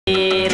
Hell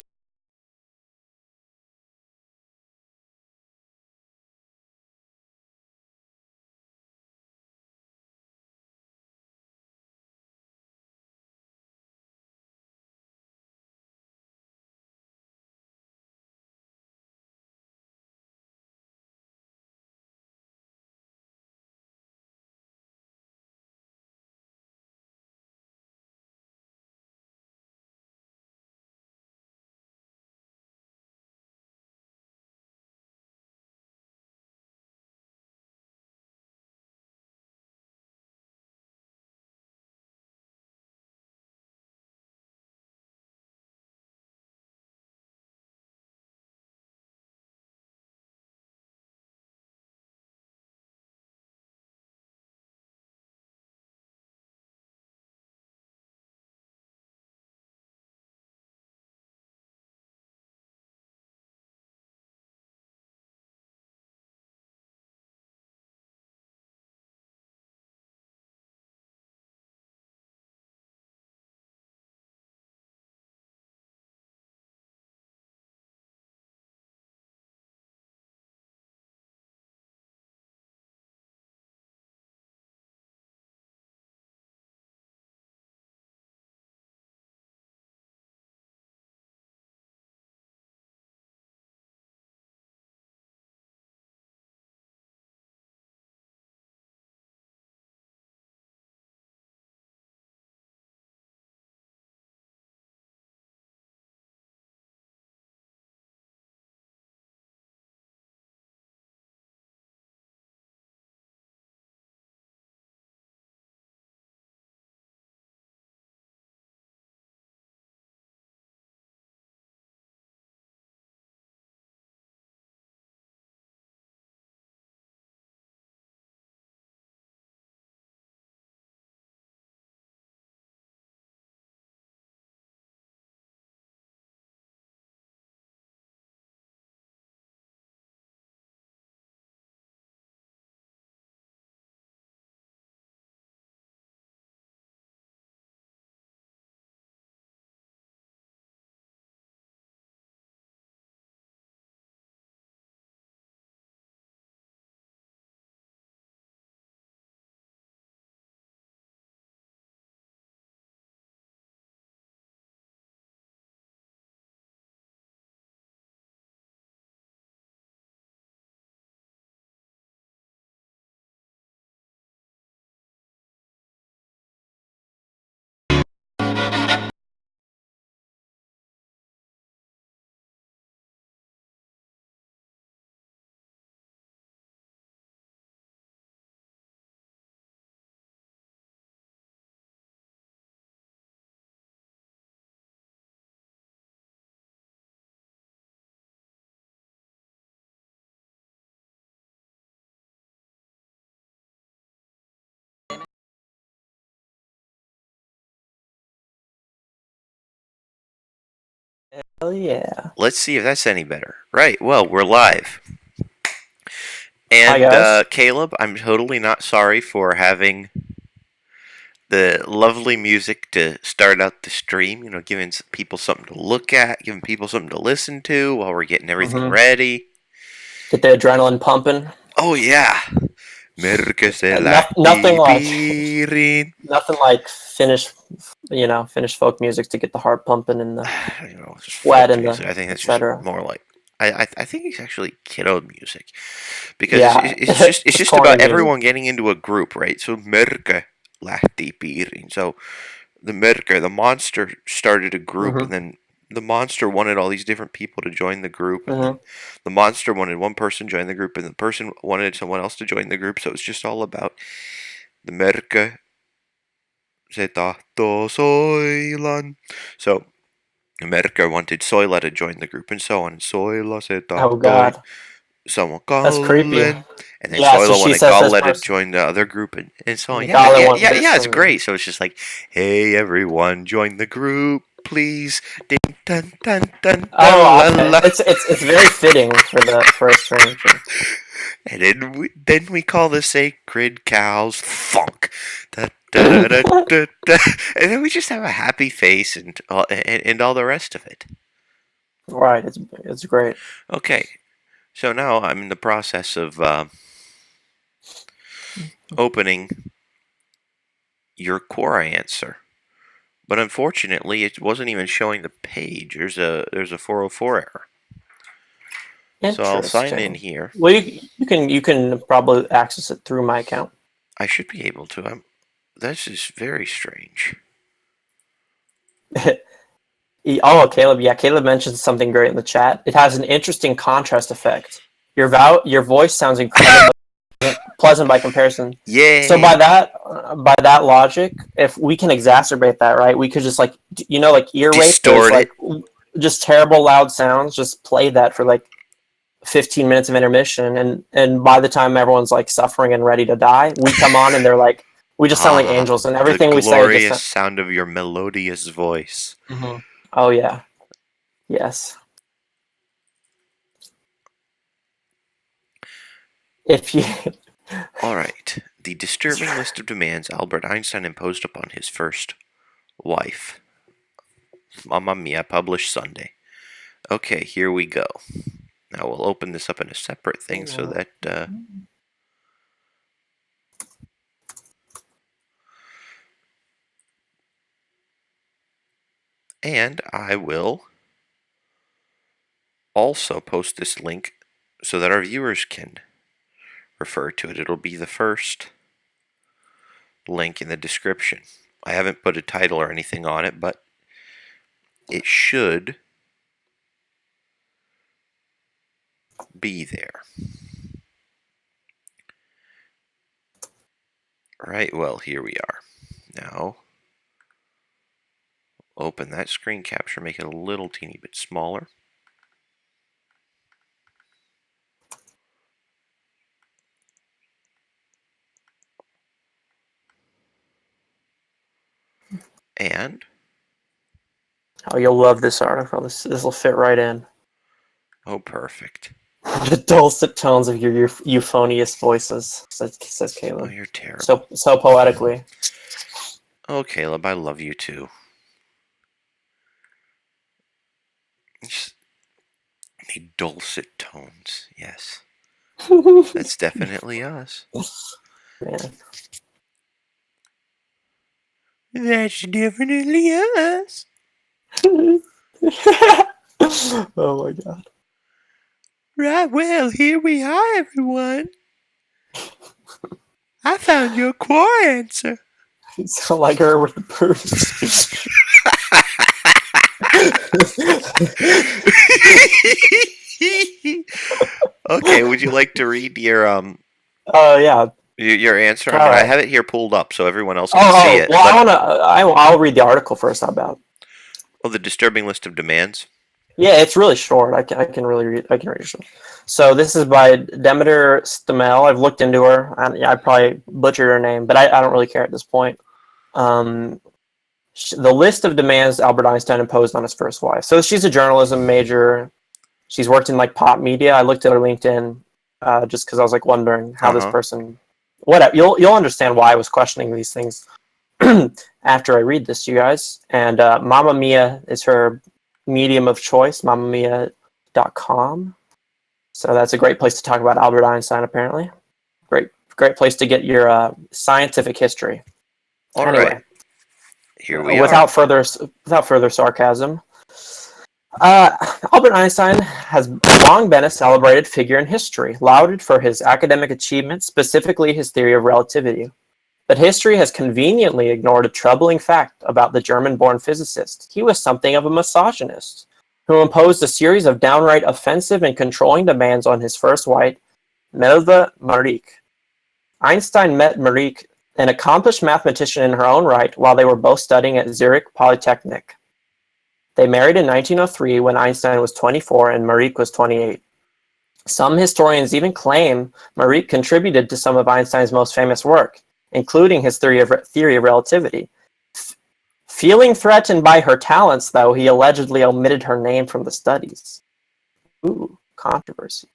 yeah. Let's see if that's any better. Right, well, we're live. Hi, And, guys. Caleb, I'm totally not sorry for having the lovely music to start out the stream, giving people something to look at, giving people something to listen to while we're getting everything Mm-hmm. ready. Get the adrenaline pumping. Oh, yeah. Merke se Nothing lähti like piiriin. nothing like Finnish folk music to get the heart pumping and the Just sweat folk and music. the I think that's just etc. more like I think it's actually kiddo music because Yeah, it's it's just corny about music. everyone getting into a group, right? So Merke lähti piiriin. So the Merke, the monster, started a group, and Mm-hmm. then the monster wanted all these different people to join the group, and then Mm-hmm. the monster wanted one person to join the group, and the person wanted someone else to join the group. So it's just all about the Merke se tahtoo soilan. So Merker wanted Soila to join the group, and so on. Soila se Oh tahtoi God, someone that's creepy. Kallen, and then Yeah, so Soila she wanted says this Galle to person, join the other group, and so on. and Yeah, Gala yeah, wanted yeah, this yeah. It's one. great. So it's just like, hey everyone, join the group, please. Ding dun dun dun dun Oh, la okay. la. It's very fitting for a stranger. And then we call the sacred cows funk. Da, da, da, da, da, da. And then we just have a happy face and all the rest of it. Right, it's great. Okay, so now I'm in the process of opening your Quora answer. But unfortunately, it wasn't even showing the page. There's a 404 error. So I'll sign in here. Well, you can probably access it through my account. I should be able to. This is very strange. Oh, Caleb. Yeah, Caleb mentioned something great in the chat. It has an interesting contrast effect. Your voice sounds incredibly pleasant by comparison. Yay! So by that logic, if we can exacerbate that, right, we could just like ear rape, distort like just terrible loud sounds. Just play that for like 15 minutes of intermission, and by the time everyone's like suffering and ready to die, we come on and they're like, we just sound like angels, and everything we say. The glorious sound of your melodious voice. Mm-hmm. Oh yeah, yes. If you. All right. The disturbing list of demands Albert Einstein imposed upon his first wife. Mamma Mia, published Sunday. Okay, here we go. Now we'll open this up in a separate thing so that and I will also post this link so that our viewers can refer to it. It'll be the first link in the description. I haven't put a title or anything on it, but it should be there. Right, well, here we are. Now, open that screen capture, make it a little teeny bit smaller. And oh, you'll love this article. This will fit right in. Oh, perfect. The dulcet tones of your euphonious voices, says Caleb. Oh, you're terrible. So poetically. Oh, Caleb, I love you too. The dulcet tones, yes. That's definitely us. Yeah. That's definitely us. Oh my god. Right, well, here we are, everyone. I found your Quora answer. You sound like her with the purse. Okay, would you like to read your yeah. Your answer? I mean, I have it here pulled up so everyone else can see it. Well, I'll read the article first. How about? Oh, the disturbing list of demands. Yeah, it's really short. I can read it. So this is by Demeter Stamel. I've looked into her. I probably butchered her name, but I don't really care at this point. The list of demands Albert Einstein imposed on his first wife. So she's a journalism major. She's worked in like pop media. I looked at her LinkedIn just because I was like wondering how this person. Whatever. You'll understand why I was questioning these things after I read this, you guys. And Mamma Mia is her medium of choice, mammamia.com. So that's a great place to talk about Albert Einstein, apparently. Great place to get your scientific history. All anyway, right. Here we are. Without further sarcasm, Albert Einstein has long been a celebrated figure in history, lauded for his academic achievements, specifically his theory of relativity. But history has conveniently ignored a troubling fact about the German-born physicist. He was something of a misogynist, who imposed a series of downright offensive and controlling demands on his first wife, Melva Marik. Einstein met Marik, an accomplished mathematician in her own right, while they were both studying at Zurich Polytechnic. They married in 1903 when Einstein was 24 and Marik was 28. Some historians even claim Marik contributed to some of Einstein's most famous work, including his theory of relativity. Feeling threatened by her talents, though, he allegedly omitted her name from the studies. Ooh, controversy.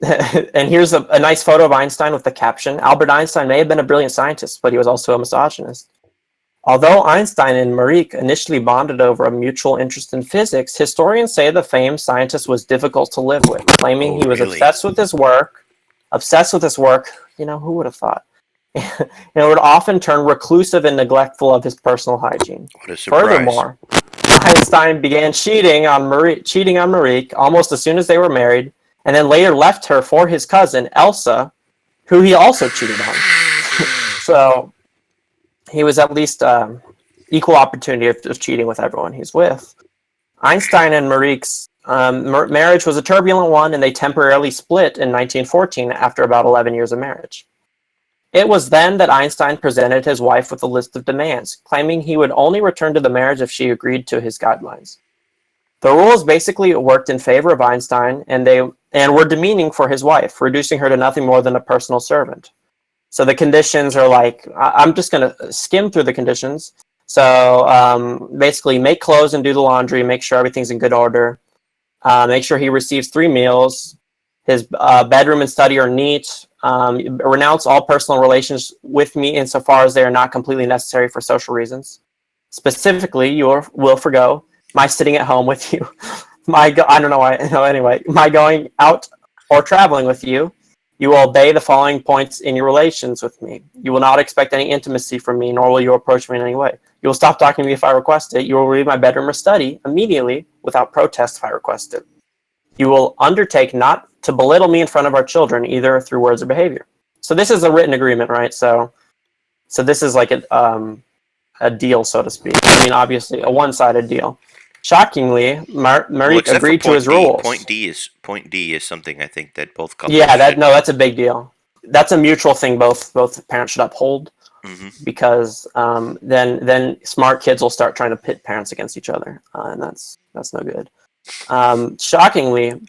And here's a nice photo of Einstein with the caption, Albert Einstein may have been a brilliant scientist, but he was also a misogynist. Although Einstein and Marique initially bonded over a mutual interest in physics, historians say the famed scientist was difficult to live with, claiming he was obsessed with his work. You know, who would have thought? And would often turn reclusive and neglectful of his personal hygiene. What a surprise. Furthermore, Einstein began cheating on Marique almost as soon as they were married, and then later left her for his cousin, Elsa, who he also cheated on. So he was at least equal opportunity of cheating with everyone he's with. Einstein and Marique's marriage was a turbulent one, and they temporarily split in 1914 after about 11 years of marriage. It was then that Einstein presented his wife with a list of demands, claiming he would only return to the marriage if she agreed to his guidelines. The rules basically worked in favor of Einstein, and were demeaning for his wife, reducing her to nothing more than a personal servant. So the conditions are like, I'm just going to skim through the conditions. So basically make clothes and do the laundry, make sure everything's in good order, make sure he receives 3 meals, his bedroom and study are neat, renounce all personal relations with me insofar as they are not completely necessary for social reasons. Specifically, you will forgo my sitting at home with you, my going out or traveling with you. You will obey the following points in your relations with me. You will not expect any intimacy from me, nor will you approach me in any way. You will stop talking to me if I request it. You will leave my bedroom or study immediately without protest if I request it. You will undertake not to belittle me in front of our children, either through words or behavior. So this is a written agreement, right? So this is like a deal, so to speak. I mean, obviously, a one-sided deal. Shockingly, Marique agreed to his rules. Point D is something I think that both couples. Yeah, that's a big deal. That's a mutual thing. Both parents should uphold, because then smart kids will start trying to pit parents against each other, and that's no good. Shockingly,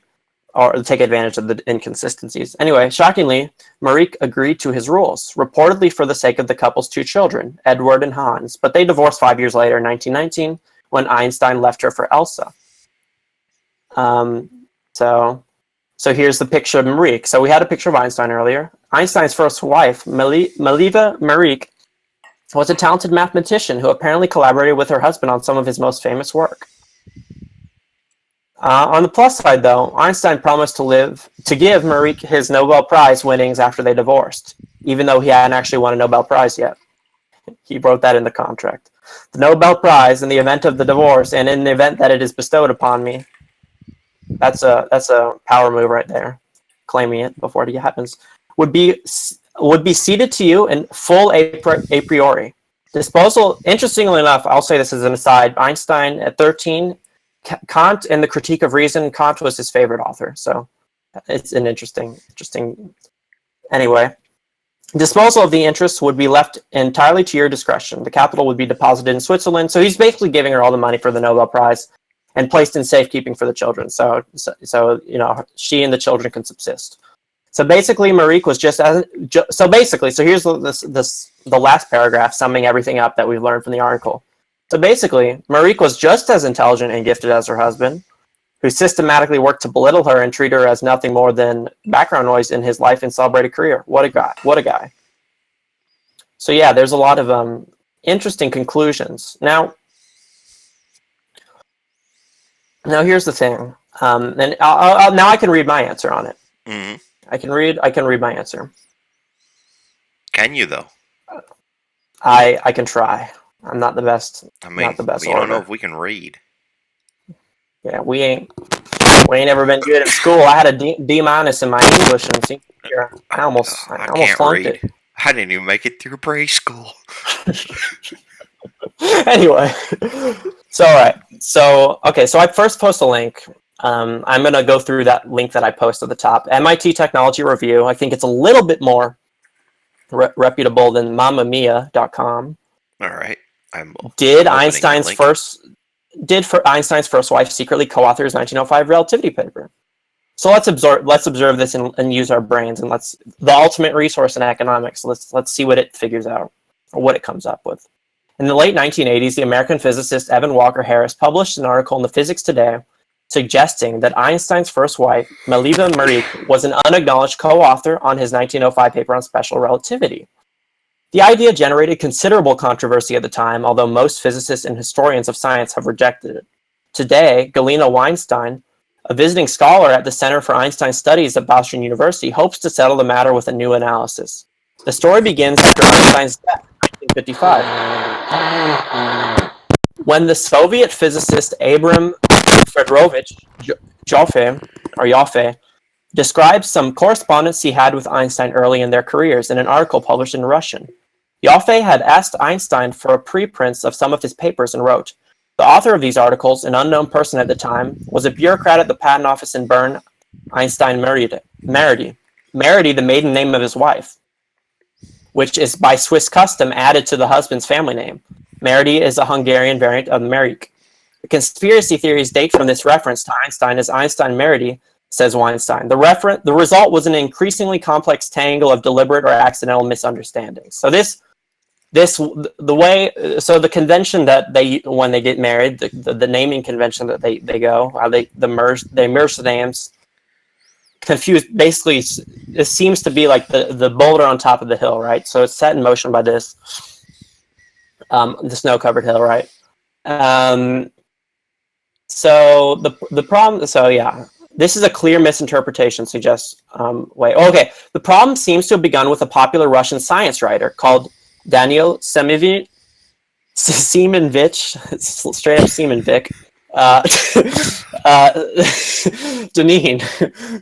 or take advantage of the inconsistencies. Anyway, shockingly, Marique agreed to his rules, reportedly for the sake of the couple's 2 children, Edward and Hans. But they divorced 5 years later, in 1919. When Einstein left her for Elsa. So here's the picture of Marique. So we had a picture of Einstein earlier. Einstein's first wife, Maliva Marique, was a talented mathematician who apparently collaborated with her husband on some of his most famous work. On the plus side, though, Einstein promised to give Marique his Nobel Prize winnings after they divorced, even though he hadn't actually won a Nobel Prize yet. He wrote that in the contract. The Nobel Prize in the event of the divorce, and in the event that it is bestowed upon me. That's a power move right there, claiming it before it happens. Would be ceded to you in full a priori. Disposal. Interestingly enough, I'll say this as an aside. Einstein at 13, Kant in the Critique of Reason. Kant was his favorite author, so it's an interesting. Anyway. Disposal of the interests would be left entirely to your discretion. The capital would be deposited in Switzerland. So he's basically giving her all the money for the Nobel Prize and placed in safekeeping for the children. So she and the children can subsist. So basically, Marique was so here's the last paragraph summing everything up that we've learned from the article. So basically, Marique was just as intelligent and gifted as her husband, who systematically worked to belittle her and treat her as nothing more than background noise in his life and celebrated career. What a guy. So yeah, there's a lot of interesting conclusions. Now here's the thing. And now I can read my answer on it. Mm-hmm. I can read my answer. Can you, though? I can try. I'm not the best. I mean, not the best we orator. don't know if we can read. Yeah, we ain't ever been good at school. I had a D- minus in my English, and I almost flunked it. I didn't even make it through preschool. Anyway, so all right, so I first post a link. I'm gonna go through that link that I post at the top. MIT Technology Review. I think it's a little bit more reputable than MammaMia.com. All right, Did Einstein's first wife secretly co-author his 1905 relativity paper? So let's observe this and use our brains, and the ultimate resource in economics. Let's see what it figures out, or what it comes up with. In the late 1980s, the American physicist Evan Walker Harris published an article in the Physics Today suggesting that Einstein's first wife, Mileva Marić, was an unacknowledged co-author on his 1905 paper on special relativity. The idea generated considerable controversy at the time, although most physicists and historians of science have rejected it. Today, Galina Weinstein, a visiting scholar at the Center for Einstein Studies at Boston University, hopes to settle the matter with a new analysis. The story begins after Einstein's death in 1955. When the Soviet physicist Abram Fedorovich Joffe describes some correspondence he had with Einstein early in their careers in an article published in Russian. Joffe had asked Einstein for preprints of some of his papers and wrote, "The author of these articles, an unknown person at the time, was a bureaucrat at the patent office in Bern, Einstein Meridi, the maiden name of his wife, which is by Swiss custom added to the husband's family name. Meridi is a Hungarian variant of Marić. The conspiracy theories date from this reference to Einstein as Einstein Meridi," says Weinstein. The result was an increasingly complex tangle of deliberate or accidental misunderstandings. So the convention that when they get married, the naming convention that they go, they merge the names, confused. Basically, it seems to be like the boulder on top of the hill, right? So it's set in motion by this the snow-covered hill, right? So the problem. So yeah. This is a clear misinterpretation, suggests The problem seems to have begun with a popular Russian science writer called Daniel Semenovich, straight up Semenvik, Deneen,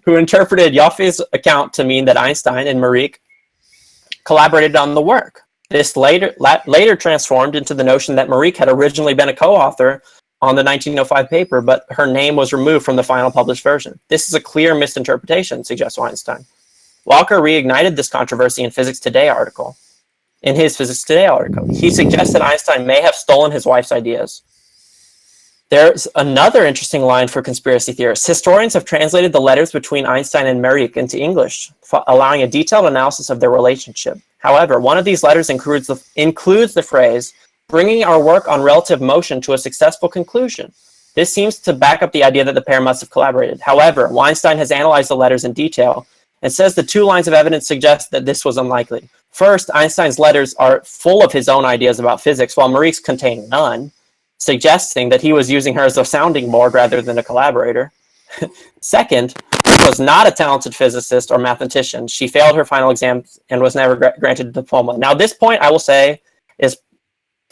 who interpreted Joffe's account to mean that Einstein and Marić collaborated on the work. This later transformed into the notion that Marić had originally been a co-author on the 1905 paper, but her name was removed from the final published version. This is a clear misinterpretation, suggests Weinstein. Walker reignited this controversy in Physics Today article. In his Physics Today article, he suggests that Einstein may have stolen his wife's ideas. There's another interesting line for conspiracy theorists. Historians have translated the letters between Einstein and Marić into English, allowing a detailed analysis of their relationship. However, one of these letters includes the phrase, "bringing our work on relative motion to a successful conclusion." This seems to back up the idea that the pair must have collaborated. However, Weinstein has analyzed the letters in detail and says the two lines of evidence suggest that this was unlikely. First, Einstein's letters are full of his own ideas about physics, while Marić's contain none, suggesting that he was using her as a sounding board rather than a collaborator. Second, she was not a talented physicist or mathematician. She failed her final exams and was never granted a diploma. Now, this point, I will say, is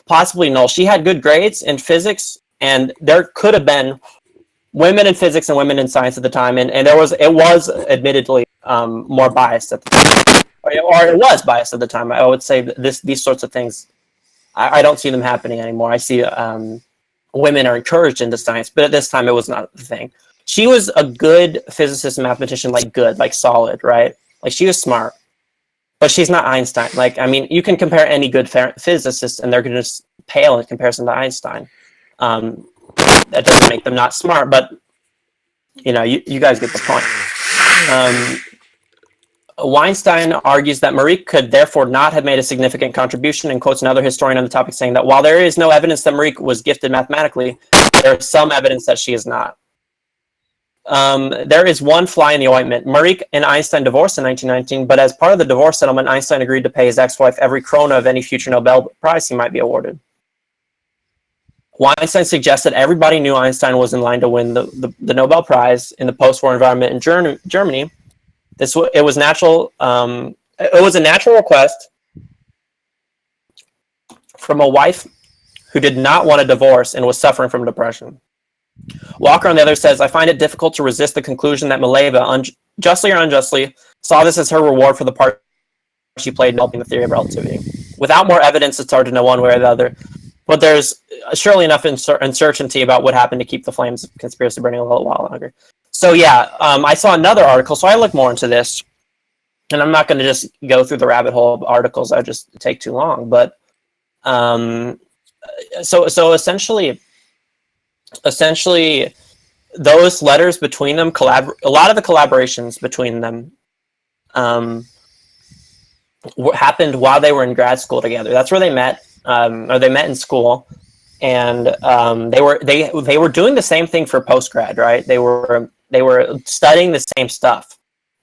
possibly null. She had good grades in physics, and there could have been women in physics and women in science at the time, and it was admittedly more biased at the time, or it was biased at the time. I would say that these sorts of things, I don't see them happening anymore. I see women are encouraged into science, but at this time it was not the thing. She was a good physicist and mathematician, like solid, right? Like she was smart. But she's not Einstein. Like, I mean, you can compare any good physicist, and they're going to just pale in comparison to Einstein. That doesn't make them not smart, but you guys get the point. Weinstein argues that Marić could therefore not have made a significant contribution, and quotes another historian on the topic saying that while there is no evidence that Marić was gifted mathematically, there is some evidence that she is not. There is one fly in the ointment. Marić and Einstein divorced in 1919, but as part of the divorce settlement, Einstein agreed to pay his ex-wife every krona of any future Nobel Prize he might be awarded. Weinstein suggests that everybody knew Einstein was in line to win the Nobel Prize in the post-war environment in Germany. It was natural. It was a natural request from a wife who did not want a divorce and was suffering from depression. Walker, on the other, says, "I find it difficult to resist the conclusion that Mileva, justly or unjustly, saw this as her reward for the part she played in helping the theory of relativity. Without more evidence, it's hard to know one way or the other. But there's surely enough uncertainty about what happened to keep the flames of conspiracy burning a little while longer." So yeah, I saw another article, so I looked more into this. And I'm not going to just go through the rabbit hole of articles. That would just take too long. But so essentially, those letters between them, a lot of the collaborations between them happened while they were in grad school together. That's where they met, or they met in school. and they were doing the same thing for postgrad, right? They were studying the same stuff,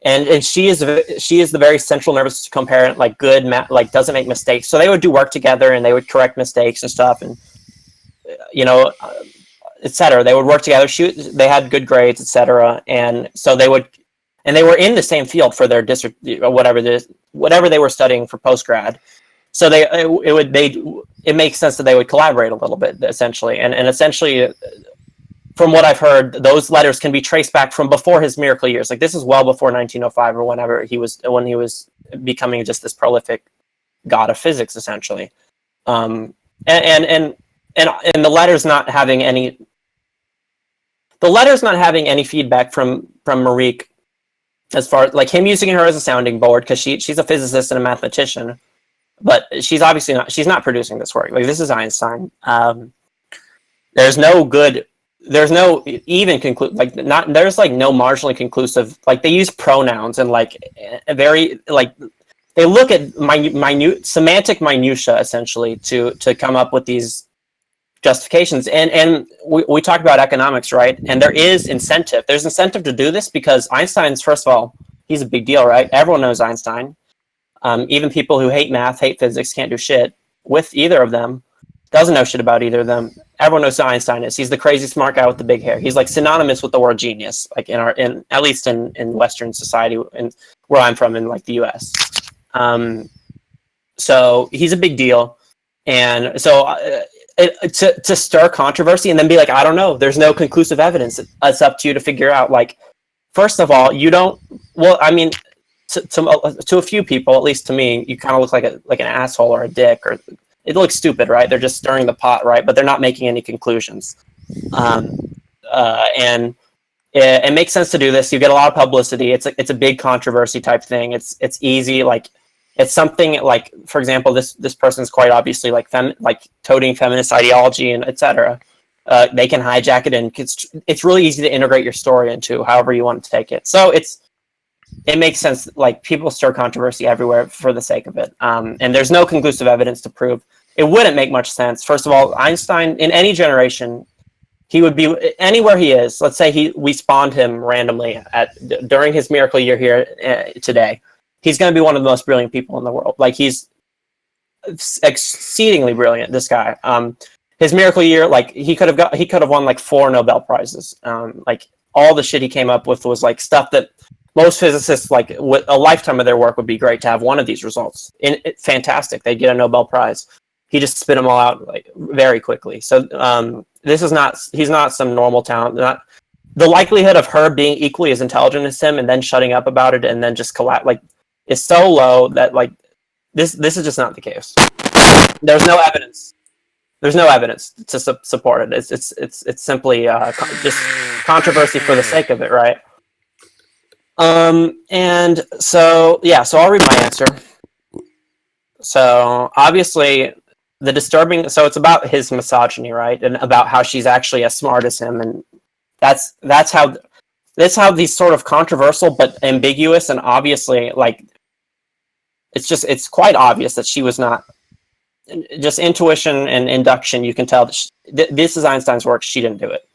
and she is the very central nervous system parent, like good like doesn't make mistakes. So they would do work together, and they would correct mistakes and stuff, and etc. They would work together. They had good grades, etc. And so they were in the same field for their district, whatever they were studying for postgrad. So it makes sense that they would collaborate a little bit, essentially, and essentially, from what I've heard, those letters can be traced back from before his miracle years. Like this is well before 1905 or whenever when he was becoming just this prolific god of physics, essentially. And the letters not having any feedback from Marique, as far as like him using her as a sounding board, because she's a physicist and a mathematician. But she's not producing this work. Like this is Einstein. There's no even there's like no marginally conclusive, like they use pronouns and like a very like they look at minute semantic minutia essentially to come up with these justifications. And we talked about economics, right? And there's incentive to do this because Einstein's, first of all, he's a big deal, right? Everyone knows Einstein. Even people who hate math, hate physics, can't do shit with either of them. Doesn't know shit about either of them. Everyone knows who Einstein is. He's the crazy smart guy with the big hair. He's like synonymous with the word genius, like at least in Western society, and where I'm from in like the U.S. So he's a big deal, and so to stir controversy and then be like, I don't know, there's no conclusive evidence. It's up to you to figure out. Like, first of all, you don't. Well, I mean. To a few people, at least to me, you kind of look like an asshole or a dick, or it looks stupid, right? They're just stirring the pot, right? But they're not making any conclusions. And it makes sense to do this. You get a lot of publicity. It's a big controversy type thing. It's easy, like it's something like, for example, this person's quite obviously like toting feminist ideology and etc. They can hijack it, and it's really easy to integrate your story into however you want to take it. So it makes sense. Like people stir controversy everywhere for the sake of it, and there's no conclusive evidence to prove. It wouldn't make much sense. First of all, Einstein in any generation, he would be anywhere he is. Let's say we spawned him randomly during his miracle year here today. He's going to be one of the most brilliant people in the world. Like he's exceedingly brilliant. This guy, his miracle year, like he could have won like 4 Nobel Prizes. Like all the shit he came up with was like stuff that most physicists, like with a lifetime of their work, would be great to have one of these results. Fantastic, they'd get a Nobel Prize. He just spit them all out like very quickly. So he's not some normal talent. The likelihood of her being equally as intelligent as him and then shutting up about it and then just collapse is so low that like this is just not the case. There's no evidence. There's no evidence to support it. It's simply just controversy for the sake of it, right? And so I'll read my answer. So obviously so it's about his misogyny, right? And about how she's actually as smart as him, and that's how these sort of controversial but ambiguous, and obviously like it's quite obvious that she was not just intuition and induction. You can tell that this is Einstein's work. She didn't do it.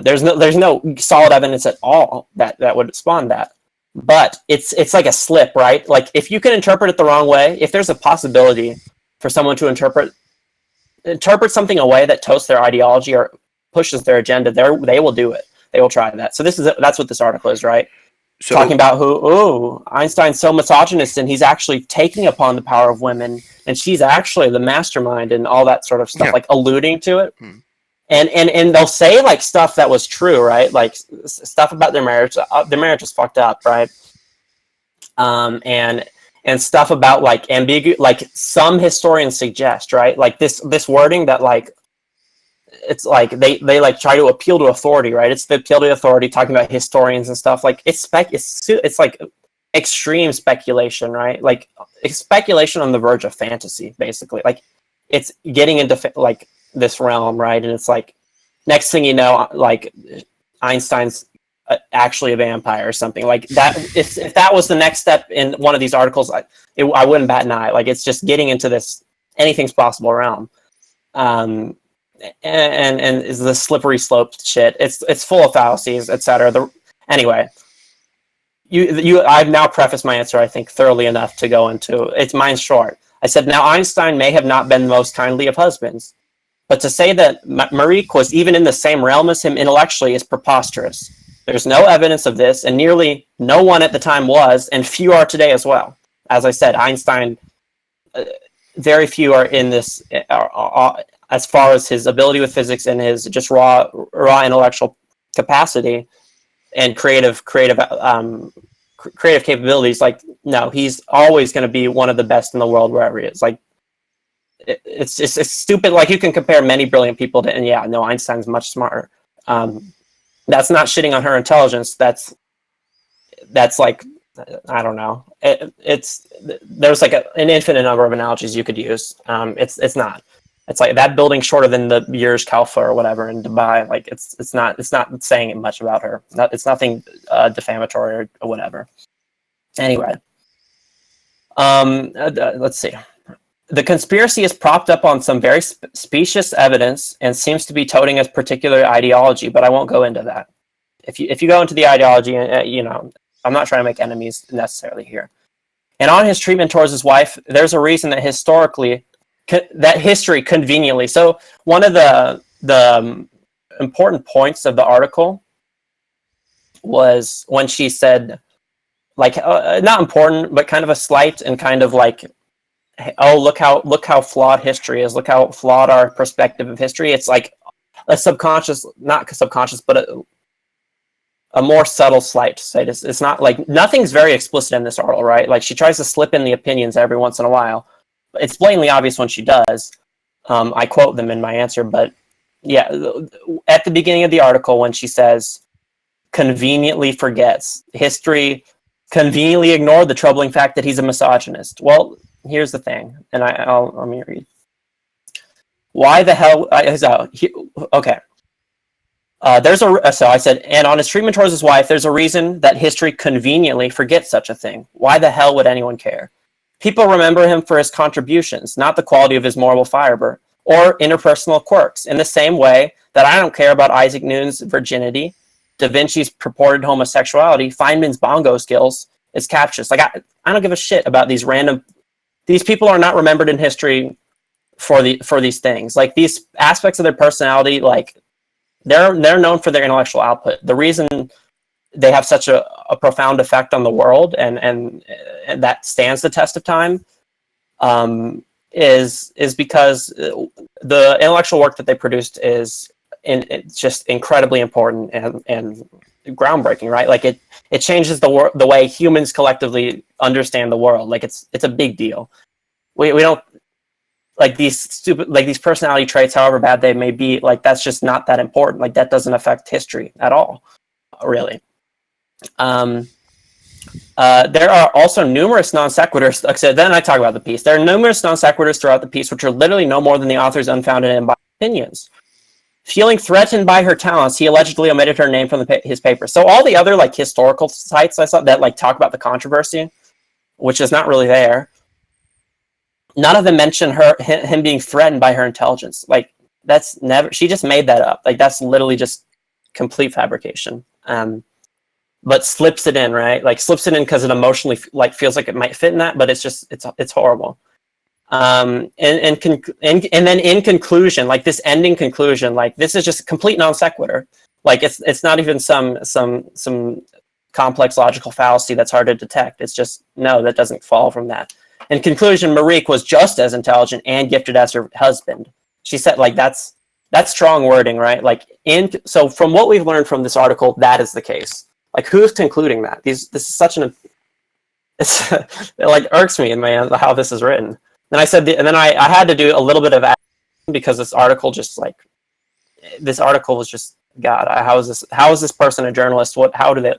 There's no solid evidence at all that would spawn that, but it's like a slip, right? Like if you can interpret it the wrong way, if there's a possibility for someone to interpret something a way that toasts their ideology or pushes their agenda, they will do it. They will try that. So that's what this article is, right? So, talking about Einstein's so misogynist and he's actually taking upon the power of women, and she's actually the mastermind and all that sort of stuff, like alluding to it. And they'll say like stuff that was true, right? Like stuff about their marriage. Their marriage was fucked up, right? And stuff about like like some historians suggest, right? Like this wording that like it's like they like try to appeal to authority, right? It's the appeal to authority, talking about historians and stuff. Like it's like extreme speculation, right? Like it's speculation on the verge of fantasy, basically. Like it's getting into like this realm, right? And it's like next thing you know, like Einstein's actually a vampire or something like that. If that was the next step in one of these articles, I wouldn't bat an eye. Like it's just getting into this anything's possible realm. and is the slippery slope shit. It's full of fallacies, etc. Anyway, I've now prefaced my answer, I think, thoroughly enough to go into it's mine's short. I said, now Einstein may have not been the most kindly of husbands, but to say that Marie was even in the same realm as him intellectually is preposterous. There's no evidence of this, and nearly no one at the time was, and few are today as well. As I said, Einstein, very few are in this, as far as his ability with physics and his just raw intellectual capacity and creative capabilities. Like, no, he's always going to be one of the best in the world wherever he is. Like, it's stupid. Like, you can compare many brilliant people to, and yeah, no, Einstein's much smarter. That's not shitting on her intelligence. That's like, I don't know. There's like an infinite number of analogies you could use. It's not. It's like that building shorter than the Burj Khalifa or whatever in Dubai. Like, it's not saying much about her. It's nothing defamatory or whatever. Anyway, let's see. The conspiracy is propped up on some very specious evidence and seems to be toting a particular ideology, but I won't go into that. If you go into the ideology, I'm not trying to make enemies necessarily here. And on his treatment towards his wife, there's a reason that history conveniently. So one of the important points of the article was when she said, like, not important, but kind of a slight and kind of like, oh, look how flawed history is. Look how flawed our perspective of history. It's like a subconscious, not subconscious, but a more subtle slight. It's not like nothing's very explicit in this article, right? Like, she tries to slip in the opinions every once in a while. It's blatantly obvious when she does. I quote them in my answer, but yeah, at the beginning of the article when she says, conveniently forgets history, conveniently ignored the troubling fact that he's a misogynist. Well, here's the thing, and let me read. Why the hell? Okay. So I said, and on his treatment towards his wife, there's a reason that history conveniently forgets such a thing. Why the hell would anyone care? People remember him for his contributions, not the quality of his moral fiber or interpersonal quirks, in the same way that I don't care about Isaac Newton's virginity, Da Vinci's purported homosexuality, Feynman's bongo skills, is captious. Like, I don't give a shit about these people are not remembered in history for these things. Like, these aspects of their personality, like, they're known for their intellectual output. The reason they have such a profound effect on the world and that stands the test of time is because the intellectual work that they produced is it's just incredibly important and groundbreaking, right? Like, it changes the way humans collectively understand the world. Like, it's a big deal. We don't like these personality traits, however bad they may be, like, that's just not that important. Like, that doesn't affect history at all, really. There are also numerous non sequiturs. Like I said, then I talk about the piece. There are numerous non sequiturs throughout the piece, which are literally no more than the author's unfounded and biased opinions. Feeling threatened by her talents, he allegedly omitted her name from his paper. So all the other, like, historical sites I saw that, like, talk about the controversy, which is not really there, none of them mention him being threatened by her intelligence. Like, that's never. She just made that up. Like, that's literally just complete fabrication. But slips it in, right? Like, slips it in because it emotionally, like, feels like it might fit in that, but it's horrible. And then in conclusion, like, this ending conclusion, like, this is just a complete non sequitur. Like, it's not even some complex logical fallacy that's hard to detect. It's just, no, that doesn't fall from that. In conclusion, Marique was just as intelligent and gifted as her husband. She said, like, that's strong wording, right? Like, so from what we've learned from this article, that is the case. Like, who's concluding that? This is such it like irks me in how this is written. Then I said, and then I had to do a little bit of because this article was just, God, how is this person a journalist? The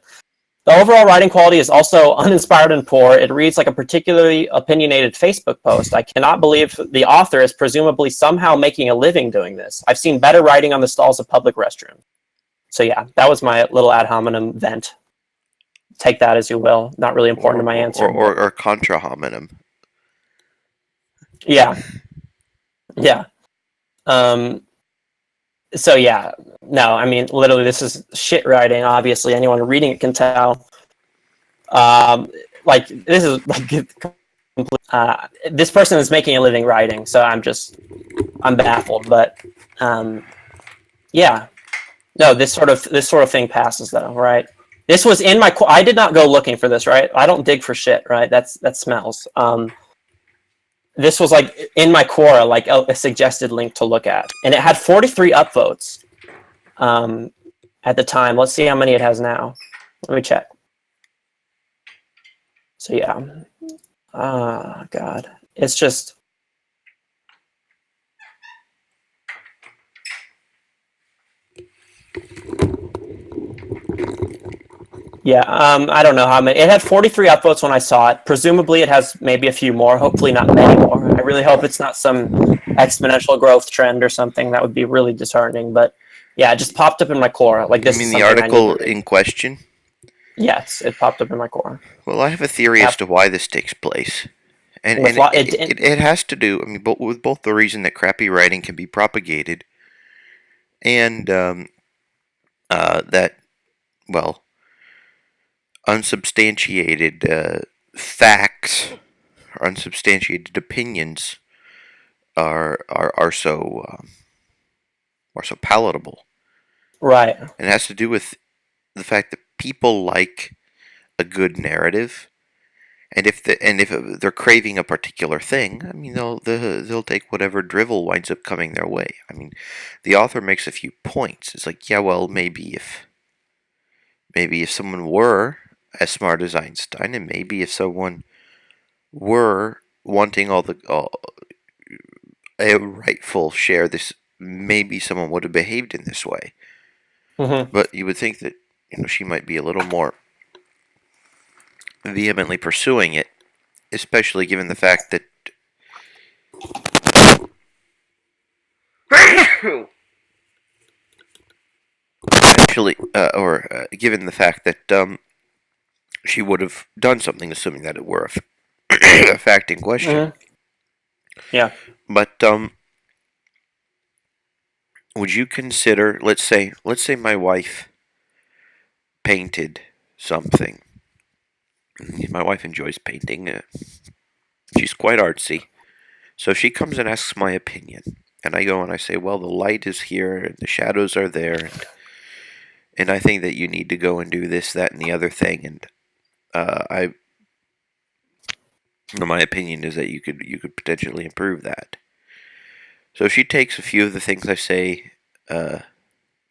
overall writing quality is also uninspired and poor. It reads like a particularly opinionated Facebook post. I cannot believe the author is presumably somehow making a living doing this. I've seen better writing on the stalls of public restrooms. So yeah, that was my little ad hominem vent. Take that as you will. Not really important to my answer. Or contra hominem. Yeah. Yeah. So yeah, no, I mean, literally, this is shit writing. Obviously, anyone reading it can tell. Like this is like this person is making a living writing, so I'm baffled. But yeah, no, this sort of thing passes though, right? This was in my. I did not go looking for this, right? I don't dig for shit, right? That smells. This was like in my Quora, like a suggested link to look at, and it had 43 upvotes at the time. Let's see how many it has now. Let me check. So yeah, God, it's just. Yeah, I don't know how many. It had 43 upvotes when I saw it. Presumably, it has maybe a few more. Hopefully, not many more. I really hope it's not some exponential growth trend or something. That would be really disheartening. But yeah, it just popped up in my Quora. Like this. You mean is the something article in question? Yes, it popped up in my Quora. Well, I have a theory as to why this takes place. And it has to do, I mean, with both the reason that crappy writing can be propagated and that, well, unsubstantiated facts or unsubstantiated opinions are so palatable. Right. And it has to do with the fact that people like a good narrative. And if they're craving a particular thing, I mean, they'll take whatever drivel winds up coming their way. I mean, the author makes a few points. It's like, yeah, well, maybe if someone were as smart as Einstein, and maybe if someone were wanting a rightful share, this maybe someone would have behaved in this way. Mm-hmm. But you would think that she might be a little more vehemently pursuing it, especially given the fact that given the fact that she would have done something, assuming that it were a fact in question. Mm-hmm. Yeah. But would you consider, let's say my wife painted something. My wife enjoys painting. She's quite artsy. So she comes and asks my opinion. And I go and I say, well, the light is here and the shadows are there. And I think that you need to go and do this, that, and the other thing. And my opinion is that you could potentially improve that. So she takes a few of the things I say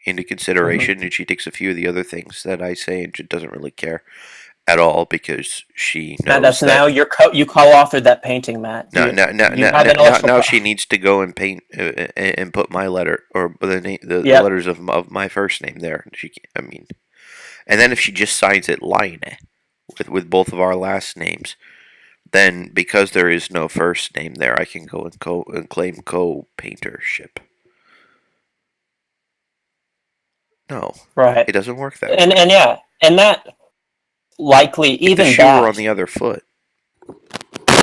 into consideration, and she takes a few of the other things that I say, and she doesn't really care at all because she knows now you co-authored that painting, Matt. Now she needs to go and paint and put my letter or the letters of my first name there. And then if she just signs it Line with both of our last names, then because there is no first name there, I can go and claim co-paintership. No, right. It doesn't work that way. And that likely if the shoe were on the other foot.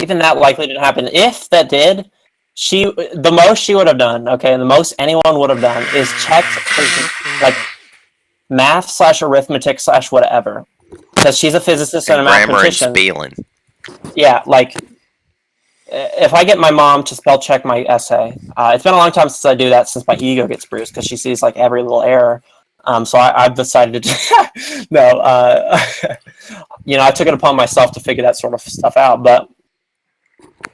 Even that likely didn't happen. If that did, the most she would have done, okay, the most anyone would have done is checked like math/arithmetic/whatever, because she's a physicist and a mathematician. Grammar and spelling. Yeah, like if I get my mom to spell check my essay, it's been a long time since I do that, since my ego gets bruised because she sees like every little error. So I've decided to no. I took it upon myself to figure that sort of stuff out. But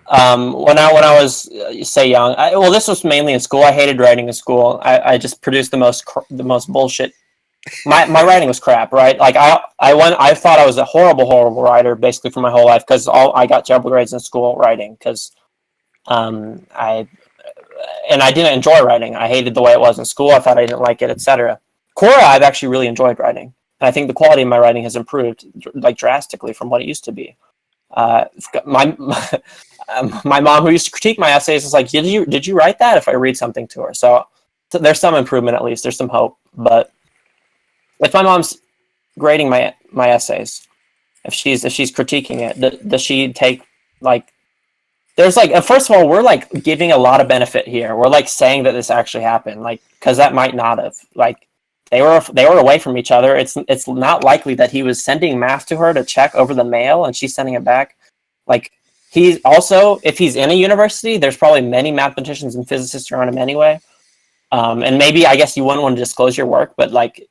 when I was say young, this was mainly in school. I hated writing in school. I just produced the most bullshit. My writing was crap, right? Like I thought I was a horrible writer basically for my whole life because I got terrible grades in school writing because I didn't enjoy writing. I hated the way it was in school. I thought I didn't like it, etc. Quora, I've actually really enjoyed writing. And I think the quality of my writing has improved like drastically from what it used to be. My mom, who used to critique my essays, is like, "Did you write that?" If I read something to her, so there's some improvement at least. There's some hope. But if my mom's grading my essays, if she's critiquing it, does she take like there's like, first of all, we're like giving a lot of benefit here. We're like saying that this actually happened, like, because that might not have. Like, they were away from each other. It's not likely that he was sending math to her to check over the mail and she's sending it back. Like, he's also, if he's in a university, there's probably many mathematicians and physicists around him anyway. And maybe, I guess you wouldn't want to disclose your work, but like,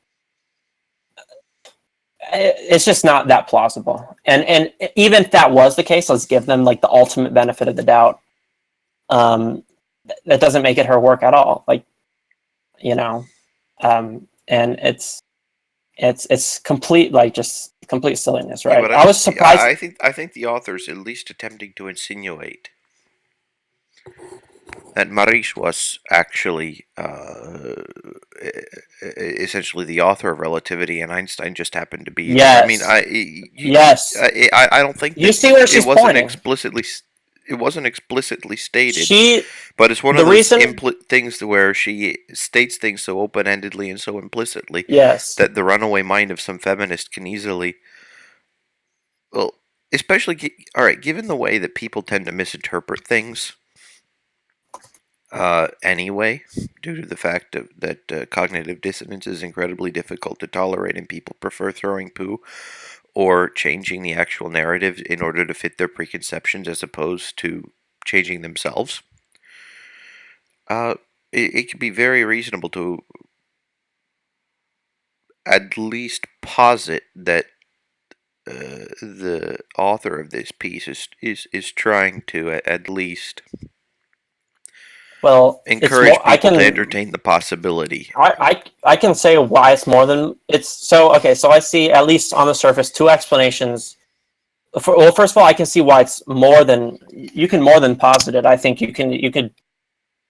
it's just not that plausible. And even if that was the case, let's give them like the ultimate benefit of the doubt. That doesn't make it her work at all. Like, you know, and it's complete, like, just complete silliness, right? Yeah, but I was surprised. I think the author's at least attempting to insinuate that Maris was actually essentially the author of relativity, and Einstein just happened to be. Yes. I mean, Yes. I don't think You see where she's pointing. It wasn't explicitly stated. She, but it's one the of those reason- things where she states things so open-endedly and so implicitly yes, that the runaway mind of some feminist can easily, well, especially all right, given the way that people tend to misinterpret things. Anyway, due to the fact that cognitive dissonance is incredibly difficult to tolerate and people prefer throwing poo or changing the actual narrative in order to fit their preconceptions as opposed to changing themselves, it can be very reasonable to at least posit that the author of this piece is trying to at least encourage people to entertain the possibility. I can say why it's more than it's so. Okay, so I see, at least on the surface, two explanations. Well, first of all, I can see why it's more than, you can more than posit it. I think you can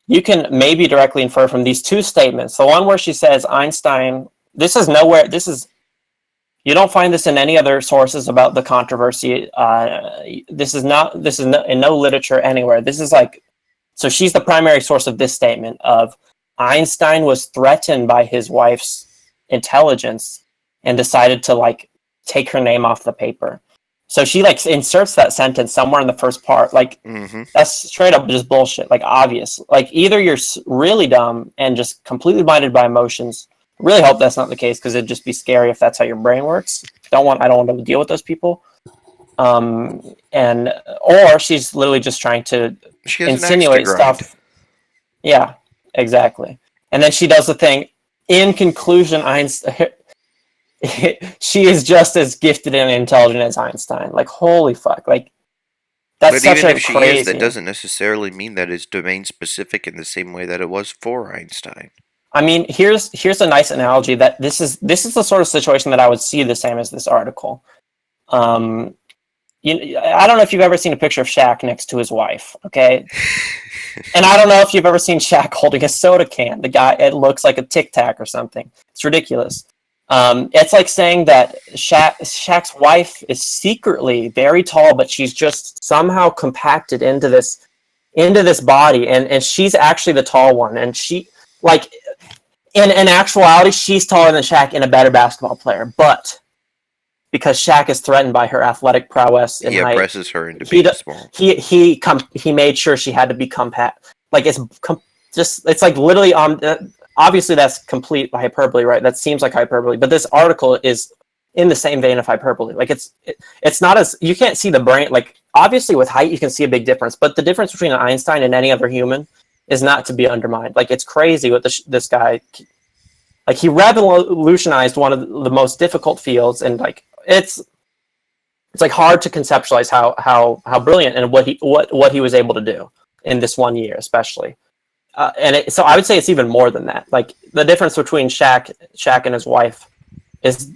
maybe directly infer from these two statements. The one where she says Einstein. This is nowhere. You don't find this in any other sources about the controversy. This is in no literature anywhere. This is like, so she's the primary source of this statement of Einstein was threatened by his wife's intelligence and decided to like take her name off the paper. So she like inserts that sentence somewhere in the first part. Like, that's straight up just bullshit. Like, obvious. Like, either you're really dumb and just completely blinded by emotions. Really hope that's not the case, because it'd just be scary if that's how your brain works. I don't want to deal with those people. Or she's literally just trying to insinuate stuff. Yeah, exactly. And then she does the thing. In conclusion, Einstein, she is just as gifted and intelligent as Einstein. Like, holy fuck! Like, that's such a crazy. But even if she is, that doesn't necessarily mean that it's domain specific in the same way that it was for Einstein. I mean, here's a nice analogy that this is the sort of situation that I would see the same as this article. I don't know if you've ever seen a picture of Shaq next to his wife, okay? And I don't know if you've ever seen Shaq holding a soda can. The guy, it looks like a Tic Tac or something. It's ridiculous. It's like saying that Shaq's wife is secretly very tall, but she's just somehow compacted into this body, and she's actually the tall one, and she, like, in actuality, she's taller than Shaq and a better basketball player, but because Shaq is threatened by her athletic prowess and height, oppresses her into being small. He made sure she had to be compact. Like, it's like literally obviously that's complete hyperbole, right? That seems like hyperbole, but this article is in the same vein of hyperbole. Like, it's not as, you can't see the brain. Like, obviously with height you can see a big difference, but the difference between Einstein and any other human is not to be undermined. Like, it's crazy what this guy, like, he revolutionized one of the most difficult fields, and like it's like hard to conceptualize how brilliant and what he was able to do in this 1 year, especially. So I would say it's even more than that. Like, the difference between Shaq and his wife is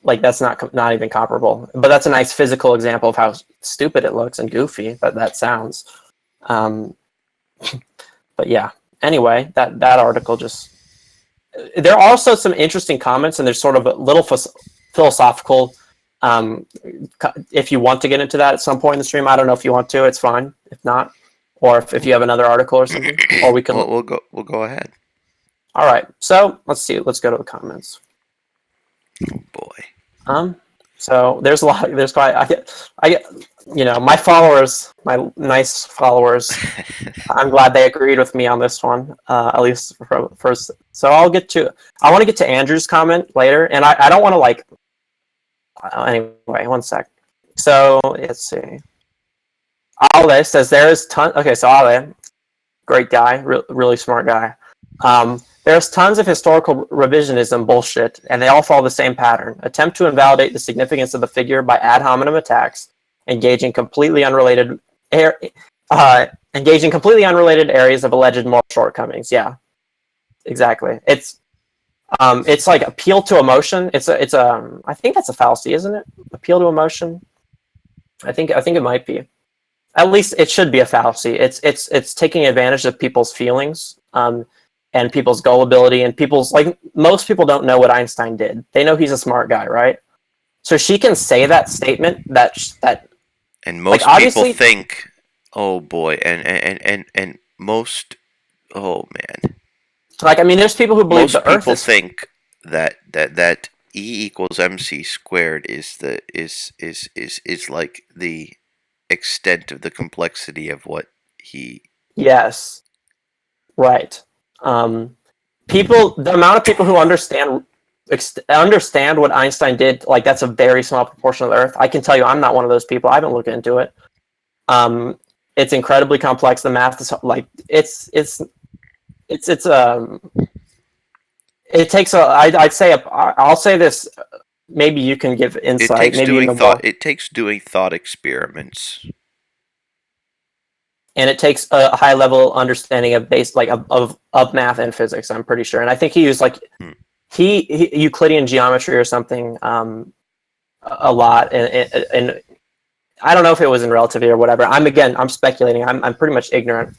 like, that's not even comparable. But that's a nice physical example of how stupid it looks and goofy that sounds. But yeah, anyway, that article just, there are also some interesting comments, and there's sort of a little philosophical, if you want to get into that at some point in the stream. I don't know if you want to, it's fine. If not, or if you have another article or something, or we can, we'll go ahead. All right, so let's see, let's go to the comments. Oh boy. So there's a lot. There's quite. I get. You know, my followers, my nice followers. I'm glad they agreed with me on this one. At least first. So I want to get to Andrew's comment later, and I don't want to like. Anyway, one sec. So let's see. Ale says there is ton. Okay, so Ale, great guy, really smart guy. There's tons of historical revisionism bullshit, and they all follow the same pattern: attempt to invalidate the significance of the figure by ad hominem attacks, engaging completely unrelated areas of alleged moral shortcomings. Yeah, exactly. It's like appeal to emotion. I think that's a fallacy, isn't it? Appeal to emotion. I think it might be. At least it should be a fallacy. It's taking advantage of people's feelings, and people's gullibility, and people's like most people don't know what Einstein did. They know he's a smart guy, right? So she can say that statement that and most like, people think, oh boy, and most, oh man. Like, I mean, there's people who believe most the Earth people is think that E equals MC squared is like the extent of the complexity of what he. Yes, right. The amount of people who understand what Einstein did, like that's a very small proportion of the Earth. I can tell you, I'm not one of those people. I haven't looked into it. It's incredibly complex. The math is like it takes I'd say I'll say this. Maybe you can give insight. It takes doing thought experiments. And it takes a high level understanding of of math and physics. I'm pretty sure, and I think he used like he Euclidean geometry or something a lot, and I don't know if it was in relativity or whatever. I'm speculating. I'm pretty much ignorant,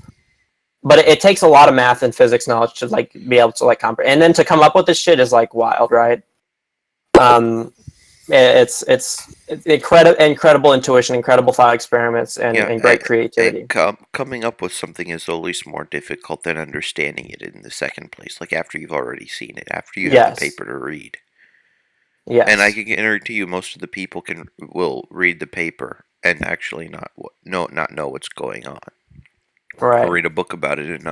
but it takes a lot of math and physics knowledge to like be able to like comprehend, and then to come up with this shit is like wild, right? It's incredible intuition, incredible thought experiments, and great creativity. Coming up with something is always more difficult than understanding it in the second place. Like after you've already seen it, after you have the paper to read. Yes. And I can guarantee you, most of the people will read the paper and actually not know what's going on. Right. Or read a book about it and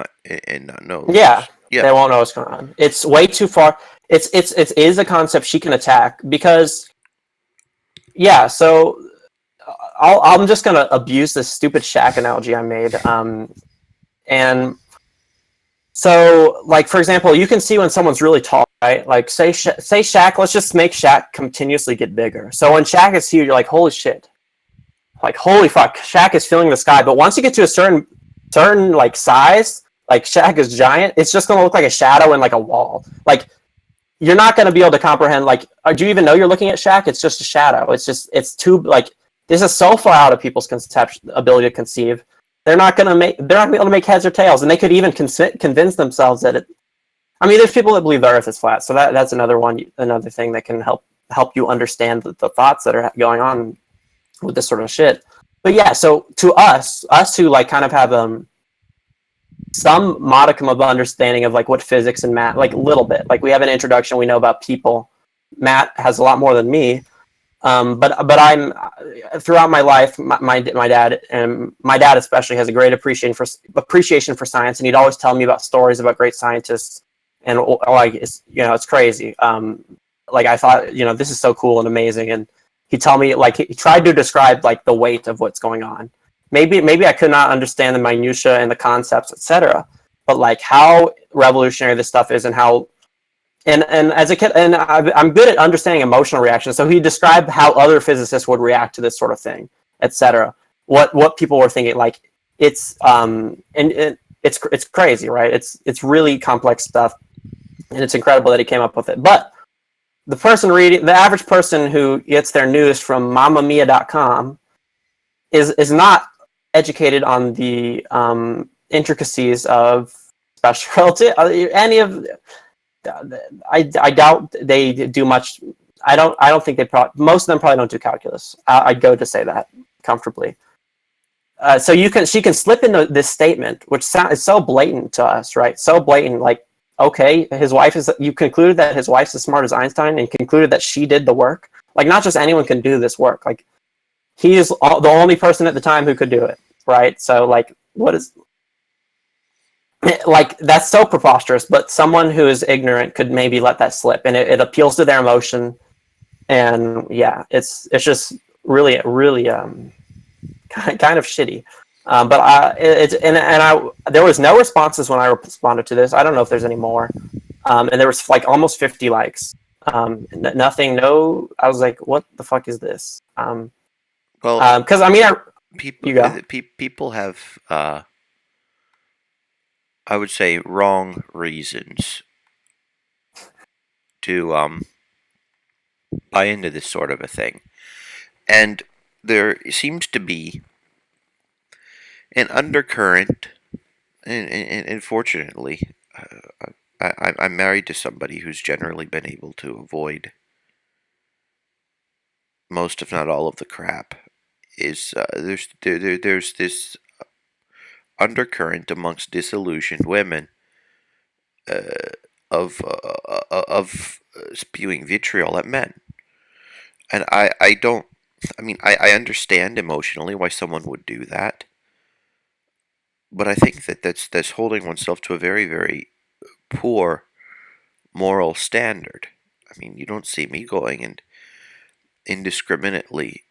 not know. Yeah. They won't know what's going on. It's way too far. It is a concept she can attack because. Yeah, so I'm just gonna abuse this stupid Shaq analogy I made, and so like for example, you can see when someone's really tall, right? Like say Shaq. Let's just make Shaq continuously get bigger. So when Shaq is huge, you're like, holy shit, like holy fuck, Shaq is filling the sky. But once you get to a certain like size, like Shaq is giant, it's just gonna look like a shadow in like a wall, like. You're not going to be able to comprehend, like, do you even know you're looking at Shaq? It's just a shadow. It's too, like, this is so far out of people's ability to conceive. They're not going to be able to make heads or tails, and they could even convince themselves that I mean, there's people that believe the Earth is flat, so that's another thing that can help you understand the thoughts that are going on with this sort of shit. But yeah, so to us who, like, kind of have, some modicum of understanding of like what physics and math, like a little bit, like we have an introduction, we know about people. Matt has a lot more than me, but I'm throughout my life, my dad especially has a great appreciation for science, and he'd always tell me about stories about great scientists, and like it's crazy. Like I thought, this is so cool and amazing, and he'd tell me, like, he tried to describe like the weight of what's going on. Maybe I could not understand the minutia and the concepts, etc. But like how revolutionary this stuff is, and how, and as a kid, and I'm good at understanding emotional reactions. So he described how other physicists would react to this sort of thing, etc. What people were thinking. Like it's it's crazy, right? It's really complex stuff, and it's incredible that he came up with it. But the average person who gets their news from MammaMia.com is not educated on the intricacies of special relativity. Any of, I doubt they do much. I don't think most of them probably don't do calculus. I'd go to say that comfortably. So she can slip into this statement, which is so blatant to us, right? So blatant, like, okay, you concluded that his wife's as smart as Einstein, and concluded that she did the work. Like, not just anyone can do this work. Like, he is the only person at the time who could do it, right? So, like, what is like, that's so preposterous, but someone who is ignorant could maybe let that slip, and it appeals to their emotion. And yeah, it's just really kind of shitty. But there was no responses when I responded to this. I don't know if there's any more. And there was like almost 50 likes. Nothing. No. I was like, what the fuck is this? Well, because I mean, you go. people have, I would say, wrong reasons to buy into this sort of a thing, and there seems to be an undercurrent, and fortunately, I'm married to somebody who's generally been able to avoid most, if not all, of the crap. There's this undercurrent amongst disillusioned women uh, of spewing vitriol at men, and I don't. I mean, I understand emotionally why someone would do that, but I think that's holding oneself to a very, very poor moral standard. I mean, you don't see me going and indiscriminately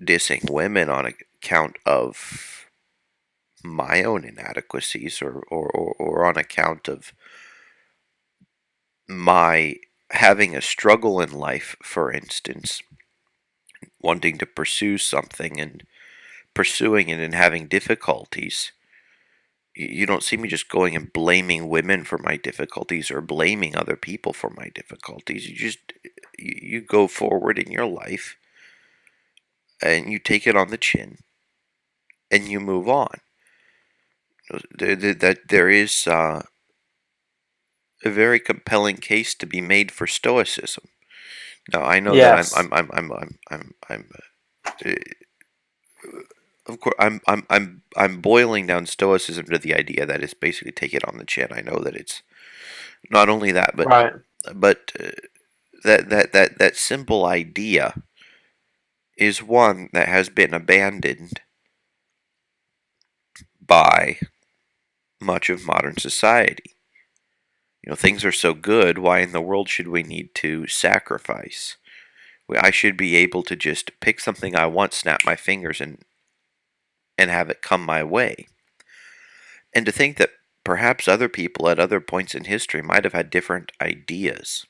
dissing women on account of my own inadequacies, or on account of my having a struggle in life, for instance, wanting to pursue something and pursuing it and having difficulties. You don't see me just going and blaming women for my difficulties or blaming other people for my difficulties. You go forward in your life and you take it on the chin and you move on. That there is a very compelling case to be made for stoicism. Now I know that Yes. I'm of course I'm boiling down stoicism to the idea that it's basically take it on the chin. I know that it's not only that, Right. but that simple idea is one that has been abandoned by much of modern society. You know, things are so good, why in the world should we need to sacrifice? I should be able to just pick something I want, snap my fingers, and have it come my way. And to think that perhaps other people at other points in history might have had different ideas,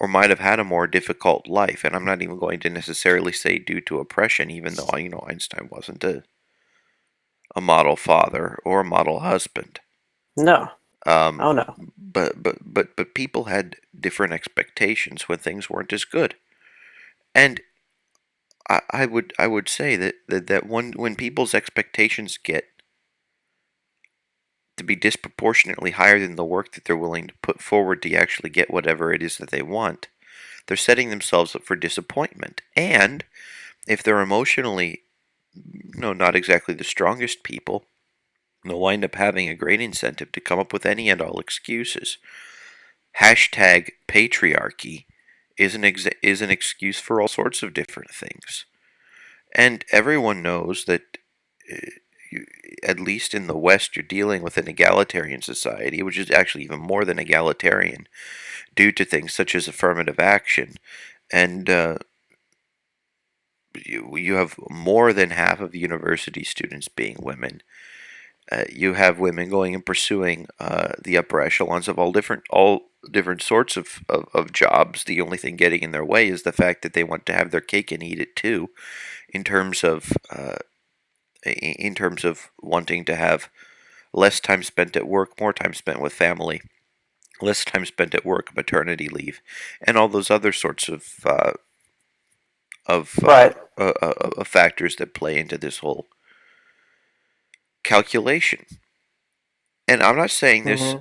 or might have had a more difficult life. And I'm not even going to necessarily say due to oppression, even though, Einstein wasn't a model father or a model husband. No. Um, Oh no. but people had different expectations when things weren't as good. And I would say that when people's expectations get to be disproportionately higher than the work that they're willing to put forward to actually get whatever it is that they want, they're setting themselves up for disappointment. And if they're emotionally, not exactly the strongest people, they'll wind up having a great incentive to come up with any and all excuses. Hashtag patriarchy is an excuse for all sorts of different things. And everyone knows that, uh, at least in the West, you're dealing with an egalitarian society, which is actually even more than egalitarian, due to things such as affirmative action. And you have more than half of university students being women. You have women going and pursuing the upper echelons of all different sorts of jobs. The only thing getting in their way is the fact that they want to have their cake and eat it too, in terms of wanting to have less time spent at work, more time spent with family, less time spent at work, maternity leave, and all those other sorts of Right. factors that play into this whole calculation. And I'm not saying this Hmm.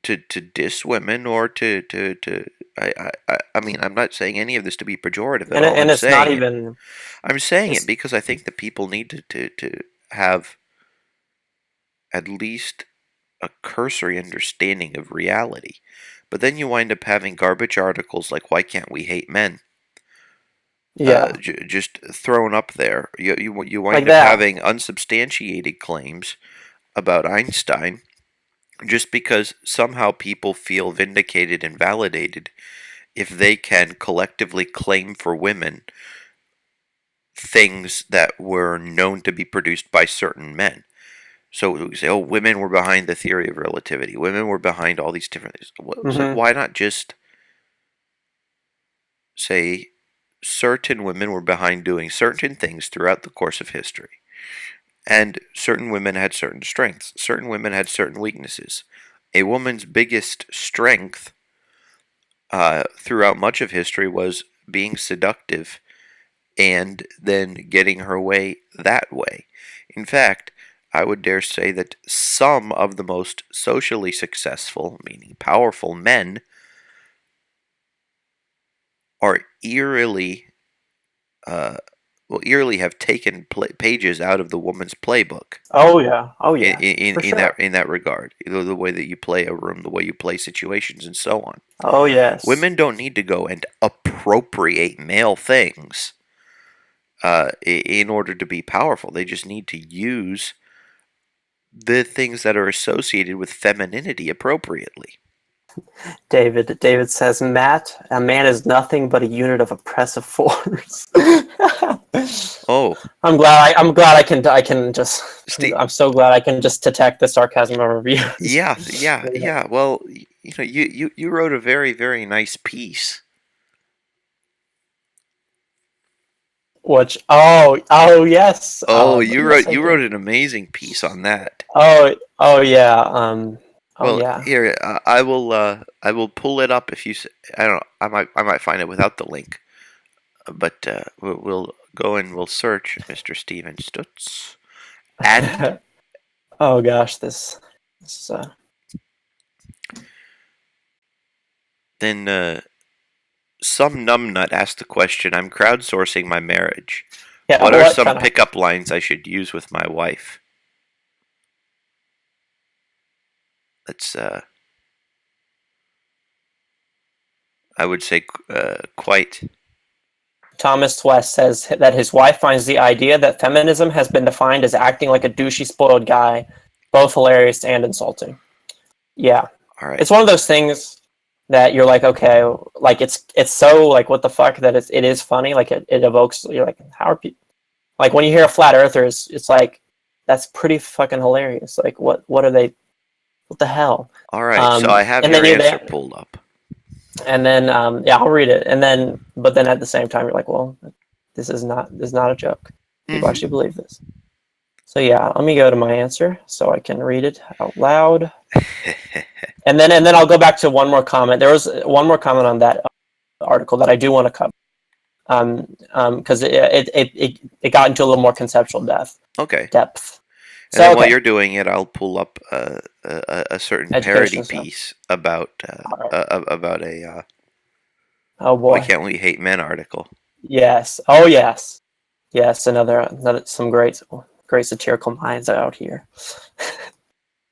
to diss women, or to I mean, I'm not saying any of this to be pejorative at all. And it's not even. I'm saying it It's because I think that people need to have at least a cursory understanding of reality. But then you wind up having garbage articles like "Why can't we hate men?" Yeah. just thrown up there. You wind Like up that. having unsubstantiated claims about Einstein just because somehow people feel vindicated and validated if they can collectively claim for women things that were known to be produced by certain men. So we say, oh, women were behind the theory of relativity. Women were behind all these different things. It's like, Hmm. why not just say certain women were behind doing certain things throughout the course of history? And certain women had certain strengths. Certain women had certain weaknesses. A woman's biggest strength throughout much of history was being seductive and then getting her way that way. In fact, I would dare say that some of the most socially successful, meaning powerful men, are uh, eerily have taken pages out of the woman's playbook. Oh yeah. Oh In, yeah. in, For in that sure. in that regard, the way that you play a room, the way you play situations, and so on. Oh yes. Women don't need to go and appropriate male things in order to be powerful. They just need to use the things that are associated with femininity appropriately. David says, Matt, a man is nothing but a unit of oppressive force. Oh, I'm glad I can just Steve. I'm so glad I can just detect the sarcasm of reviews. Yeah. Well, you wrote a very, very nice piece. Which yes. Oh, Yes I you did. wrote an amazing piece on that. Oh yeah. Oh Well, yeah. here I will pull it up if you. I don't know. I might find it without the link, but we'll go and we'll search Mr. Steven Stutz, and Oh gosh, this then some numbnut asked the question. I'm crowdsourcing my marriage. yeah, What are what some kind of pickup lines I should use with my wife? That's I would say quite. Thomas West says that his wife finds the idea that feminism has been defined as acting like a douchey spoiled guy both hilarious and insulting. Yeah. All right. It's one of those things that you're like, okay, like it's so like what the fuck that it is funny, like it evokes you're like, how are people like when you hear a flat earthers, it's like that's pretty fucking hilarious. Like what are they what the hell? All right. So I have And then your you're answer there pulled up. and then yeah, I'll read it. And then but then at the same time you're like, well, this is not a joke. People Mm-hmm. actually believe this. So yeah, let me go to my answer so I can read it out loud. And then I'll go back to one more comment. There was one more comment on that article that I do want to cover. Because it got into a little more conceptual Okay. depth. And So then while okay, you're doing it, I'll pull up a certain parody education stuff. piece about All right. about a Oh "Why boy, Can't We Hate Men" article. yes. Oh yes, yes. Another some great satirical minds out here.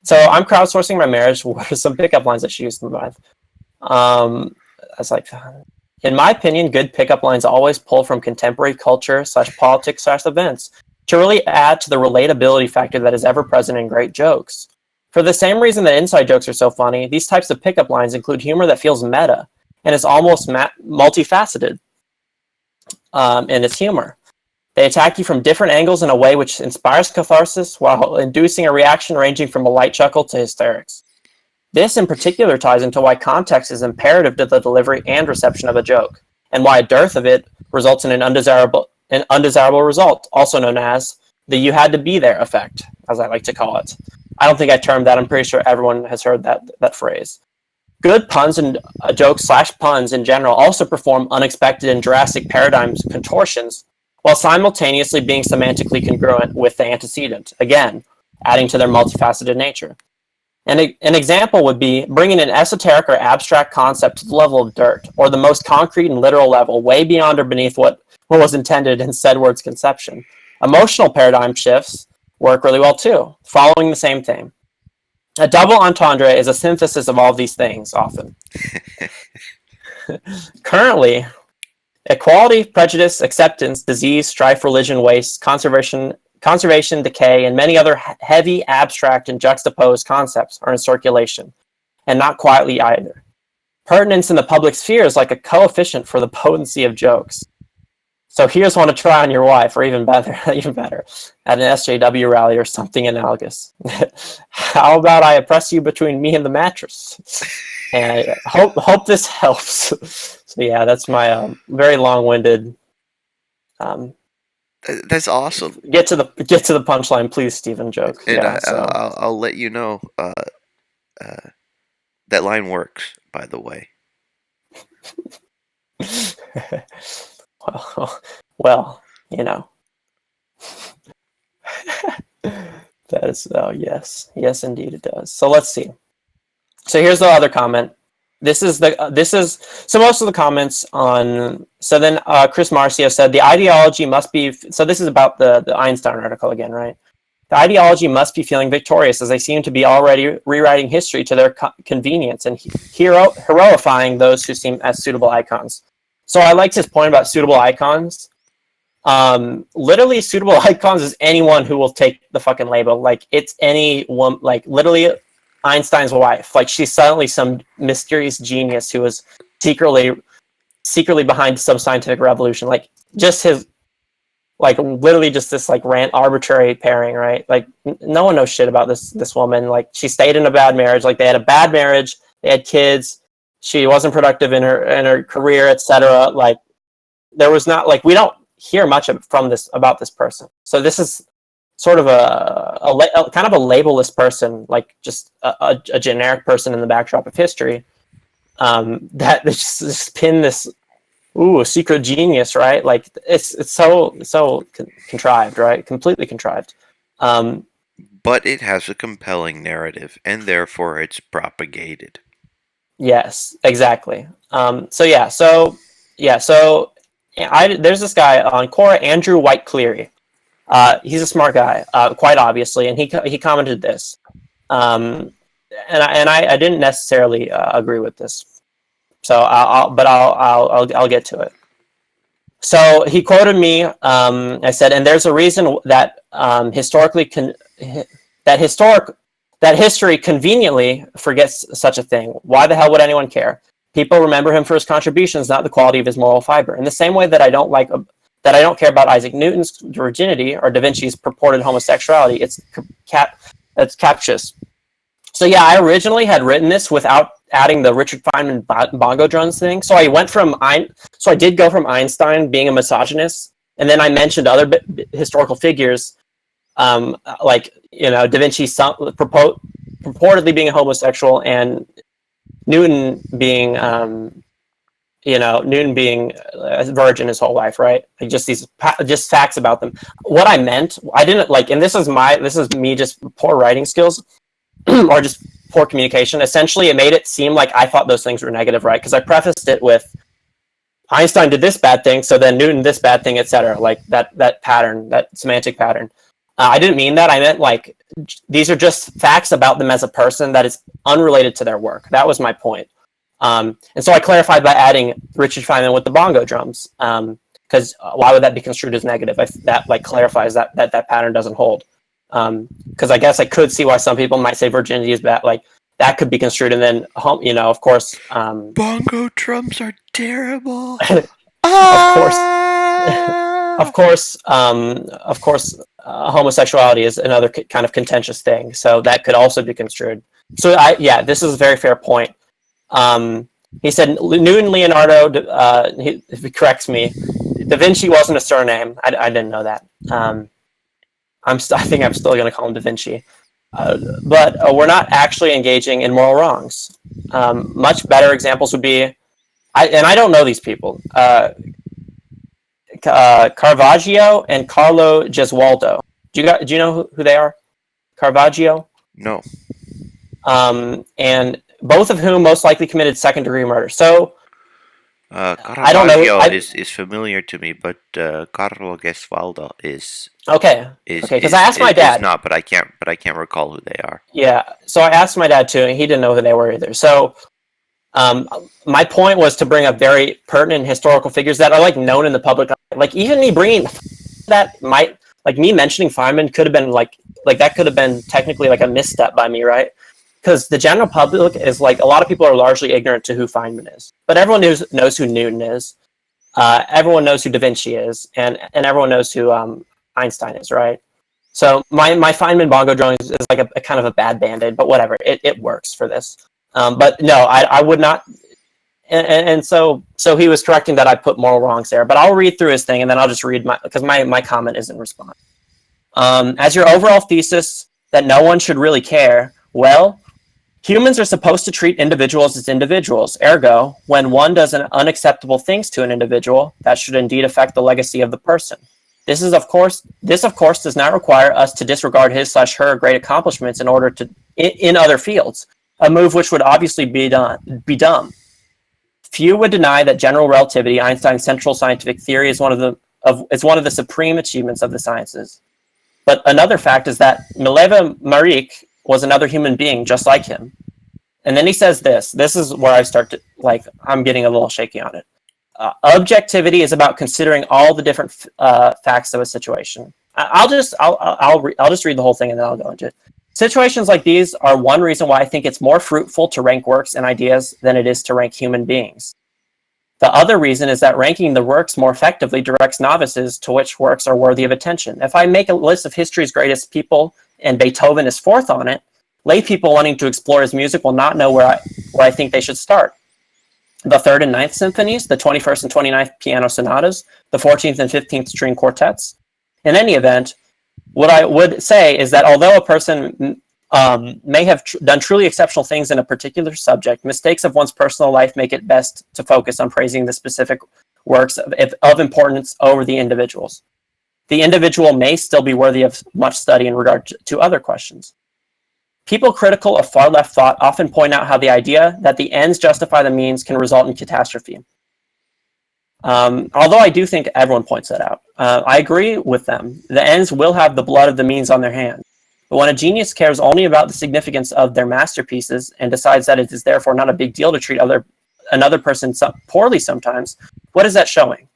So I'm crowdsourcing my marriage. What are some pickup lines that she used in my life? I was like, in my opinion, good pickup lines always pull from contemporary culture / politics / events to really add to the relatability factor that is ever present in great jokes. For the same reason that inside jokes are so funny, these types of pickup lines include humor that feels meta and is almost multifaceted in its humor. They attack you from different angles in a way which inspires catharsis while inducing a reaction ranging from a light chuckle to hysterics. This in particular ties into why context is imperative to the delivery and reception of a joke, and why a dearth of it results in an undesirable result, also known as the you had to be there effect, as I like to call it. I don't think I termed that. I'm pretty sure everyone has heard that phrase. Good puns and jokes / puns in general also perform unexpected and drastic paradigm contortions while simultaneously being semantically congruent with the antecedent, again, adding to their multifaceted nature. And an example would be bringing an esoteric or abstract concept to the level of dirt, or the most concrete and literal level, way beyond or beneath what was intended in said word's conception. Emotional paradigm shifts work really well too, following the same theme. A double entendre is a synthesis of all of these things, often. Currently, Equality, prejudice, acceptance, disease, strife, religion, waste, conservation, decay, and many other heavy, abstract, and juxtaposed concepts are in circulation, and not quietly either. Pertinence in the public sphere is like a coefficient for the potency of jokes. So here's one to try on your wife, or even better, at an SJW rally or something analogous. How about I oppress you between me and the mattress? And I hope this helps. So yeah, that's my very long-winded. That's awesome. Get to the punchline, please, Stephen. Joke. And Yeah, so. I'll let you know. That line works, by the way. Well, you know. That is, yes, indeed it does. So let's see. So here's the other comment. So most of the comments on. So then Chris Marcio said the ideology must be. So this is about the Einstein article again, right? The ideology must be feeling victorious, as they seem to be already rewriting history to their convenience and heroifying those who seem as suitable icons. So I liked his point about suitable icons. Literally, suitable icons is anyone who will take the fucking label. Like, it's anyone, like, literally Einstein's wife. Like, she's suddenly some mysterious genius who was secretly behind some scientific revolution. Like, just his, like, literally just this, like, arbitrary pairing, right? Like, no one knows shit about this woman. Like, she stayed in a bad marriage. Like, they had a bad marriage. They had kids. She wasn't productive in her career, etc. Like, there was not, like, we don't hear much about this person. So this is sort of a kind of a labelless person, like just a generic person in the backdrop of history. That they just pin this secret genius, right? Like, it's so contrived, right? Completely contrived. But it has a compelling narrative, and therefore it's propagated. Yes, exactly. There's this guy on Quora, Andrew White Cleary. He's a smart guy, quite obviously, and he commented this, and I didn't necessarily agree with this, so I'll get to it. So he quoted me. I said, and there's a reason that history conveniently forgets such a thing. Why the hell would anyone care? People remember him for his contributions, not the quality of his moral fiber. In the same way that I don't care about Isaac Newton's virginity or Da Vinci's purported homosexuality, it's captious. So yeah, I originally had written this without adding the Richard Feynman bongo drums thing. So I did go from Einstein being a misogynist, and then I mentioned other historical figures, like, Da Vinci purportedly being a homosexual, and Newton being a virgin his whole life, right? Like, just facts about them. What I meant, I didn't like, and this is me just poor writing skills or just poor communication. Essentially, it made it seem like I thought those things were negative, right? Because I prefaced it with Einstein did this bad thing, so then Newton this bad thing, etc. Like that pattern, that semantic pattern. I didn't mean that. I meant, like, these are just facts about them as a person that is unrelated to their work. That was my point. And so I clarified by adding Richard Feynman with the bongo drums, because why would that be construed as negative? That like clarifies that pattern doesn't hold. Because I guess I could see why some people might say virginity is bad. Like, that could be construed, and then of course, bongo drums are terrible. Of course, homosexuality is another kind of contentious thing, so that could also be construed. So this is a very fair point. He said Newton, Leonardo. If he corrects me, Da Vinci wasn't a surname. I didn't know that. I think I'm still going to call him Da Vinci. But we're not actually engaging in moral wrongs. Much better examples would be, I don't know these people. Caravaggio and Carlo Gesualdo. Do you know who they are? Caravaggio? No. And both of whom most likely committed second-degree murder. So Caravaggio I don't know. is familiar to me, but Carlo Gesualdo is okay. Because I asked my dad. Is not, but I can't recall who they are. Yeah. So I asked my dad too, and he didn't know who they were either. So My point was to bring up very pertinent historical figures that are like known in the public. Like even me bringing that might like me mentioning Feynman could have been like that could have been technically like a misstep by me, right? Because the general public is like a lot of people are largely ignorant to who Feynman is, but everyone knows who Newton is. Everyone knows who Da Vinci is, and everyone knows who Einstein is, right? So my Feynman bongo drawing is like a kind of a bad band-aid, but whatever, it works for this. But no, I would not. And so he was correcting that I put moral wrongs there. But I'll read through his thing, and then I'll just read because my comment is in response. As your overall thesis that no one should really care, well, humans are supposed to treat individuals as individuals. Ergo, when one does unacceptable things to an individual, that should indeed affect the legacy of the person. This of course does not require us to disregard his/her great accomplishments in order to in other fields, a move which would obviously be dumb. Few would deny that general relativity, Einstein's central scientific theory, is one of the supreme achievements of the sciences. But another fact is that Mileva Maric was another human being just like him. And then he says this. This is where I start to I'm getting a little shaky on it. Objectivity is about considering all the different facts of a situation. I'll just read the whole thing and then I'll go into it. Situations like these are one reason why I think it's more fruitful to rank works and ideas than it is to rank human beings. The other reason is that ranking the works more effectively directs novices to which works are worthy of attention. If I make a list of history's greatest people and Beethoven is fourth on it, lay people wanting to explore his music will not know where I think they should start. The 3rd and 9th symphonies, the 21st and 29th piano sonatas, the 14th and 15th string quartets. In any event, what I would say is that although a person may have done truly exceptional things in a particular subject, mistakes of one's personal life make it best to focus on praising the specific works of importance over the individuals. The individual may still be worthy of much study in regard to other questions. People critical of far-left thought often point out how the idea that the ends justify the means can result in catastrophe. Although I do think everyone points that out. I agree with them. The ends will have the blood of the means on their hands. But when a genius cares only about the significance of their masterpieces and decides that it is therefore not a big deal to treat another person poorly sometimes, what is that showing?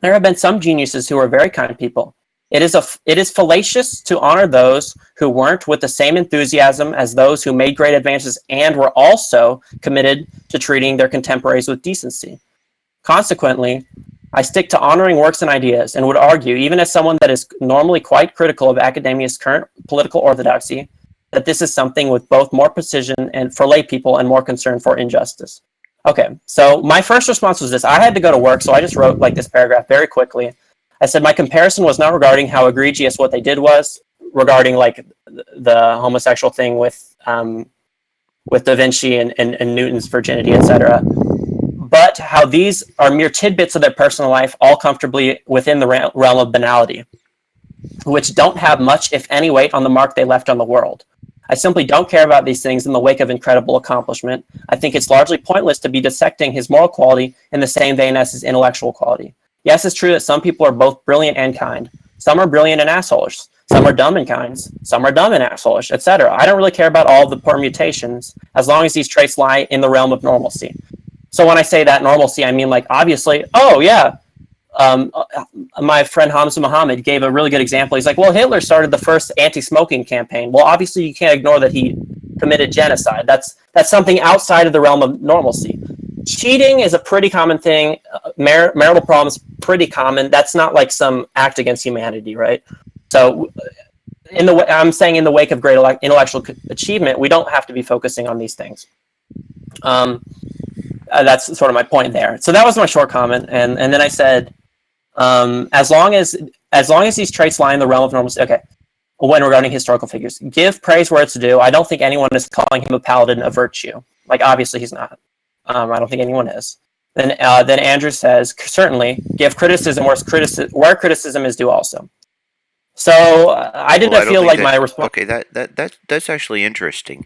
There have been some geniuses who are very kind people. It is fallacious to honor those who weren't with the same enthusiasm as those who made great advances and were also committed to treating their contemporaries with decency. Consequently, I stick to honoring works and ideas and would argue, even as someone that is normally quite critical of academia's current political orthodoxy, that this is something with both more precision and for lay people and more concern for injustice. Okay, so my first response was this. I had to go to work, so I just wrote this paragraph very quickly. I said my comparison was not regarding how egregious what they did was, regarding the homosexual thing with Da Vinci and Newton's virginity, etc., but how these are mere tidbits of their personal life, all comfortably within the realm of banality, which don't have much, if any, weight on the mark they left on the world. I simply don't care about these things in the wake of incredible accomplishment. I think it's largely pointless to be dissecting his moral quality in the same vein as his intellectual quality. Yes, it's true that some people are both brilliant and kind. Some are brilliant and assholeish. Some are dumb and kind. Some are dumb and assholeish, etc. I don't really care about all the permutations as long as these traits lie in the realm of normalcy. So when I say that normalcy, I mean obviously, my friend Hamza Mohammed gave a really good example. He's like, well, Hitler started the first anti-smoking campaign. Well, obviously you can't ignore that he committed genocide. That's something outside of the realm of normalcy. Cheating is a pretty common thing. Marital problems, pretty common. That's not some act against humanity, right? So I'm saying in the wake of great intellectual achievement, we don't have to be focusing on these things. That's sort of my point there. So that was my short comment, and then I said, as long as these traits lie in the realm of normalcy. Okay, when regarding historical figures, give praise where it's due. I don't think anyone is calling him a paladin of virtue. Obviously he's not. I don't think anyone is. Then Andrew says, certainly give criticism where criticism is due also. So I didn't feel like my response. Okay, that's actually interesting.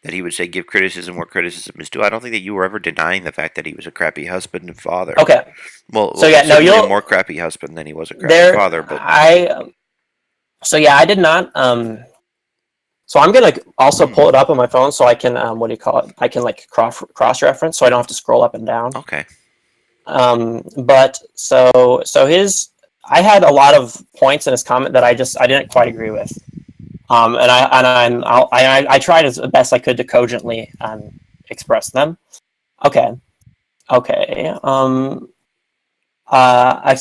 That he would say give criticism where criticism is due. I don't think that you were ever denying the fact that he was a crappy husband and father. Okay. Well, so yeah, you're a more crappy husband than he was a crappy father. But I did not. So I'm gonna also pull it up on my phone so I can what do you call it? I can like cross reference so I don't have to scroll up and down. Okay. But so I had a lot of points in his comment that I didn't quite agree with. I tried as best I could to cogently express them. Okay. I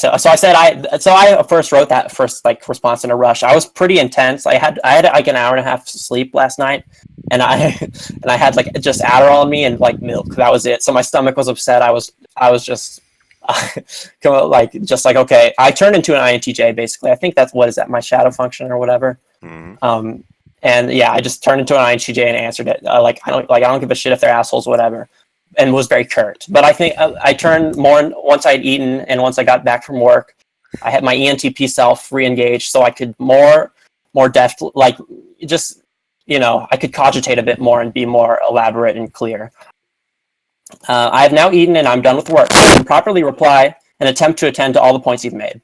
first wrote that first like response in a rush. I was pretty intense. I had like an hour and a half sleep last night, and I had like just Adderall on me and like milk. That was it. So my stomach was upset. I was just okay. I turned into an INTJ basically. I think that's what is that, my shadow function or whatever. Mm-hmm. And yeah, I just turned into an INTJ and answered it. I don't give a shit if they're assholes, whatever. And was very curt. But I think I turned more once I'd eaten and once I got back from work. I had my ENTP self re-engaged, so I could more deft, like just I could cogitate a bit more and be more elaborate and clear. I have now eaten and I'm done with work. I can properly reply and attempt to attend to all the points you've made.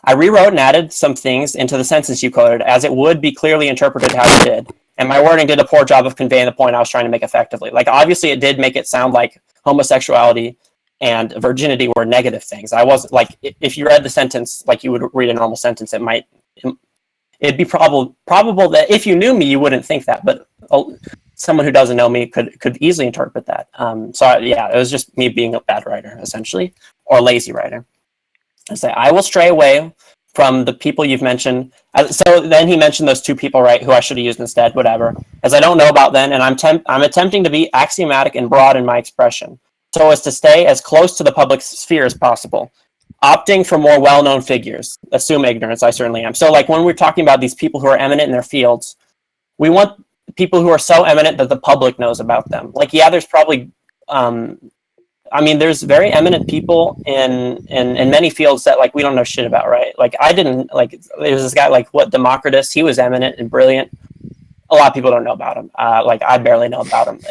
I rewrote and added some things into the sentence you quoted, as it would be clearly interpreted how you did. And my wording did a poor job of conveying the point I was trying to make effectively. Like, obviously, it did make it sound like homosexuality and virginity were negative things. I wasn't like, if you read the sentence like you would read a normal sentence, it'd be probable that if you knew me, you wouldn't think that. But someone who doesn't know me could easily interpret that. It was just me being a bad writer, essentially, or a lazy writer. I say, I will stray away from the people you've mentioned. So then he mentioned those two people, right, who I should have used instead, whatever, as I don't know about them, and I'm attempting to be axiomatic and broad in my expression, so as to stay as close to the public sphere as possible, opting for more well-known figures. Assume ignorance, I certainly am. So like when we're talking about these people who are eminent in their fields, we want people who are so eminent that the public knows about them. Like, yeah, there's probably there's very eminent people in many fields that like we don't know shit about, right? Like there's this guy like Democritus. He was eminent and brilliant. A lot of people don't know about him. Like I barely know about him.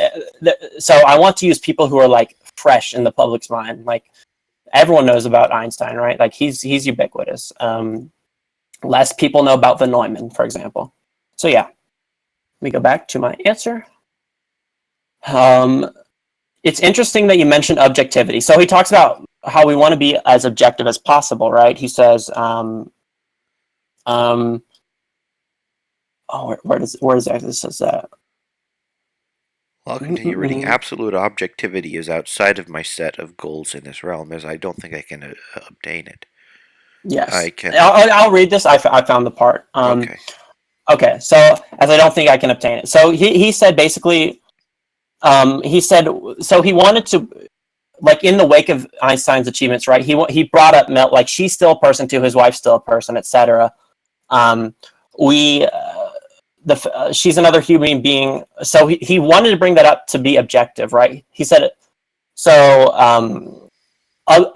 So I want to use people who are like fresh in the public's mind. Like everyone knows about Einstein, right? Like he's ubiquitous. Less people know about von Neumann, for example. So yeah, let me go back to my answer. It's interesting that you mentioned objectivity. So he talks about how we want to be as objective as possible, right? He says, where exactly says that? I'll continue reading. Absolute objectivity is outside of my set of goals in this realm, as I don't think I can obtain it. Yes. I can. I'll read this. I found the part. Okay. So as I don't think I can obtain it. So he said basically. He said, so he wanted to, like in the wake of Einstein's achievements, right? He brought up Mel, like she's still a person too, his wife's still a person, etc. She's another human being. So he wanted to bring that up to be objective, right? He said,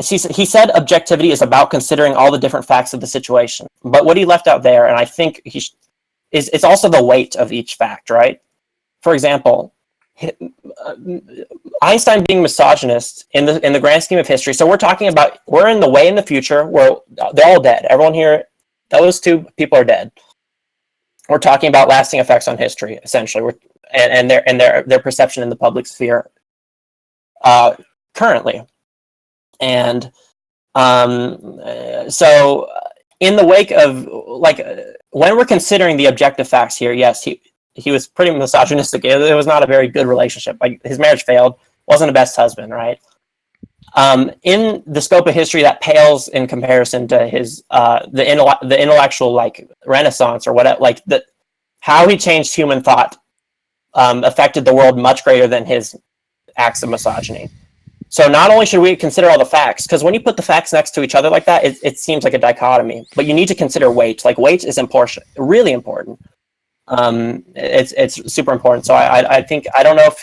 he said objectivity is about considering all the different facts of the situation. But what he left out there, and I think it's also the weight of each fact, right? For example, Einstein being misogynist in the grand scheme of history. So we're in the way in the future where they're all dead. Everyone here, those two people are dead. We're talking about lasting effects on history, essentially, and their perception in the public sphere currently. And so in the wake of when we're considering the objective facts here, yes, he was pretty misogynistic. It was not a very good relationship. Like his marriage failed, wasn't the best husband, right? In the scope of history, that pales in comparison to his the intellectual like Renaissance or whatever. Like how he changed human thought affected the world much greater than his acts of misogyny. So not only should we consider all the facts, because when you put the facts next to each other like that, it seems like a dichotomy. But you need to consider weight. Like weight is important, really important. It's super important. So I think, I don't know if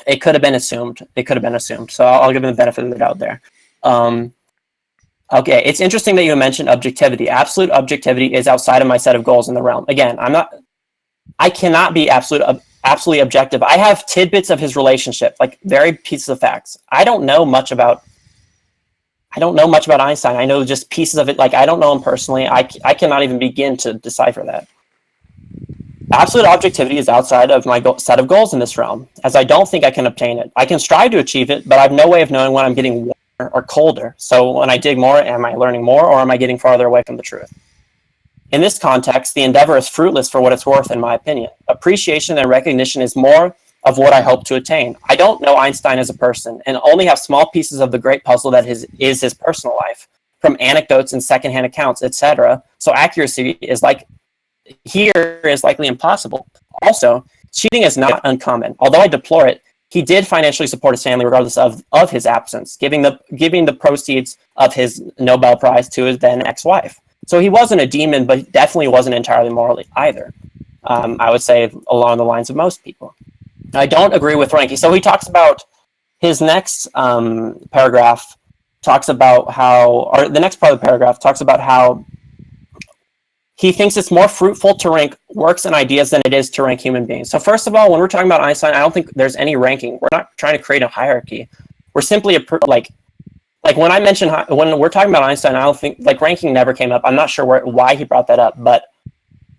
it could have been assumed. So I'll give him the benefit of the doubt there. Okay, it's interesting that you mentioned objectivity. Absolute objectivity is outside of my set of goals in the realm. Again, I cannot be absolutely objective. I have tidbits of his relationship, like very pieces of facts. I don't know much about Einstein. I know just pieces of it. Like I don't know him personally. I cannot even begin to decipher that. Absolute objectivity is outside of my set of goals in this realm, as I don't think I can obtain it. I can strive to achieve it, but I have no way of knowing when I'm getting warmer or colder. So when I dig more, am I learning more, or am I getting farther away from the truth? In this context, the endeavor is fruitless for what it's worth, in my opinion. Appreciation and recognition is more of what I hope to attain. I don't know Einstein as a person, and only have small pieces of the great puzzle that is his personal life, from anecdotes and secondhand accounts, etc. So accuracy is likely impossible. Also, cheating is not uncommon. Although I deplore it, he did financially support his family regardless of his absence, giving the proceeds of his Nobel Prize to his then ex-wife. So he wasn't a demon, but he definitely wasn't entirely morally either. I would say along the lines of most people. I don't agree with ranking. So he talks about his next paragraph talks about how, or the next part of the paragraph talks about how he thinks it's more fruitful to rank works and ideas than it is to rank human beings. So first of all, when we're talking about Einstein, I don't think there's any ranking. We're not trying to create a hierarchy. We're simply like when I mentioned, when we're talking about Einstein, I don't think like ranking never came up. I'm not sure why he brought that up, but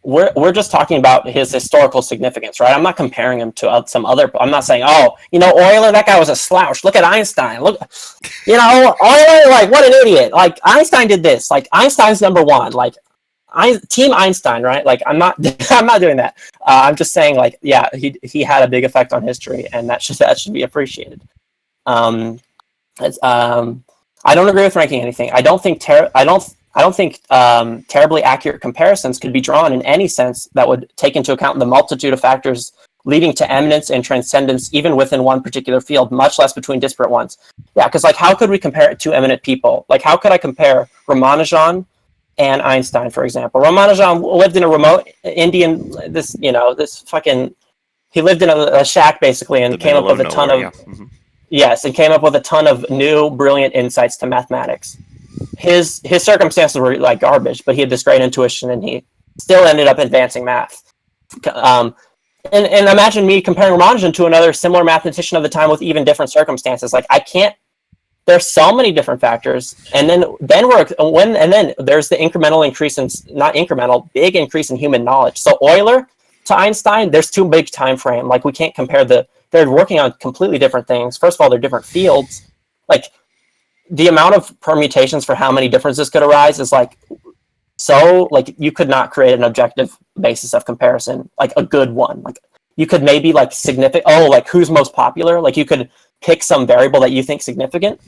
we're just talking about his historical significance, right? I'm not comparing him to some other. I'm not saying, oh, Euler, that guy was a slouch. Look at Einstein. Look, Euler, like what an idiot. Like Einstein did this. Like Einstein's number one. Like Team Einstein, right? Like I'm not doing that. I'm just saying, like, yeah, he had a big effect on history, and that should be appreciated. I don't agree with ranking anything. I don't think terribly accurate comparisons could be drawn in any sense that would take into account the multitude of factors leading to eminence and transcendence, even within one particular field, much less between disparate ones. Yeah, because like, how could we compare two eminent people? Like, how could I compare Ramanujan and Einstein, for example? Ramanujan lived in a remote Indian, he lived in a shack basically, and came up with a ton of. Yeah. Mm-hmm. Yes, and came up with a ton of new, brilliant insights to mathematics. His circumstances were like garbage, but he had this great intuition, and he still ended up advancing math. And imagine me comparing Ramanujan to another similar mathematician of the time with even different circumstances. Like I can't. There's so many different factors, and then there's the incremental increase in big increase in human knowledge. So Euler to Einstein, there's too big time frame. Like we can't compare they're working on completely different things. First of all, they're different fields. Like the amount of permutations for how many differences could arise is like you could not create an objective basis of comparison, like a good one. Like you could maybe like like who's most popular. Like you could pick some variable that you think significant,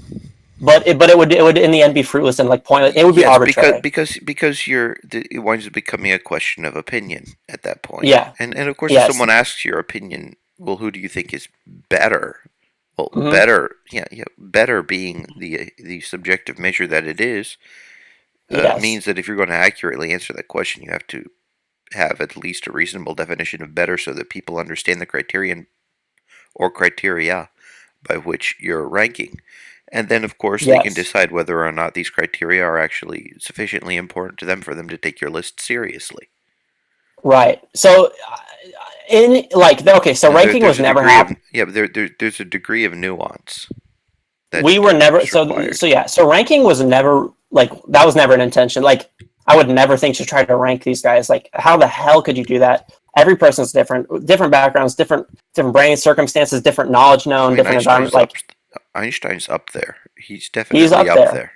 but it would in the end be fruitless and like pointless. It would be arbitrary because it winds up becoming a question of opinion at that point. Yeah, and of course, if someone asks your opinion, well, who do you think is better? Well, mm-hmm. Better being the subjective measure that it is, means that if you're going to accurately answer that question, you have to have at least a reasonable definition of better, so that people understand the criterion or criteria by which you're ranking. And then, of course, they can decide whether or not these criteria are actually sufficiently important to them for them to take your list seriously. Right. So, so ranking was never happened. But there's a degree of nuance. We were never so ranking was never that was never an intention. Like I would never think to try to rank these guys. Like how the hell could you do that? Every person's different backgrounds, different brain circumstances, different knowledge known, different environment. Einstein's up there. He's definitely up there.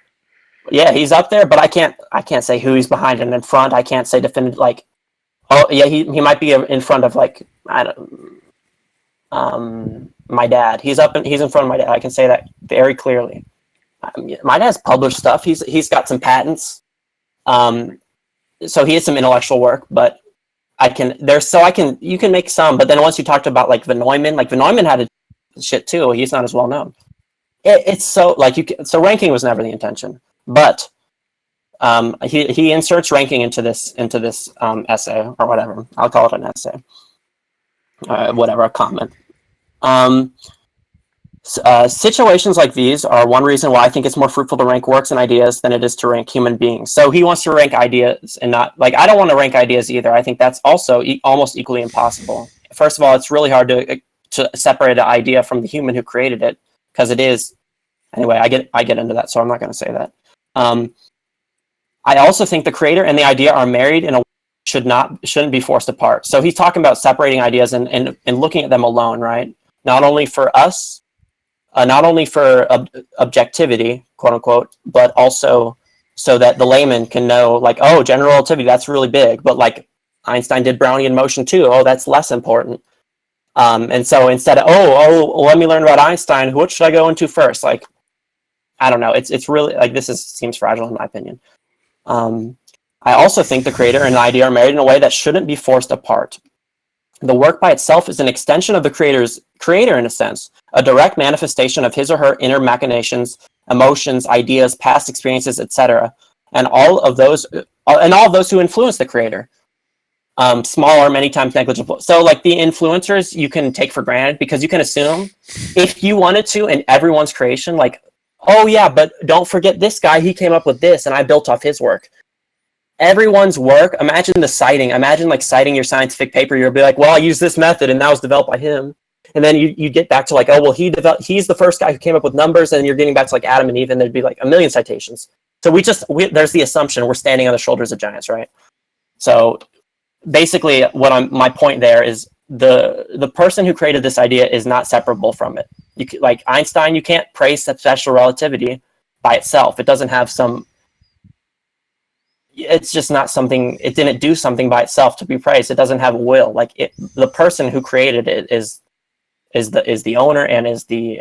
Yeah, he's up there, but I can't say who he's behind and in front. I can't say definitive oh yeah, he might be in front of my dad. He's in front of my dad. I can say that very clearly. My dad's published stuff. He's got some patents. So he has some intellectual work, but you can make some, but then once you talked about von Neumann had a shit too. He's not as well known. It's so so ranking was never the intention, but he inserts ranking into this essay or whatever. I'll call it an essay, a comment. Situations like these are one reason why I think it's more fruitful to rank works and ideas than it is to rank human beings. So he wants to rank ideas and not I don't want to rank ideas either. I think that's also almost equally impossible. First of all, it's really hard to separate an idea from the human who created it, because it is. Anyway, I get into that, so I'm not going to say that. I also think the creator and the idea are married in a shouldn't be forced apart. So he's talking about separating ideas and looking at them alone, right? Not only for us, not only for objectivity, quote unquote, but also so that the layman can know, like, oh, general relativity, that's really big, but like Einstein did Brownian motion too. Oh, that's less important. And so instead of, let me learn about Einstein, what should I go into first? Like, I don't know. It's really like seems fragile in my opinion. I also think the creator and an idea are married in a way that shouldn't be forced apart. The work by itself is an extension of the creator in a sense, a direct manifestation of his or her inner machinations, emotions, ideas, past experiences, etc., and all of those who influence the creator. Small or many times negligible. So like the influencers you can take for granted because you can assume if you wanted to in everyone's creation, like, oh yeah, but don't forget this guy, he came up with this and I built off his work. Everyone's work, imagine like citing your scientific paper, you'll be like, well, I used this method and that was developed by him. And then you get back to like, oh, well, he's the first guy who came up with numbers, and you're getting back to like Adam and Eve, and there'd be like a million citations. So there's the assumption we're standing on the shoulders of giants, right? So basically my point there is the person who created this idea is not separable from it. Like Einstein, you can't praise special relativity by itself. It doesn't have it's just not something, it didn't do something by itself to be praised. It doesn't have a will. Like the person who created it is the owner and is the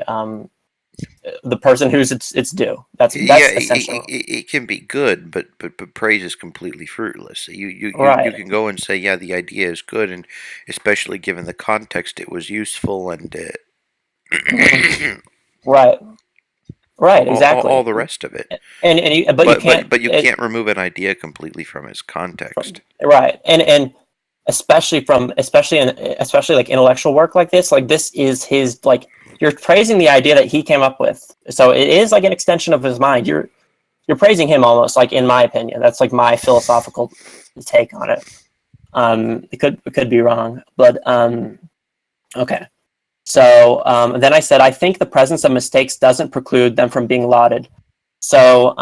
person who's it's due. That's essential. It can be good, but praise is completely fruitless. You can go and say, yeah, the idea is good, and especially given the context, it was useful, and right, exactly. All the rest of it, but you can't remove an idea completely from its context. Right, and especially like intellectual work like this is his, like, you're praising the idea that he came up with. So it is like an extension of his mind. You're praising him almost, like, in my opinion. That's like my philosophical take on it. It could be wrong, but okay. So then I said, I think the presence of mistakes doesn't preclude them from being lauded. So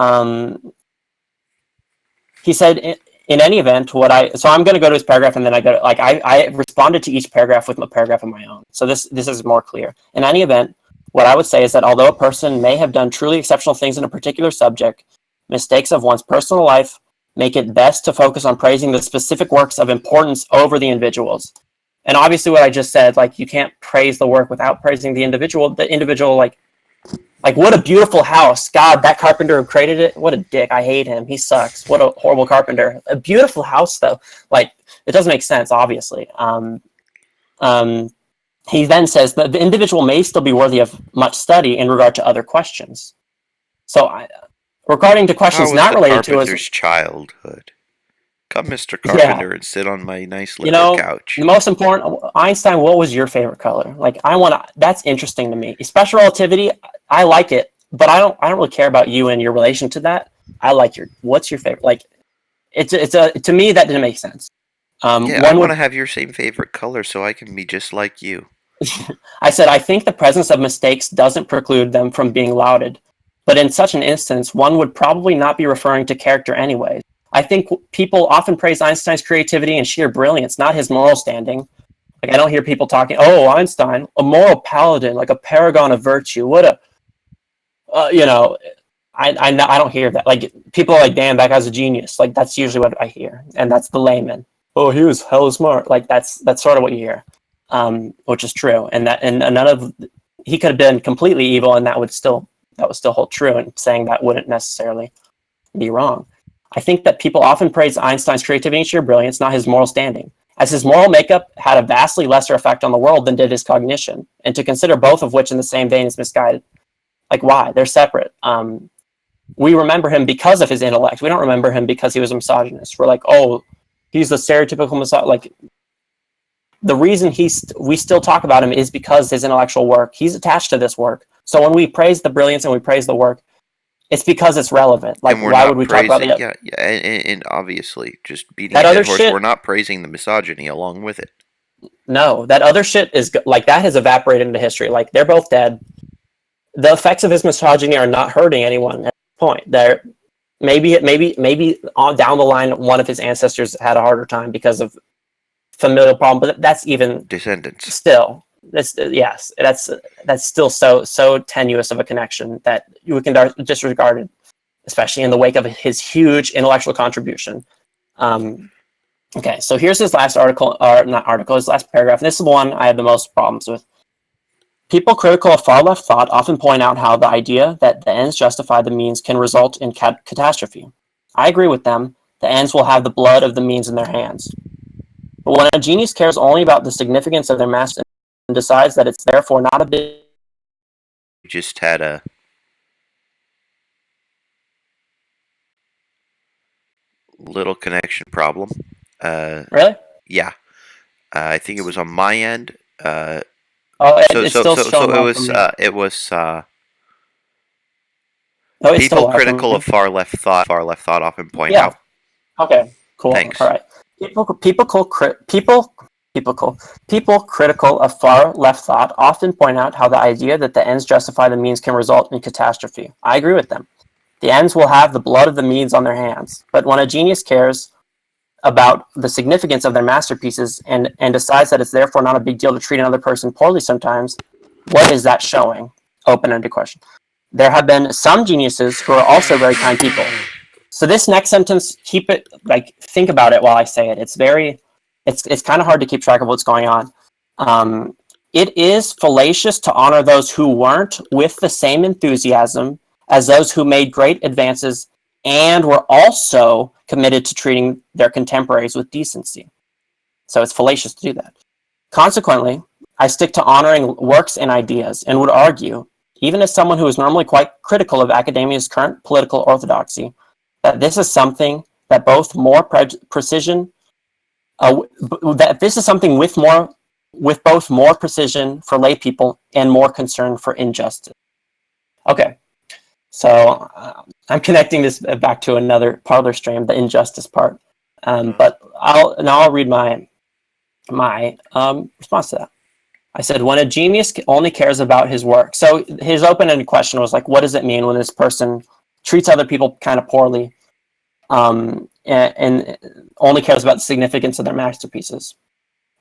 he said, in any event, so I'm going to go to his paragraph, and then I responded to each paragraph with a paragraph of my own. So this is more clear. In any event, what I would say is that although a person may have done truly exceptional things in a particular subject, mistakes of one's personal life make it best to focus on praising the specific works of importance over the individuals. And obviously what I just said, like, you can't praise the work without praising the individual. The individual, like what a beautiful house. God, that carpenter who created it, what a dick. I hate him. He sucks. What a horrible carpenter. A beautiful house, though. Like, it doesn't make sense, obviously. He then says that the individual may still be worthy of much study in regard to other questions. So, regarding to questions not related to his childhood. Come, Mr. Carpenter, and sit on my nice little couch. The most important, Einstein, what was your favorite color? Like, that's interesting to me. Special relativity, I like it, but I don't really care about you and your relation to that. I like what's your favorite? Like, to me, that didn't make sense. I want to have your same favorite color so I can be just like you. I said, I think the presence of mistakes doesn't preclude them from being lauded, but in such an instance, one would probably not be referring to character anyways. I think people often praise Einstein's creativity and sheer brilliance, not his moral standing. Like, I don't hear people talking, oh, Einstein, a moral paladin, like a paragon of virtue. What a, I don't hear that. Like, people are like, damn, that guy's a genius. Like, that's usually what I hear, and that's the layman. Oh, he was hella smart. Like, that's sort of what you hear, which is true. And he could have been completely evil, and that would still hold true. And saying that wouldn't necessarily be wrong. I think that people often praise Einstein's creativity and sheer brilliance, not his moral standing, as his moral makeup had a vastly lesser effect on the world than did his cognition, and to consider both of which in the same vein is misguided. Like, why? They're separate. We remember him because of his intellect. We don't remember him because he was a misogynist. We're like, oh, he's the stereotypical misogynist. Like, the reason we still talk about him is because his intellectual work. He's attached to this work. So when we praise the brilliance and we praise the work, it's because it's relevant. Like, why would we talk about it? Yeah, and obviously, just beating that other horse, we're not praising the misogyny along with it. No, that other shit is, like, that has evaporated into history. Like, they're both dead. The effects of his misogyny are not hurting anyone at this point. maybe on down the line, one of his ancestors had a harder time because of familial problem, but that's even Descendants. still, that's still so tenuous of a connection that you can disregard it, especially in the wake of his huge intellectual contribution. Okay, so here's his last article, or not article, his last paragraph. And this is the one I have the most problems with. People critical of far left thought often point out how the idea that the ends justify the means can result in catastrophe. I agree with them. The ends will have the blood of the means in their hands. But when a genius cares only about the significance of their master and decides that it's therefore not a big... We just had a little connection problem. Really? Yeah. I think it was on my end. It's still showing it up was for me. it was Oh, it's still people live for critical me. of far left thought often point Yeah. out. Okay, cool. Thanks. All right. People critical of far left thought often point out how the idea that the ends justify the means can result in catastrophe. I agree with them. The ends will have the blood of the means on their hands. But when a genius cares about the significance of their masterpieces and decides that it's therefore not a big deal to treat another person poorly sometimes, what is that showing? Open-ended question. There have been some geniuses who are also very kind people. So this next sentence, keep it, like, think about it while I say it. It's kind of hard to keep track of what's going on. It is fallacious to honor those who weren't with the same enthusiasm as those who made great advances and were also committed to treating their contemporaries with decency. So it's fallacious to do that. Consequently, I stick to honoring works and ideas and would argue, even as someone who is normally quite critical of academia's current political orthodoxy, that this is something that both more precision, that this is something with both more precision for lay people and more concern for injustice. Okay, so I'm connecting this back to another Parler stream, the injustice part. But I'll read my response to that. I said, when a genius only cares about his work. So his open-ended question was like, what does it mean when this person treats other people kind of poorly, and only cares about the significance of their masterpieces?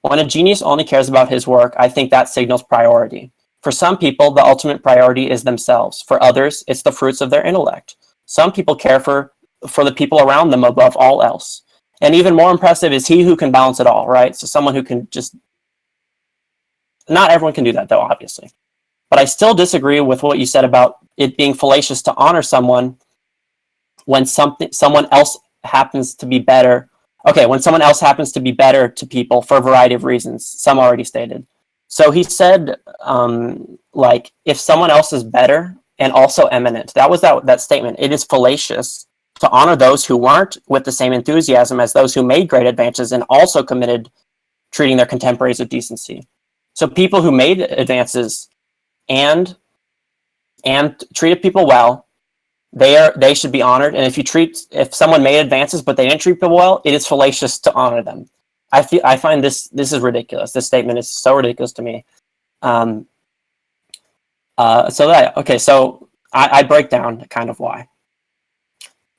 When a genius only cares about his work, I think that signals priority. For some people, the ultimate priority is themselves. For others, it's the fruits of their intellect. Some people care for the people around them above all else. And even more impressive is he who can balance it all, right? So someone who can just... Not everyone can do that, though, obviously. But I still disagree with what you said about it being fallacious to honor someone when someone else happens to be better. Okay, when someone else happens to be better to people for a variety of reasons, some already stated. So he said, like, if someone else is better and also eminent, that was that statement. It is fallacious to honor those who weren't with the same enthusiasm as those who made great advances and also committed treating their contemporaries with decency. So people who made advances and treated people well, they should be honored. And if someone made advances but they didn't treat people well, it is fallacious to honor them. I find this is ridiculous. This statement is so ridiculous to me. So I break down kind of why.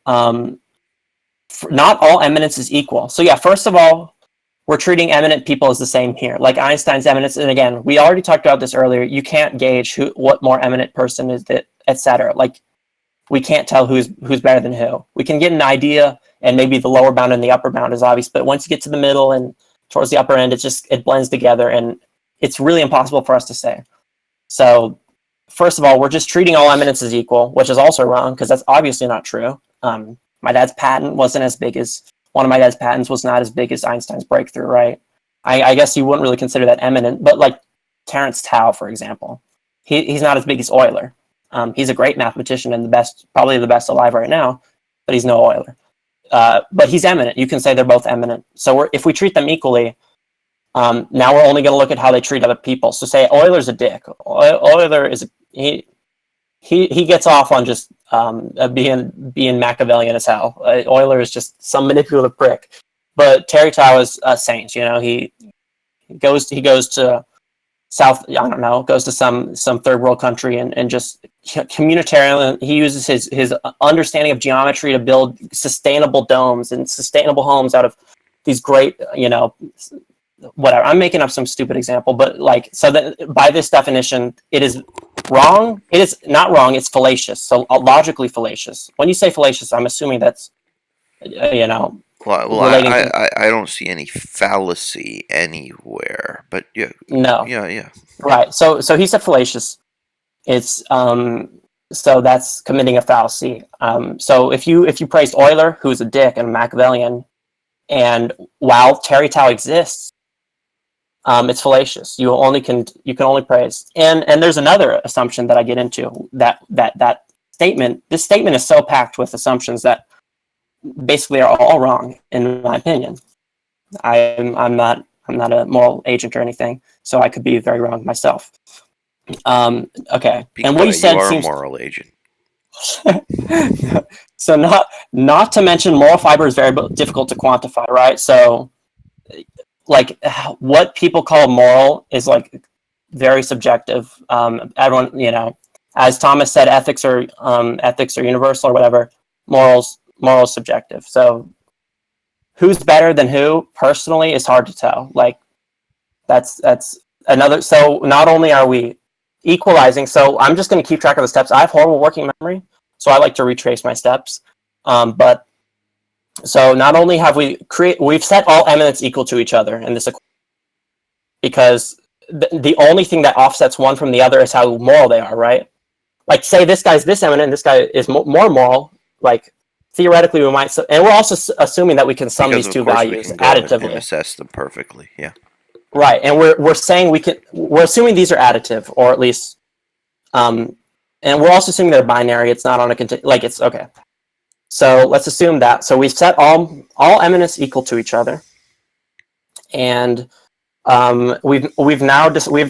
Not all eminence is equal. So yeah, first of all, we're treating eminent people as the same here. Like Einstein's eminence, and again, we already talked about this earlier. You can't gauge what more eminent person is that, etc. Like, we can't tell who's better than who. We can get an idea, and maybe the lower bound and the upper bound is obvious, but once you get to the middle and towards the upper end, it blends together, and it's really impossible for us to say. So, first of all, we're just treating all eminence as equal, which is also wrong, because that's obviously not true. My dad's patent wasn't as big as... One of my dad's patents was not as big as Einstein's breakthrough, right? I guess you wouldn't really consider that eminent, but like Terence Tao, for example, he's not as big as Euler. He's a great mathematician and probably the best alive right now, but he's no Euler. But he's eminent. You can say they're both eminent. So if we treat them equally, now we're only going to look at how they treat other people. So say Euler's a dick. Euler is he gets off on just being Machiavellian as hell. Euler is just some manipulative prick. But Terry Tao is a saint. You know, he goes to I don't know, goes to some third world country and just communitarian. He uses his understanding of geometry to build sustainable domes and sustainable homes out of these great, whatever. I'm making up some stupid example, but like, so that by this definition, it is wrong. It is not wrong. It's fallacious. So logically fallacious. When you say fallacious, I'm assuming that's, Well, I don't see any fallacy anywhere, but yeah. No. Yeah. Right. So he said fallacious. It's so that's committing a fallacy. So if you praised Euler, who's a dick and a Machiavellian, and while Terry Tao exists, it's fallacious. You can only praise. And there's another assumption that I get into that statement. This statement is so packed with assumptions that basically are all wrong in my opinion. I'm not a moral agent or anything, so I could be very wrong myself. Okay. Because and what you said you are seems a moral agent. So not to mention moral fiber is very difficult to quantify, right? So like what people call moral is like very subjective. Everyone, as Thomas said, ethics are universal or whatever. Morals subjective. So who's better than who personally is hard to tell. Like that's another. So not only are we equalizing, so I'm just going to keep track of the steps. I have horrible working memory, so I like to retrace my steps. But so not only have we've set all eminence equal to each other in this equation, because the only thing that offsets one from the other is how moral they are, right? Like say this guy's this eminent, this guy is more moral. Like theoretically, we might, and we're also assuming that we can sum these two values additively and assess them perfectly. Yeah. Right, and we're saying we're assuming these are additive, or at least, and we're also assuming they're binary. It's not on a it's okay. So let's assume that. So we've set all eminence equal to each other, and we've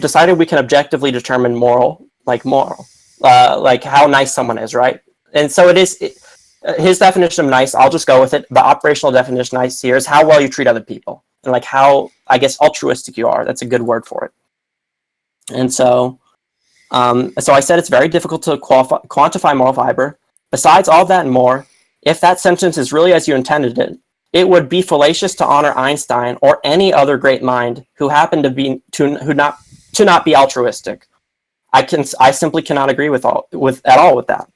decided we can objectively determine moral, like how nice someone is, right? And so it is. His definition of nice, I'll just go with it. The operational definition of nice here is how well you treat other people, and like how, I guess, altruistic you are. That's a good word for it. And so I said it's very difficult to quantify moral fiber. Besides all that and more, if that sentence is really as you intended it, it would be fallacious to honor Einstein or any other great mind who happened to not be altruistic. I simply cannot agree with that.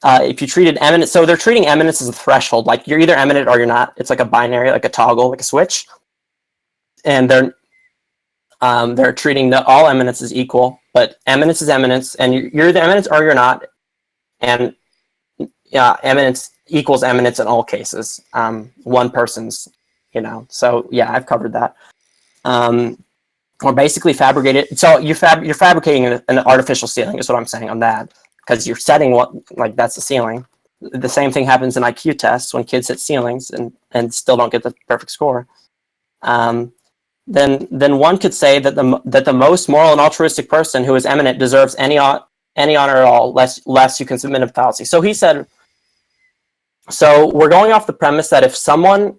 If you treated eminence, so they're treating eminence as a threshold, like you're either eminent or you're not. It's like a binary, like a toggle, like a switch. And they're treating all eminence as equal, but eminence is eminence, and you're either eminent or you're not. And eminence equals eminence in all cases. One person's, So yeah, I've covered that. Or basically fabricated. So you're fabricating an artificial ceiling, is what I'm saying on that. Because you're setting that's the ceiling. The same thing happens in IQ tests when kids hit ceilings and still don't get the perfect score. Then one could say that the most moral and altruistic person who is eminent deserves any honor at all, lest you can submit a fallacy. So he said. So we're going off the premise that if someone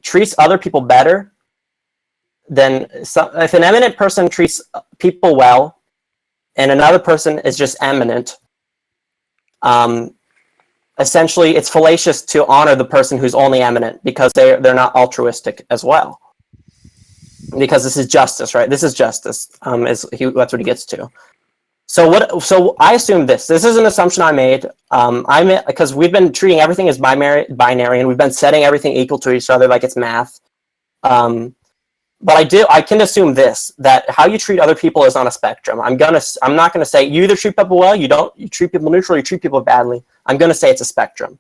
treats other people better, then if an eminent person treats people well, and another person is just eminent. Essentially, it's fallacious to honor the person who's only eminent because they're not altruistic as well. Because this is justice, right? This is justice. That's what he gets to. So I assume this is an assumption I made. Because we've been treating everything as binary, and we've been setting everything equal to each other like it's math. But I can assume that how you treat other people is on a spectrum. I'm not gonna say you either treat people well, you treat people neutral, you treat people badly. I'm gonna say it's a spectrum.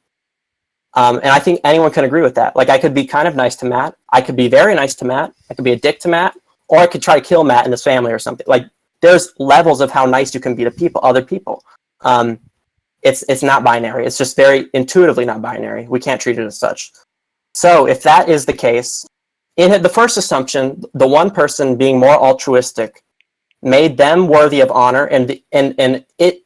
And I think anyone can agree with that. Like I could be kind of nice to Matt, I could be very nice to Matt, I could be a dick to Matt, or I could try to kill Matt and his family or something. Like there's levels of how nice you can be to other people. It's not binary. It's just very intuitively not binary. We can't treat it as such. So if that is the case, in the first assumption, the one person being more altruistic made them worthy of honor, and it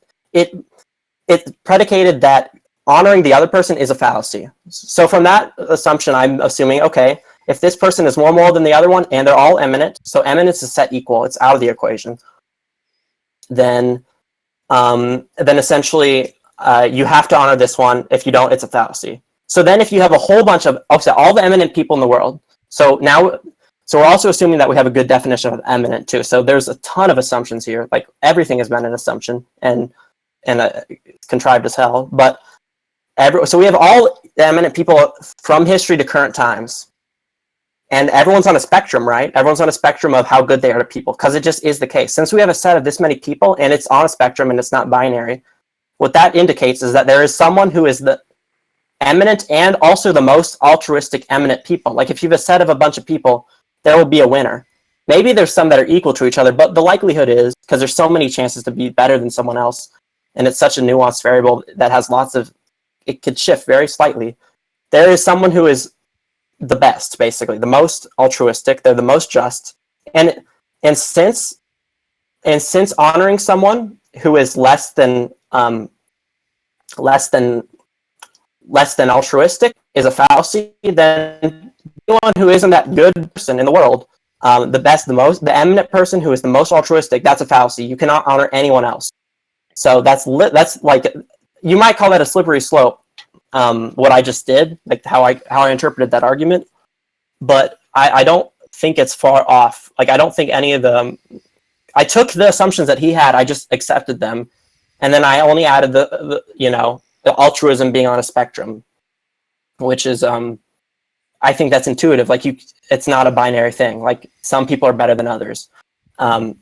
predicated that honoring the other person is a fallacy. So from that assumption, I'm assuming, okay, if this person is more moral than the other one, and they're all eminent, so eminence is set equal, it's out of the equation, then essentially you have to honor this one. If you don't, it's a fallacy. So then if you have a whole bunch of, all the eminent people in the world, so we're also assuming that we have a good definition of eminent too. So there's a ton of assumptions here. Like everything has been an assumption and contrived as hell. But so we have all the eminent people from history to current times. And everyone's on a spectrum, right? Everyone's on a spectrum of how good they are to people, because it just is the case. Since we have a set of this many people and it's on a spectrum and it's not binary, what that indicates is that there is someone who is the eminent and also the most altruistic eminent people. Like if you have a set of a bunch of people, there will be a winner. Maybe there's some that are equal to each other, but the likelihood is, because there's so many chances to be better than someone else, and it's such a nuanced variable that has it could shift very slightly. There is someone who is the best, basically, the most altruistic, they're the most just. And since honoring someone who is less than altruistic is a fallacy, then anyone who isn't that good person in the world, the eminent person who is the most altruistic, that's a fallacy. You cannot honor anyone else. So that's like, you might call that a slippery slope. What I just did, like how I interpreted that argument, but I don't think it's far off. Like I don't think any of them. I took the assumptions that he had, I just accepted them, and then I only added the altruism being on a spectrum, which is I think that's intuitive. Like it's not a binary thing. Like some people are better than others. Some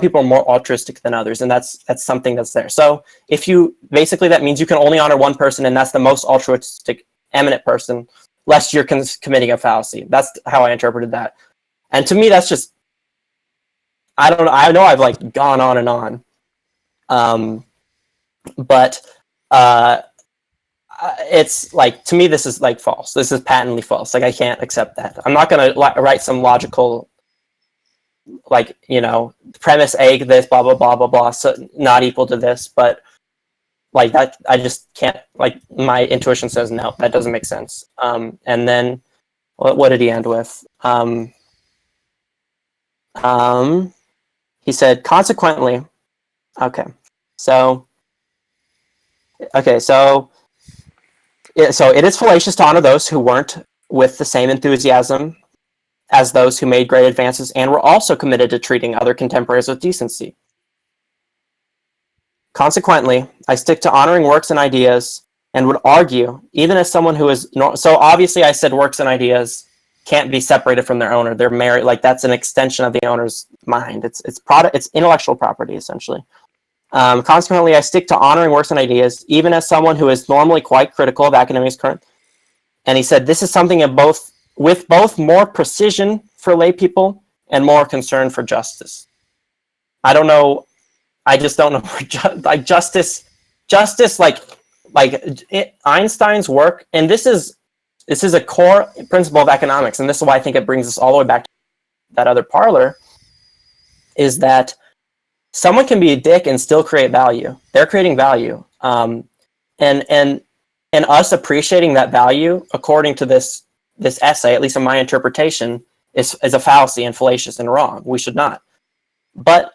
people are more altruistic than others, and that's something that's there. So if you basically, that means you can only honor one person, and that's the most altruistic eminent person, lest you're committing a fallacy. That's how I interpreted that. And to me, that's just, I don't know. I know I've like gone on and on, but it's like, to me, this is like false. This is patently false. Like I can't accept that. I'm not going to write some logical, like, premise A, this, blah, blah, blah, blah, blah, so not equal to this, but like that, I just can't, like, my intuition says, no, that doesn't make sense. And then, what did he end with? He said, consequently, so it is fallacious to honor those who weren't with the same enthusiasm as those who made great advances and were also committed to treating other contemporaries with decency. Consequently, I stick to honoring works and ideas and would argue, even as someone who is... So obviously I said works and ideas can't be separated from their owner. They're married, like that's an extension of the owner's mind. It's intellectual property, essentially. Consequently, I stick to honoring works and ideas, even as someone who is normally quite critical of academics' current. And he said, this is something with both more precision for lay people and more concern for justice. I don't know. I just don't know. Like justice, Einstein's work, and this is a core principle of economics, and this is why I think it brings us all the way back to that other parlor, is that someone can be a dick and still create value. They're creating value. And us appreciating that value, according to this essay, at least in my interpretation, is a fallacy and fallacious and wrong. We should not. But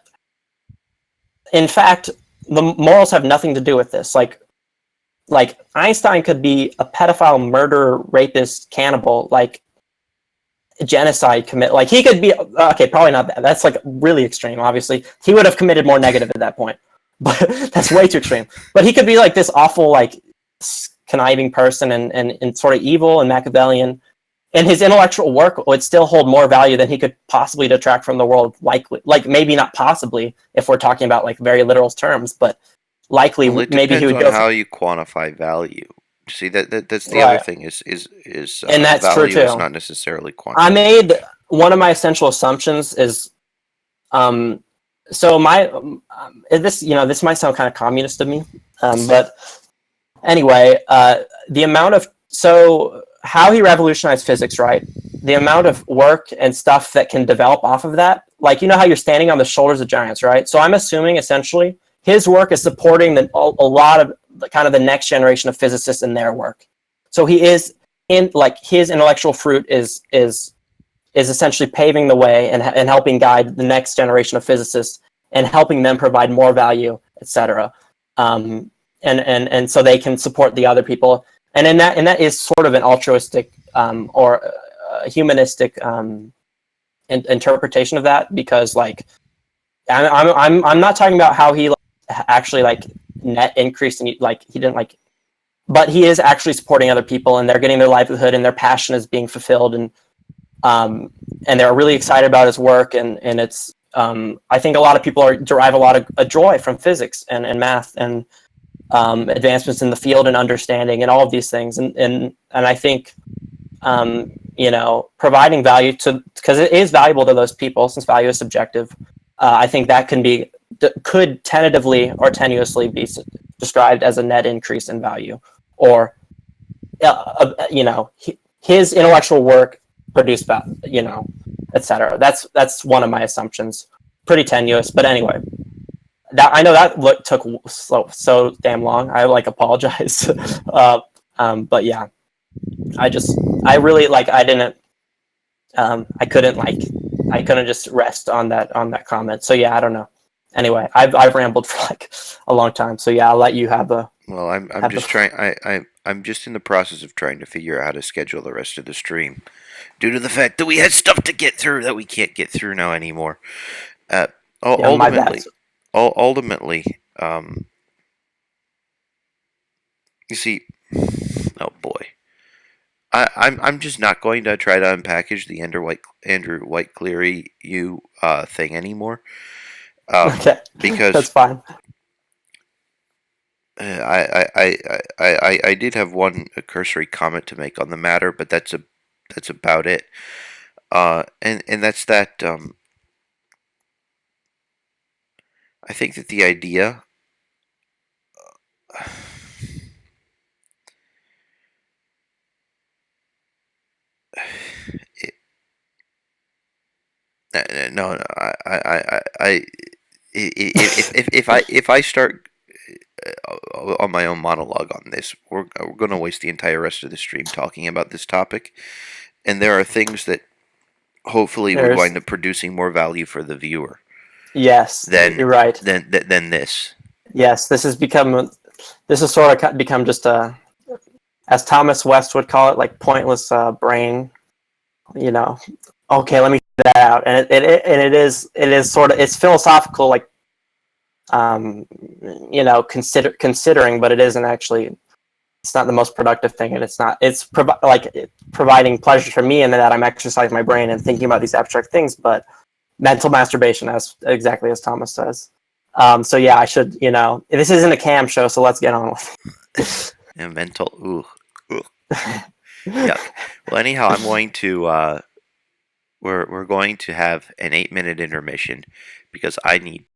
in fact, the morals have nothing to do with this. Like Einstein could be a pedophile, murderer, rapist, cannibal, like genocide commit. Like he could be, okay, probably not that. That's like really extreme, obviously. He would have committed more negative at that point. But that's way too extreme. But he could be like this awful, like conniving person and sort of evil and Machiavellian. And his intellectual work would still hold more value than he could possibly detract from the world, likely. Like maybe not possibly, if we're talking about like very literal terms, but likely, well, maybe he would go. How you quantify value. See, that's the other thing is and that's value true too. Is not necessarily quantified. I made one of my essential assumptions is, so this might sound kind of communist of me, but anyway, the amount of how he revolutionized physics, right? The amount of work and stuff that can develop off of that, like how you're standing on the shoulders of giants, right? So I'm assuming essentially his work is supporting a lot of kind of the next generation of physicists in their work. So he is in like his intellectual fruit is essentially paving the way and helping guide the next generation of physicists and helping them provide more value, etc. And so they can support the other people. And that is sort of an altruistic or humanistic interpretation of that, because like I'm not talking about how he like, actually like net increased and like he didn't like, but he is actually supporting other people and they're getting their livelihood and their passion is being fulfilled, and they're really excited about his work, and it's I think a lot of people derive a lot of joy from physics and math and advancements in the field and understanding and all of these things, and I think providing value to, because it is valuable to those people since value is subjective. I think that could tentatively or tenuously be described as a net increase in value, or his intellectual work produced value, etc. That's one of my assumptions. Pretty tenuous, but anyway, that I know that took so damn long. I like apologize, but yeah, I really like I didn't I couldn't just rest on that comment. So yeah, I don't know. Anyway, I've rambled for like a long time. So yeah, I'll let you have the. Well, I'm just in the process of trying to figure out how to schedule the rest of the stream, due to the fact that we had stuff to get through that we can't get through now anymore. Yeah, my bad. Ultimately, you see, oh boy, I'm just not going to try to unpackage the Andrew White Cleary thing anymore. Okay, Because that's fine. I did have one cursory comment to make on the matter, but that's about it. And that's that. I think that the idea. It, no, no, if I start on my own monologue on this, we're going to waste the entire rest of the stream talking about this topic, and there are things that hopefully would wind up producing more value for the viewer. Yes, you're right. Than this. Yes, this has sort of become just a, as Thomas West would call it, like pointless brain. Okay, let me figure that out, and it is sort of, it's philosophical, like considering, but it isn't actually. It's not the most productive thing, and it's providing pleasure for me in that I'm exercising my brain and thinking about these abstract things, but mental masturbation, as exactly as Thomas says. So yeah, I should, this isn't a cam show, so let's get on with it. And mental, ooh. Yeah. Well, anyhow, I'm going to we're going to have an 8-minute intermission because I need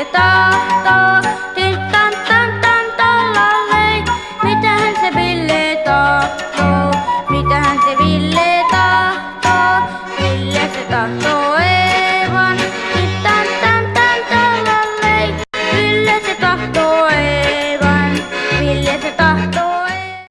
se tahtoo? Tistan tan tan tallallei. Mitähän se Ville tahtoo? Mitähän se Ville tahtoo? Ville se tahtoo Eevan. Tistan tan tan tallallei. Ville se tahtoo Eevan. Ville se tahtoo Eevan.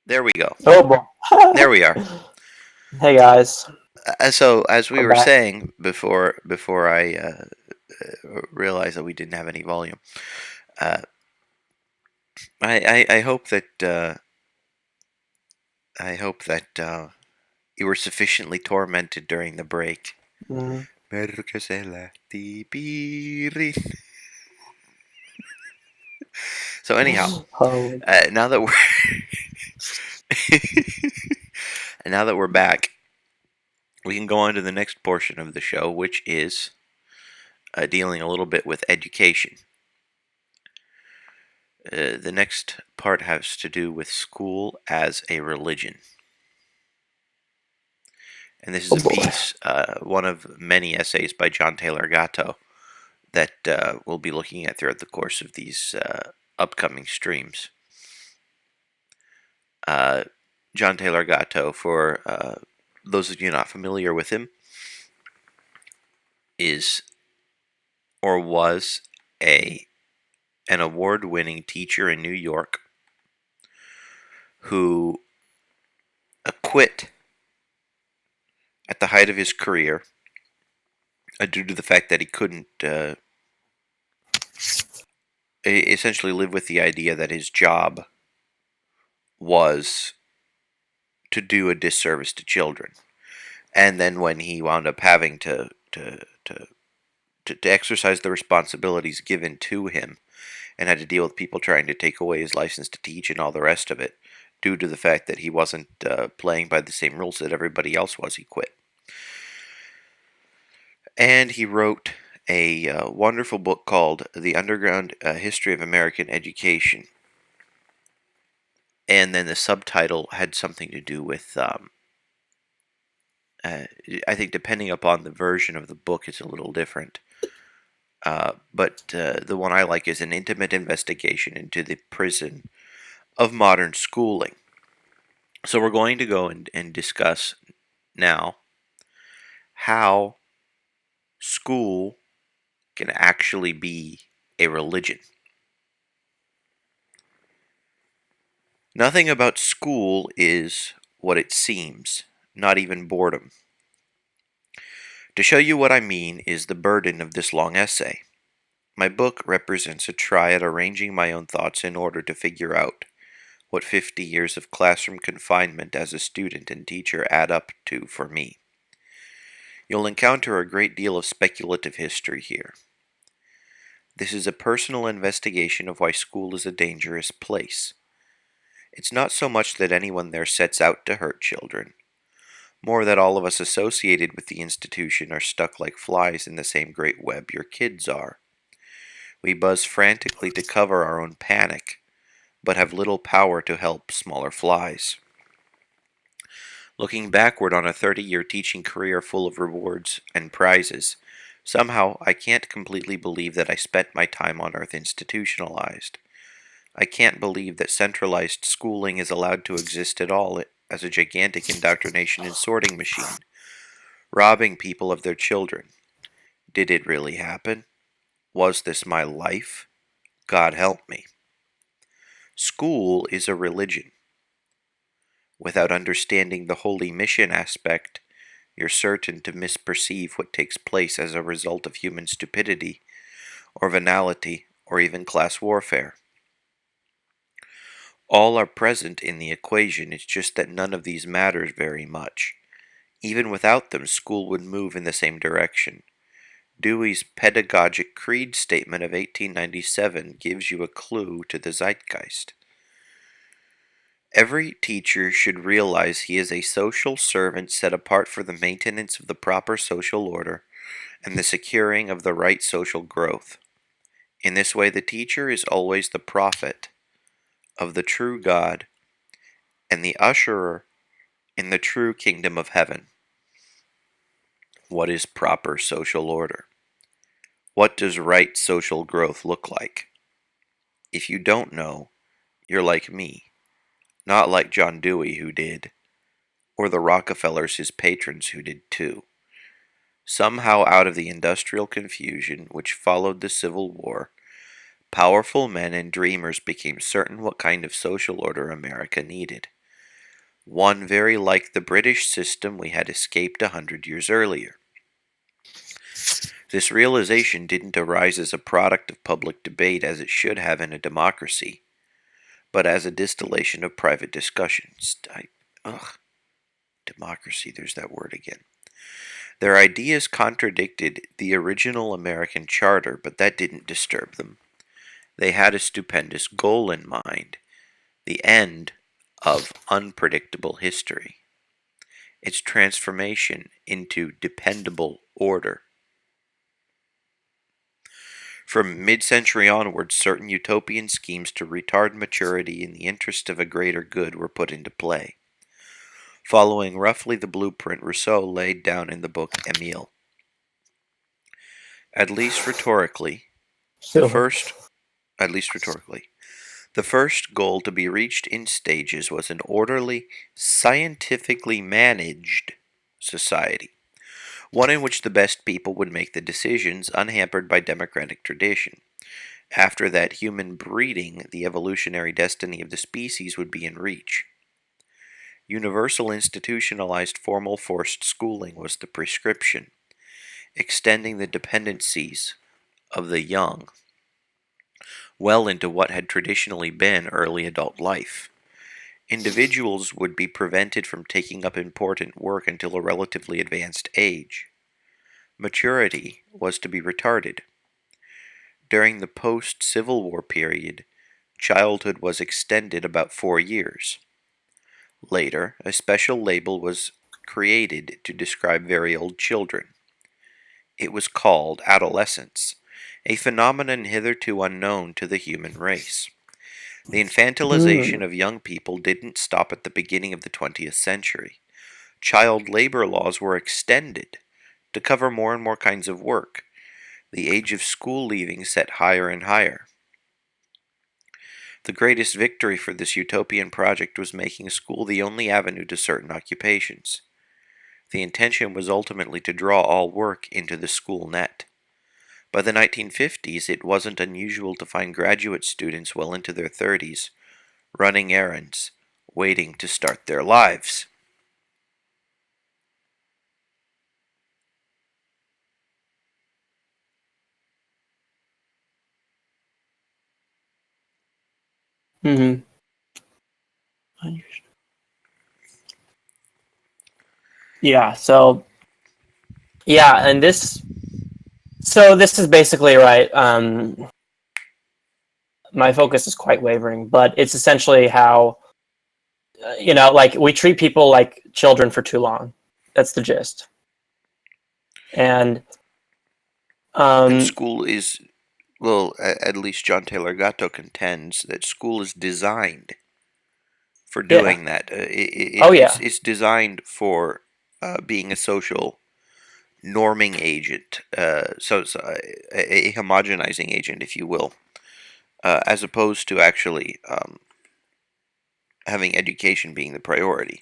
There we go. Oh boy. There we are. Hey guys. So as we We're were back. saying before I realized that we didn't have any volume, I hope that you were sufficiently tormented during the break. Mm. Merke se lähti piiriin. So anyhow, Oh, now that we're and now that we're back, we can go on to the next portion of the show, which is dealing a little bit with education. The next part has to do with school as a religion. And this is oh a boy. piece, one of many essays by John Taylor Gatto that we'll be looking at throughout the course of these upcoming streams. John Taylor Gatto, for those of you not familiar with him, is or was an award-winning teacher in New York who quit at the height of his career due to the fact that he couldn't essentially live with the idea that his job was to do a disservice to children. And then when he wound up having to exercise the responsibilities given to him and had to deal with people trying to take away his license to teach and all the rest of it, due to the fact that he wasn't playing by the same rules that everybody else was, he quit. And he wrote a wonderful book called The Underground History of American Education. And then the subtitle had something to do with, I think depending upon the version of the book, it's a little different. But the one I like is An Intimate Investigation into the Prison of Modern Schooling. So we're going to go and discuss now how school can actually be a religion. Nothing about school is what it seems, not even boredom. To show you what I mean is the burden of this long essay. My book represents a try at arranging my own thoughts in order to figure out what 50 years of classroom confinement as a student and teacher add up to for me. You'll encounter a great deal of speculative history here. This is a personal investigation of why school is a dangerous place. It's not so much that anyone there sets out to hurt children, more that all of us associated with the institution are stuck like flies in the same great web your kids are. We buzz frantically to cover our own panic, but have little power to help smaller flies. Looking backward on a 30-year teaching career full of rewards and prizes, somehow I can't completely believe that I spent my time on earth institutionalized. I can't believe that centralized schooling is allowed to exist at all as a gigantic indoctrination and sorting machine, robbing people of their children. Did it really happen? Was this my life? God help me. School is a religion. Without understanding the holy mission aspect, you're certain to misperceive what takes place as a result of human stupidity, or venality, or even class warfare. All are present in the equation, it's just that none of these matters very much. Even without them, school would move in the same direction. Dewey's Pedagogic Creed statement of 1897 gives you a clue to the zeitgeist. Every teacher should realize he is a social servant set apart for the maintenance of the proper social order and the securing of the right social growth. In this way, the teacher is always the prophet of the true God and the usherer in the true kingdom of heaven. What is proper social order? What does right social growth look like? If you don't know, you're like me, not like John Dewey, who did, or the Rockefellers, his patrons, who did too. Somehow, out of the industrial confusion which followed the Civil War, powerful men and dreamers became certain what kind of social order America needed. One very like the British system we had escaped 100 years earlier. This realization didn't arise as a product of public debate as it should have in a democracy, but as a distillation of private discussions. Democracy, there's that word again. Their ideas contradicted the original American charter, but that didn't disturb them. They had a stupendous goal in mind, the end of unpredictable history, its transformation into dependable order. From mid-century onwards, certain utopian schemes to retard maturity in the interest of a greater good were put into play, following roughly the blueprint Rousseau laid down in the book Emile. At least rhetorically, the first goal to be reached in stages was an orderly, scientifically managed society, one in which the best people would make the decisions unhampered by democratic tradition. After that, human breeding, the evolutionary destiny of the species, would be in reach. Universal institutionalized formal forced schooling was the prescription, extending the dependencies of the young well into what had traditionally been early adult life. Individuals would be prevented from taking up important work until a relatively advanced age. Maturity was to be retarded. During the post-Civil War period, childhood was extended about 4 years. Later, a special label was created to describe very old children. It was called adolescence, a phenomenon hitherto unknown to the human race. The infantilization of young people didn't stop at the beginning of the 20th century. Child labor laws were extended to cover more and more kinds of work. The age of school leaving set higher and higher. The greatest victory for this utopian project was making school the only avenue to certain occupations. The intention was ultimately to draw all work into the school net. By the 1950s, it wasn't unusual to find graduate students well into their 30s, running errands, waiting to start their lives. Mm-hmm. Yeah, and this is basically right. My focus is quite wavering, but it's essentially how, like we treat people like children for too long. That's the gist. And school is, well, at least John Taylor Gatto contends that school is designed for doing that. It's designed for being a social norming agent, so a homogenizing agent, if you will, as opposed to actually having education being the priority.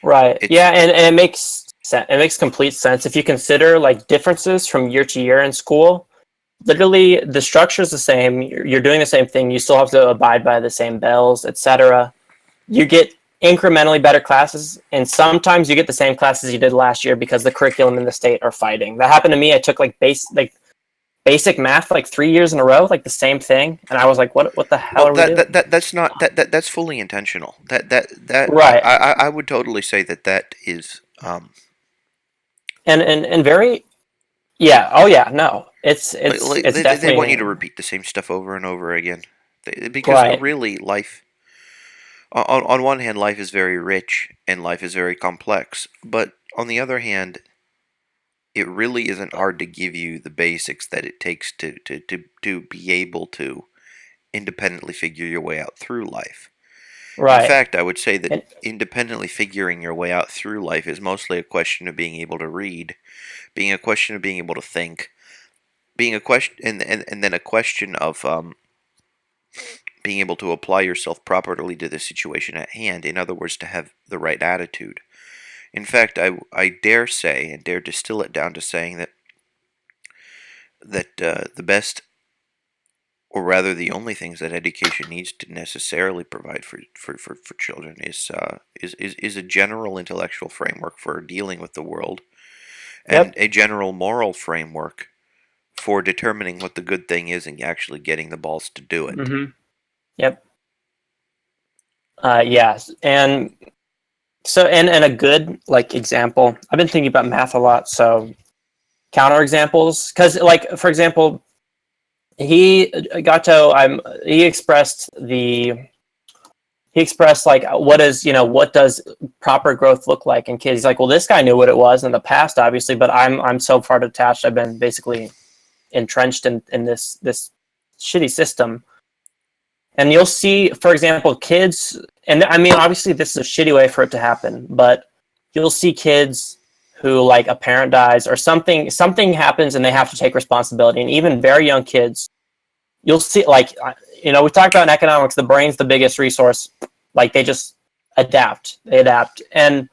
Right. And it makes sense. It makes complete sense if you consider like differences from year to year in school. Literally, the structure is the same. You're doing the same thing. You still have to abide by the same bells, etc. You get incrementally better classes, and sometimes you get the same classes you did last year because the curriculum in the state are fighting. That happened to me. I took like basic math like 3 years in a row, like the same thing, and I was like, what the hell Well, are we doing? that's not that's fully intentional. That Right. I would totally say that is And very, yeah, oh yeah, no, it's like it's they want you definitely to repeat the same stuff over and over again, because right. really life, on one hand, life is very rich and life is very complex, but on the other hand, it really isn't hard to give you the basics that it takes to be able to independently figure your way out through life. In Right. fact, I would say And, that independently figuring your way out through life is mostly a question of being able to read, being a question of being able to think, being a question, and then a question of being able to apply yourself properly to the situation at hand. In other words, to have the right attitude. In fact, I dare say and dare distill it down to saying that the best, or rather the only things that education needs to necessarily provide for children is a general intellectual framework for dealing with the world, and yep. a general moral framework for determining what the good thing is and actually getting the balls to do it. Mm-hmm. Yep. Yes. And so, and a good like example, I've been thinking about math a lot. So counter examples, because like, for example, he expressed like, what does proper growth look like in kids? He's like, well, this guy knew what it was in the past, obviously, but I'm so far detached. I've been basically entrenched in this shitty system. And you'll see, for example, kids, and I mean, obviously, this is a shitty way for it to happen, but you'll see kids who, like, a parent dies or something happens and they have to take responsibility. And even very young kids, you'll see, like, we talked about in economics, the brain's the biggest resource. Like, they just adapt. And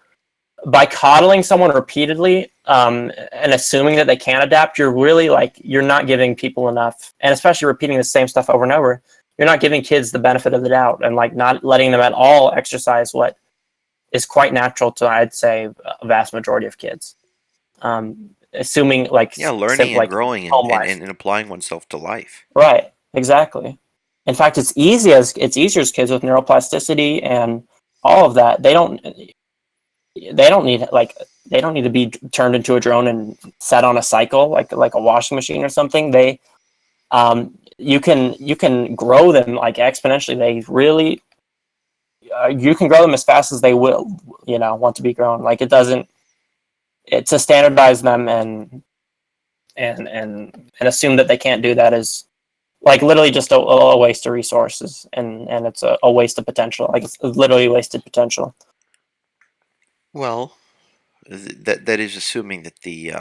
by coddling someone repeatedly and assuming that they can adapt, you're really, like, you're not giving people enough, and especially repeating the same stuff over and over. You're not giving kids the benefit of the doubt, and like not letting them at all exercise what is quite natural to, I'd say, a vast majority of kids. Assuming like Yeah, learning and like growing home life. and applying oneself to life. Right. Exactly. In fact, it's easier as kids with neuroplasticity and all of that. They don't need to be turned into a drone and set on a cycle like a washing machine or something. They you can grow them like exponentially. They really you can grow them as fast as they will want to be grown. Like it's to standardize them and assume that they can't do that is like literally just a waste of resources, and it's a waste of potential. Like it's literally wasted potential. Well, that is assuming that the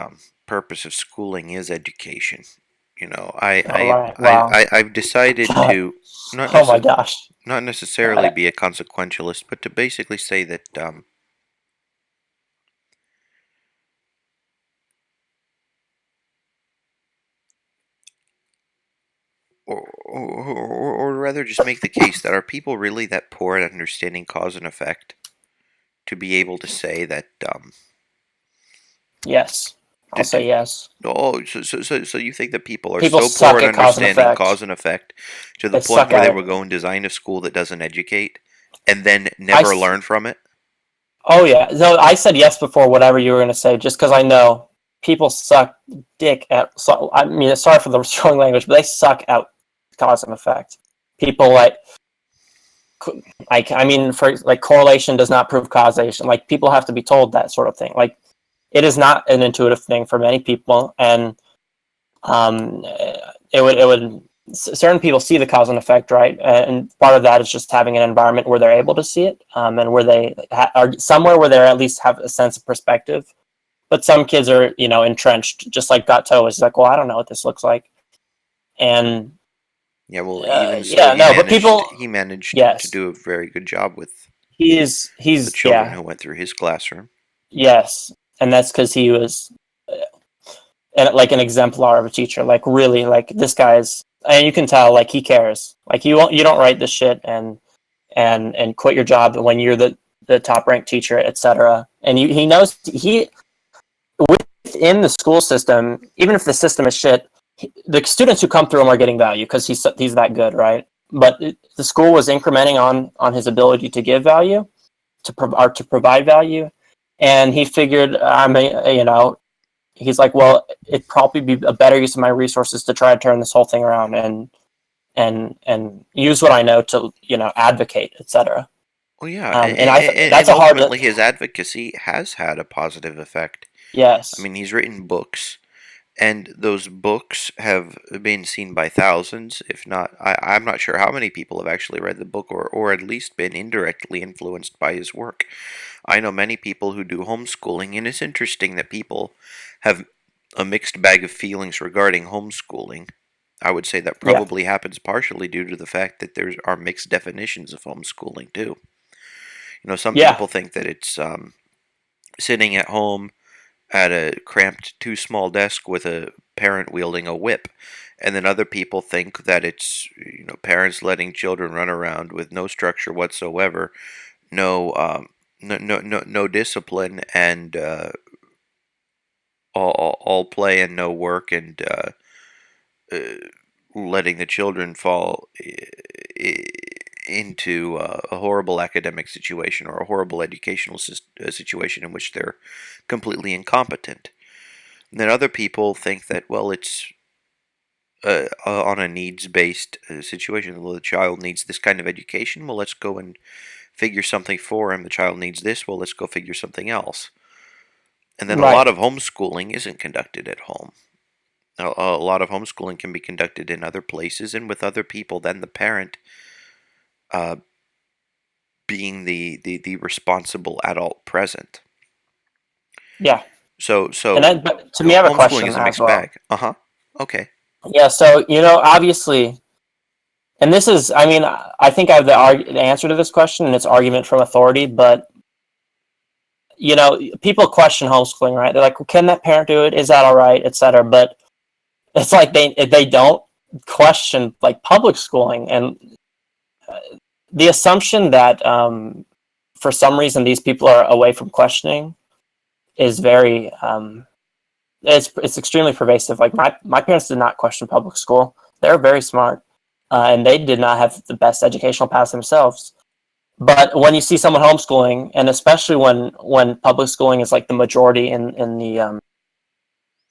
purpose of schooling is education. All right. Wow. I've decided to Oh my gosh. not necessarily be a consequentialist, but to basically say that or rather just make the case that are people really that poor at understanding cause and effect to be able to say that Yes. I'll say yes. oh, so you think that people are People so suck poor at at cause and understanding effect. cause and effect to the They point suck where at they it. will go and design a school that doesn't educate and then never learn from it? Oh yeah. No, I said yes before whatever you were going to say, just because I know people suck dick at. So, I mean, sorry for the strong language, but they suck at cause and effect. People I mean, for like correlation does not prove causation. Like people have to be told that sort of thing. Like it is not an intuitive thing for many people, and it would certain people see the cause and effect, right? And part of that is just having an environment where they're able to see it, and where they are somewhere where they at least have a sense of perspective. But some kids are, entrenched, just like Gato is like, well, I don't know what this looks like, and Yeah, well, even so, he managed yes, to do a very good job with he's the children who went through his classroom. Yes, and that's because he was like an exemplar of a teacher. Like really, like this guy's, and you can tell like he cares. Like you don't write this shit and quit your job when you're the the top ranked teacher, etc. And he knows within the school system, even if the system is shit, the students who come through him are getting value because he's that good, right? But the school was incrementing on his ability to give value, to provide value, and he figured, he's like, well, it'd probably be a better use of my resources to try to turn this whole thing around and use what I know to advocate, etc. Well, yeah, that's a hard. Ultimately, his advocacy has had a positive effect. Yes. I mean, he's written books, and those books have been seen by thousands, if not, I'm not sure how many people have actually read the book or at least been indirectly influenced by his work. I know many people who do homeschooling, and it's interesting that people have a mixed bag of feelings regarding homeschooling. I would say that probably happens partially due to the fact that there are mixed definitions of homeschooling, too. Some people think that it's sitting at home at a cramped, too small desk with a parent wielding a whip. And then other people think that it's, parents letting children run around with no structure whatsoever, no discipline, and all play and no work, and letting the children fall into a horrible academic situation or a horrible educational situation in which they're completely incompetent. And then other people think that, well, it's on a needs-based situation. Well, the child needs this kind of education. Well, let's go and figure something for him. The child needs this. Well, let's go figure something else. And then a lot of homeschooling isn't conducted at home. A lot of homeschooling can be conducted in other places and with other people than the parent being the responsible adult present. Yeah. So but to me, I have a question. Homeschooling is a mixed bag. Okay. Yeah. So obviously, and this is, I think I have the answer to this question, and it's argument from authority. But people question homeschooling, right? They're like, well, can that parent do it? Is that all right, etc. But it's like they don't question like public schooling, and the assumption that for some reason these people are away from questioning is very it's extremely pervasive. Like my parents did not question public school. They're very smart, and they did not have the best educational paths themselves. But when you see someone homeschooling, and especially when public schooling is like the majority in the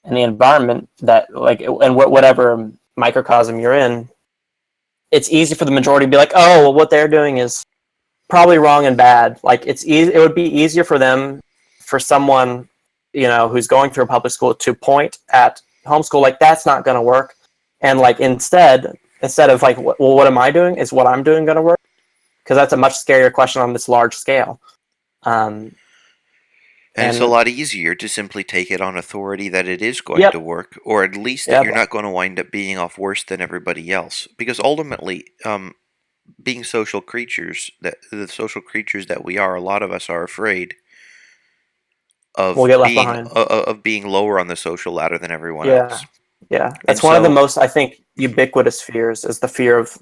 environment that like and whatever microcosm you're in, it's easy for the majority to be like, oh, well, what they're doing is probably wrong and bad. Like it would be easier for someone who's going through a public school to point at homeschool like that's not going to work, and like instead of like, well, what am I doing? Is what I'm doing going to work? Because that's a much scarier question on this large scale. And it's a lot easier to simply take it on authority that it is going to work, or at least that you're not going to wind up being off worse than everybody else. Because ultimately, being social creatures, the social creatures that we are, a lot of us are afraid of being lower on the social ladder than everyone else. Yeah, that's one of the most, I think, ubiquitous fears is the fear of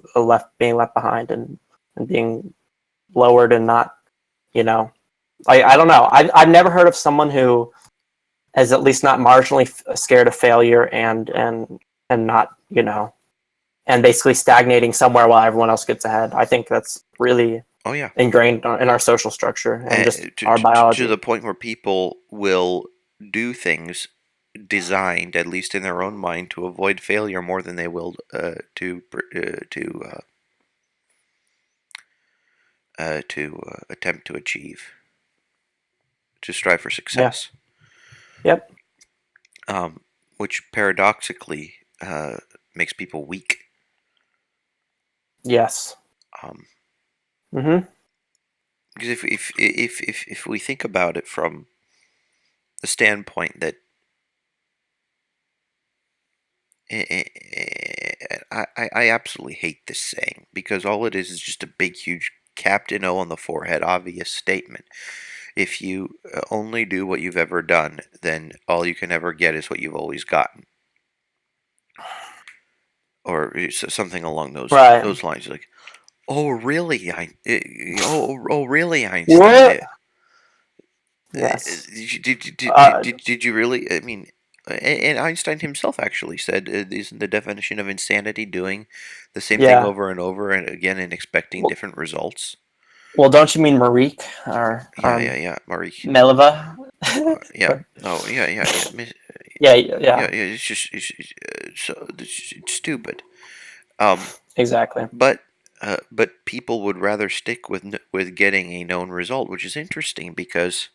being left behind and being lowered and not, I don't know. I've never heard of someone who is at least not marginally scared of failure and not, and basically stagnating somewhere while everyone else gets ahead. I think that's really ingrained in our social structure and just our biology. To the point where people will do things designed, at least in their own mind, to avoid failure more than they will to attempt to achieve, to strive for success. Yep. Which paradoxically makes people weak. Yes. Because if we think about it from the standpoint that I absolutely hate this saying, because all it is just a big, huge Captain O on the forehead obvious statement. If you only do what you've ever done, then all you can ever get is what you've always gotten. Or something along those lines. Like, Oh, really? Really, Einstein? What? Yes. Did you really? I mean, and Einstein himself actually said, "Isn't the definition of insanity doing the same thing Yeah. over and over and again and expecting Well, different results?" well, don't you mean Marique or Yeah, Marie. Melva? Yeah. Oh, yeah. Yeah, yeah, Yeah. It's stupid. Um, exactly. but people would rather stick with getting a known result, which is interesting because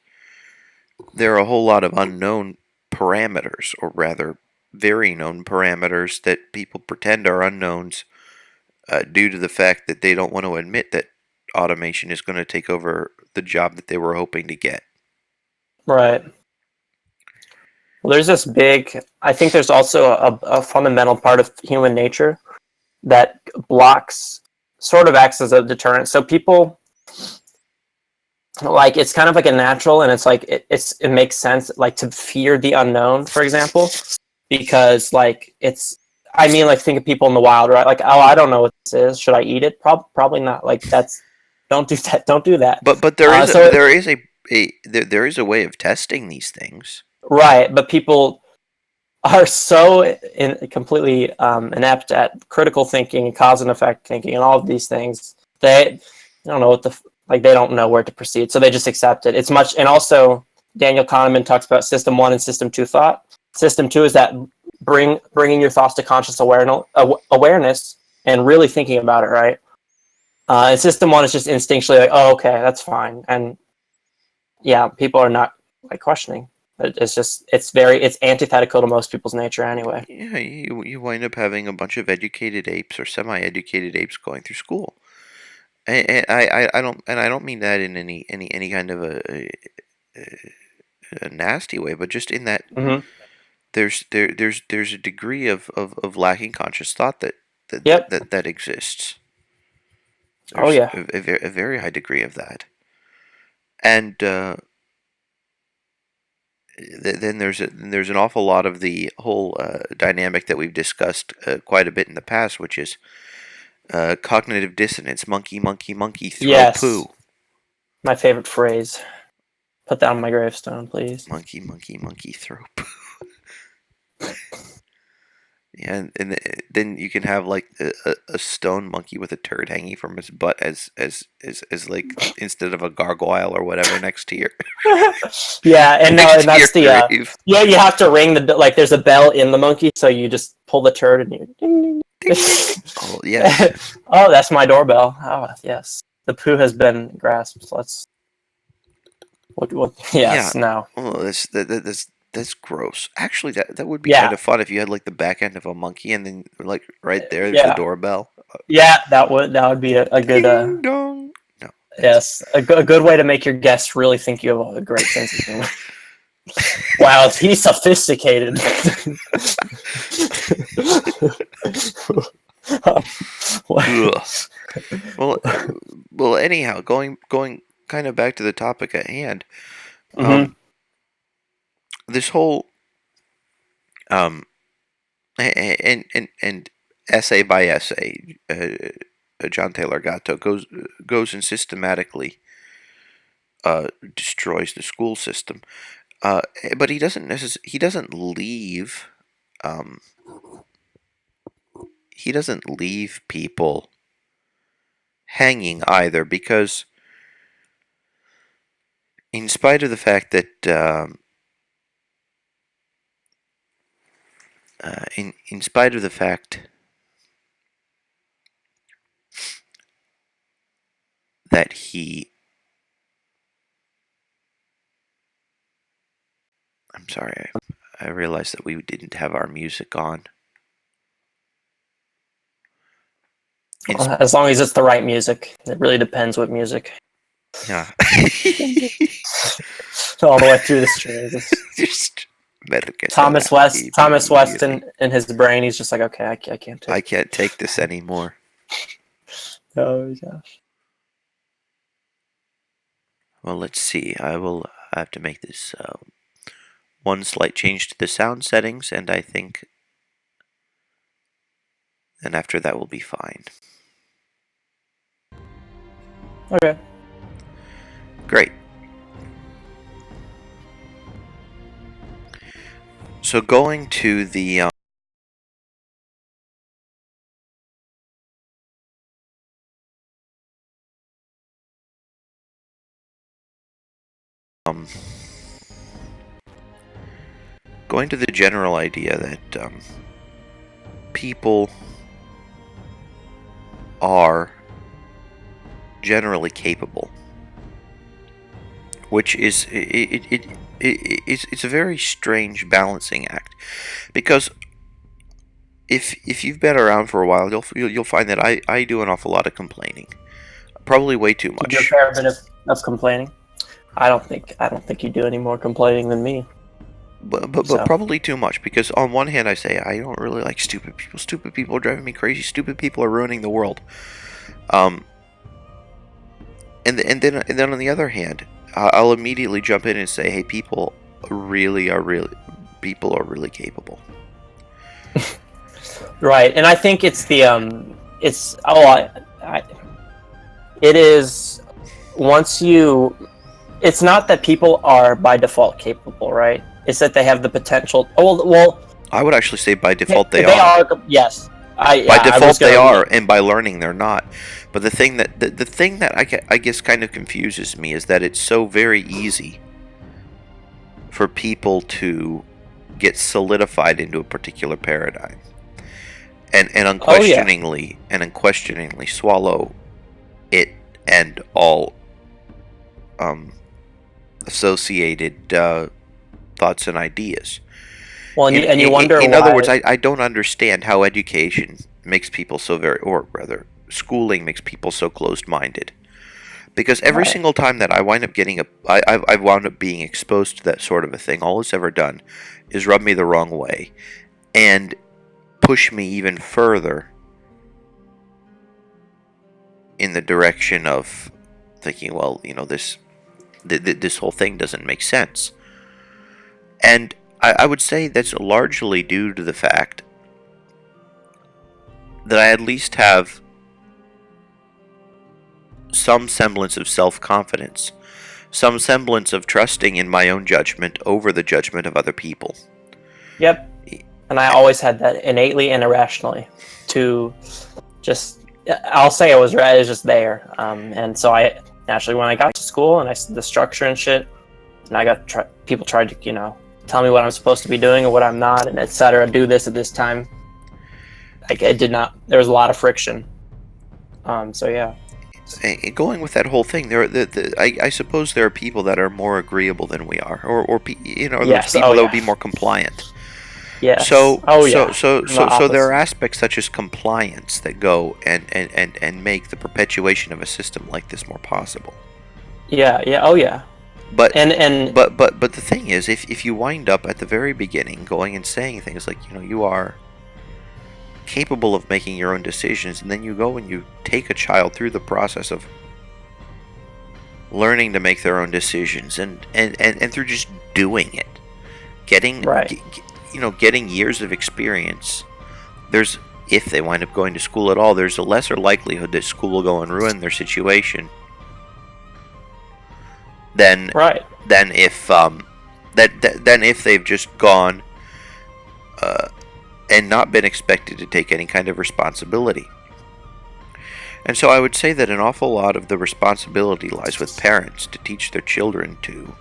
there are a whole lot of unknown parameters, or rather, very known parameters that people pretend are unknowns due to the fact that they don't want to admit that automation is going to take over the job that they were hoping to get. Right. Well, there's this big. I think there's also a fundamental part of human nature that blocks, sort of acts as a deterrent. So people, like, it's kind of like a natural, and it's like it makes sense, like, to fear the unknown, for example, because like it's. I mean, like, think of people in the wild, right? Like, oh, I don't know what this is. Should I eat it? Probably not. Like, that's don't do that. Don't do that. But there is a way of testing these things. Right, but people are so completely inept at critical thinking and cause and effect thinking and all of these things. They don't know what like, they don't know where to proceed, so they just accept it. It's much, and also Daniel Kahneman talks about system 1 and system 2 thought. System 2 is that bringing your thoughts to conscious awareness and really thinking about it, right? And system 1 is just instinctually like, oh, okay, that's fine, and yeah, people are not, like, questioning. It's just it's antithetical to most people's nature anyway. Yeah, you wind up having a bunch of educated apes or semi-educated apes going through school. And I don't mean that in any kind of a nasty way, but just in that Mm-hmm. there's a degree of lacking conscious thought Yep. that exists. Oh There's yeah. a very high degree of that, and then there's an awful lot of the whole dynamic that we've discussed quite a bit in the past, which is cognitive dissonance. Monkey, monkey, monkey, throw Yes. poo. My favorite phrase. Put that on my gravestone, please. Monkey, monkey, monkey, throw poo. Yeah, and then you can have like a stone monkey with a turd hanging from its butt as like instead of a gargoyle or whatever next to your Yeah, and no, next and to that's the your grave. yeah. You have to ring the, like, there's a bell in the monkey, so you just pull the turd and you. Ding, ding. Oh yes. Oh, that's my doorbell. Oh yes, the poo has been grasped. Let's. What? Yes. Yeah. No. Oh, that's gross. Actually, that would be Yeah. kind of fun if you had like the back end of a monkey and then like right there's Yeah. the doorbell. Yeah, that would be a good. Ding dong. No. Yes, a good way to make your guests really think you have a great sense of humor. Wow, he's sophisticated. Ugh. Well. Anyhow, going kind of back to the topic at hand. Mhm. This whole and essay by essay, John Taylor Gatto goes and systematically destroys the school system. But he doesn't leave he doesn't leave people hanging either, because in spite of the fact that in spite of the fact that I'm sorry, I realized that we didn't have our music on. As long as it's the right music, it really depends what music. Yeah. All the way through the strings. Just Thomas West in his brain, he's just like, okay, I can't take. I can't take this anymore. Oh gosh. Well, let's see. I have to make this one slight change to the sound settings, and I think, and after that will be fine. Okay. Great. So going to the going to the general idea that people are generally capable, which is it's a very strange balancing act, because if you've been around for a while, you'll find that I do an awful lot of complaining, probably way too You do a much. fair bit of complaining. I don't think you do any more complaining than me. But So. probably too much, because on one hand I say I don't really like stupid people. Stupid people are driving me crazy. Stupid people are ruining the world. And then on the other hand, I'll immediately jump in and say, hey, people are really capable. Right, and I think it's the it is once you. It's not that people are by default capable, right? It's that they have the potential. Oh well. I would actually say by default they are. Yes. By default they are, and by learning they're not. But the thing that I guess kind of confuses me is that it's so very easy for people to get solidified into a particular paradigm, and unquestioningly swallow it and all associated thoughts and ideas. Well, and you wonder. In other words, I don't understand how education makes people so or rather, schooling makes people so closed-minded. Because every single time that I wind up I've wound up being exposed to that sort of a thing, all it's ever done is rub me the wrong way and push me even further in the direction of thinking, well, this whole thing doesn't make sense. And I would say that's largely due to the fact that I at least have some semblance of self-confidence, some semblance of trusting in my own judgment over the judgment of other people. Yep. And I always had that innately and irrationally to just, I'll say it was just there. And so I naturally, when I got to school and the structure and shit, and I got people tried to, tell me what I'm supposed to be doing and what I'm not, and etc. Do this at this time. Like, it did not. There was a lot of friction. So yeah. Going with that whole thing, I suppose there are people that are more agreeable than we are, or Yes. those people that would be more compliant. Yeah. So there are aspects such as compliance that go and make the perpetuation of a system like this more possible. Yeah. Yeah. Oh yeah. But and but the thing is, if you wind up at the very beginning going and saying things like, you are capable of making your own decisions, and then you go and you take a child through the process of learning to make their own decisions and through just doing it, getting years of experience, if they wind up going to school at all, there's a lesser likelihood that school will go and ruin their situation than if they've just gone and not been expected to take any kind of responsibility. And so I would say that an awful lot of the responsibility lies with parents to teach their children to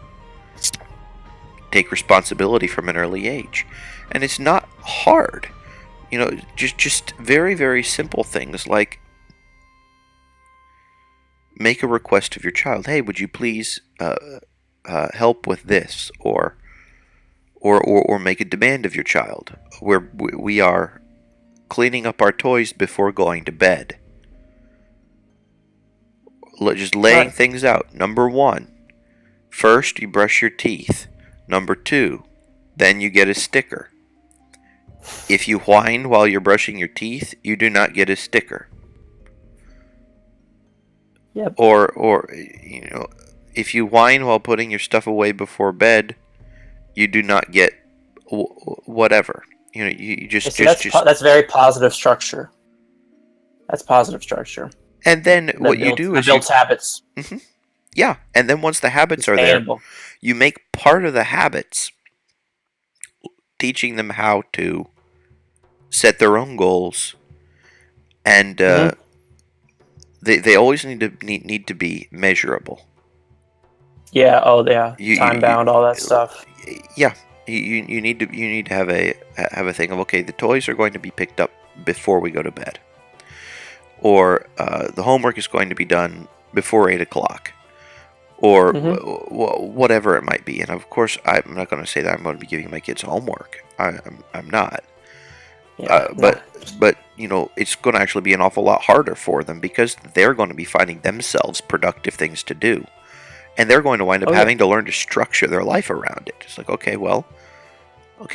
take responsibility from an early age. And it's not hard. Just very, very simple things like make a request of your child. Hey, would you please help with this? Or make a demand of your child, where we are cleaning up our toys before going to bed. Just laying things out. Number 1, first you brush your teeth. Number 2, then you get a sticker. If you whine while you're brushing your teeth, you do not get a sticker. Yep. Or if you whine while putting your stuff away before bed, you do not get whatever. You just that's very positive structure. That's positive structure. And then what you do is builds habits. yeah, and then once the habits are there, you make part of the habits teaching them how to set their own goals, and they always need to be measurable. Yeah. Oh, yeah. Time bound, all that stuff. Yeah, you need to have a thing of, okay, the toys are going to be picked up before we go to bed, or the homework is going to be done before 8 o'clock, or whatever it might be. And of course, I'm not going to say that I'm going to be giving my kids homework. I'm not. Yeah, but you know, it's going to actually be an awful lot harder for them because they're going to be finding themselves productive things to do, and they're going to wind up having to learn to structure their life around it. It's like, okay,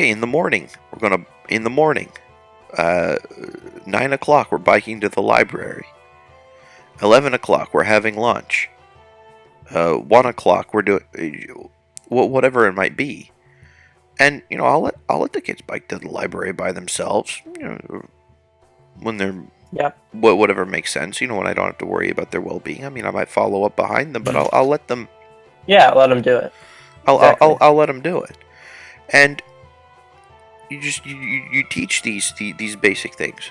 in the morning, 9 o'clock we're biking to the library. 11 o'clock we're having lunch. 1 o'clock we're doing whatever it might be. And, you know, I'll let the kids bike to the library by themselves, you know, when they're whatever makes sense, you know, when I don't have to worry about their well-being. I mean, I might follow up behind them, but I'll let them. Yeah, let them do it. I'll let them do it. And you teach these basic things.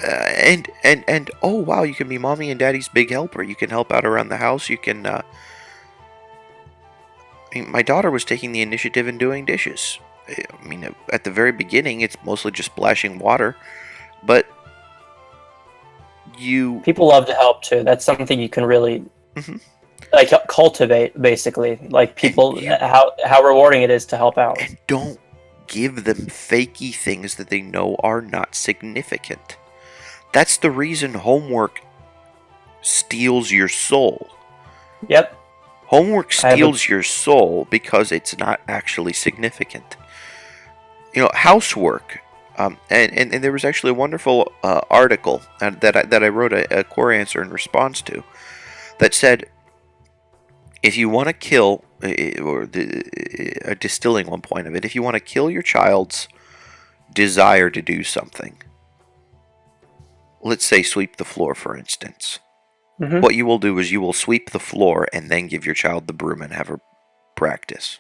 And oh wow, you can be mommy and daddy's big helper. You can help out around the house. You can. My daughter was taking the initiative in doing dishes. I mean, at the very beginning, it's mostly just splashing water, but people love to help too. That's something you can really like cultivate, basically. Like people, how rewarding it is to help out. And don't give them fakey things that they know are not significant. That's the reason homework steals your soul. Yep. Homework steals your soul because it's not actually significant. You know, housework. And there was actually a wonderful article that I wrote a core answer in response to that said, if you want to kill, or distilling one point of it, if you want to kill your child's desire to do something, let's say sweep the floor, for instance. What you will do is you will sweep the floor and then give your child the broom and have her practice.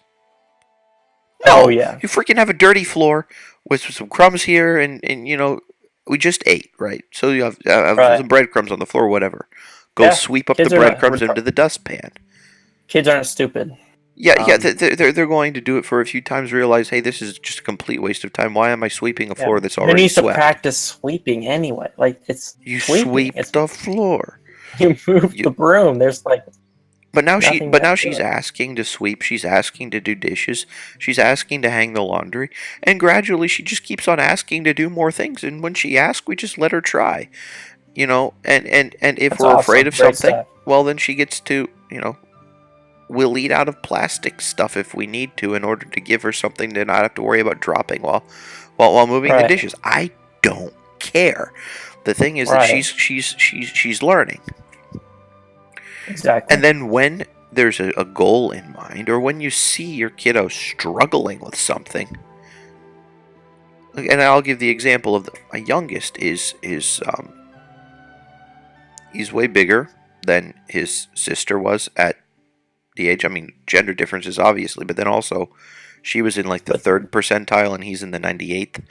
Oh, yeah. You freaking have a dirty floor with some crumbs here, and you know, we just ate, right? So you have some breadcrumbs on the floor, whatever. Go sweep up the breadcrumbs into the dustpan. Kids aren't stupid. Yeah, they're going to do it for a few times, realize, hey, this is just a complete waste of time. Why am I sweeping a floor that's already swept? They need to practice sweeping anyway. Like, it's sweep the floor. You move the broom. There's like. But now she's asking to sweep. She's asking to do dishes. She's asking to hang the laundry, and gradually she just keeps on asking to do more things. And when she asks, we just let her try. You know, and if That's we're afraid awesome. of Great something, stuff. well, then she gets to, you know, we'll eat out of plastic stuff if we need to in order to give her something to not have to worry about dropping while moving the dishes. I don't care. The thing is that she's learning. Exactly. And then when there's a goal in mind, or when you see your kiddo struggling with something, and I'll give the example of my youngest is he's way bigger than his sister was at the age. I mean, gender differences obviously, but then also she was in like the 3rd percentile and he's in the 98th.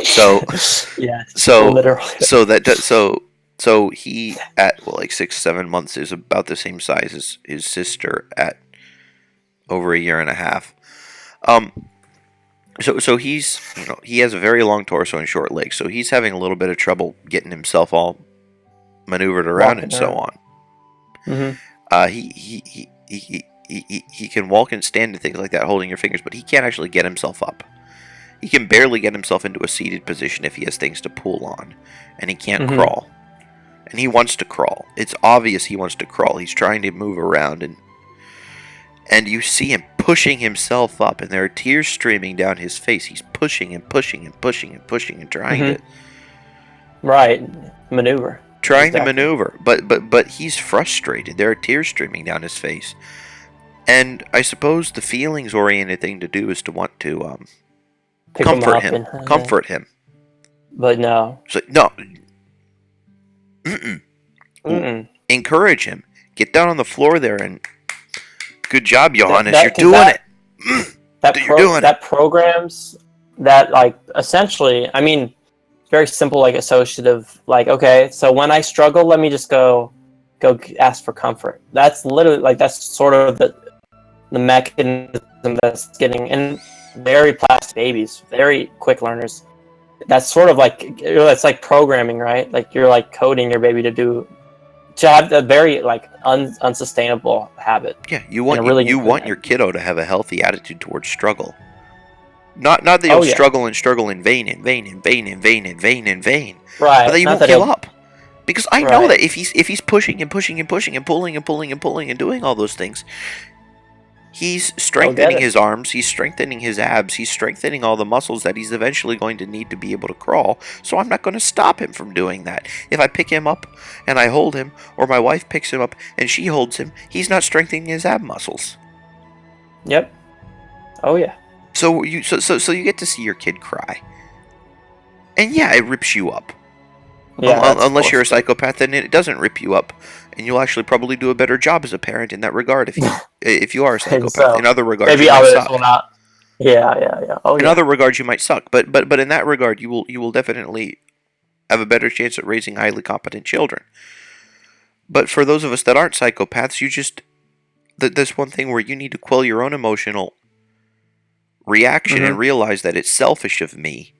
So yeah. So he at like 6-7 months is about the same size as his sister at over a year and a half. So he's, you know, he has a very long torso and short legs, so he's having a little bit of trouble getting himself all maneuvered around and so on. He can walk and stand and things like that, holding your fingers, but he can't actually get himself up. He can barely get himself into a seated position if he has things to pull on, and he can't crawl. And he wants to crawl. It's obvious he wants to crawl. He's trying to move around, and you see him pushing himself up, and there are tears streaming down his face. He's pushing and pushing and pushing and pushing and trying to maneuver. Trying to maneuver, but he's frustrated. There are tears streaming down his face, and I suppose the feelings-oriented thing to do is to want to comfort him. But no. It's like, no. encourage him. Get down on the floor there and good job, Johannes. That- You're 'cause doing that- it. That doing that programs that, like, essentially, I mean, very simple, like, associative, like, okay, so when I struggle, let me just go ask for comfort. That's literally, like, that's sort of the mechanism that's getting in very plastic babies, very quick learners. That's sort of like, it's like programming, right? Like, you're like coding your baby to have a very, like, unsustainable habit. Yeah, you want really you want your kiddo to have a healthy attitude towards struggle. Not that you'll struggle in vain, Right. but that you Not won't that give he'll- up. Because I know that if he's pushing and pushing and pushing and pulling and pulling and pulling and doing all those things, he's strengthening his arms, he's strengthening his abs, he's strengthening all the muscles that he's eventually going to need to be able to crawl. So I'm not going to stop him from doing that. If I pick him up and I hold him, or my wife picks him up and she holds him, he's not strengthening his ab muscles. Yep. Oh yeah. So you get to see your kid cry. And yeah, it rips you up. Yeah. Unless you're a psychopath, then it doesn't rip you up, and you'll actually probably do a better job as a parent in that regard if you are a psychopath. So, in other regards, maybe you might others suck. will not. Yeah. Oh, In other regards, you might suck, but in that regard, you will definitely have a better chance at raising highly competent children. But for those of us that aren't psychopaths, there's one thing where you need to quell your own emotional reaction and realize that it's selfish of me.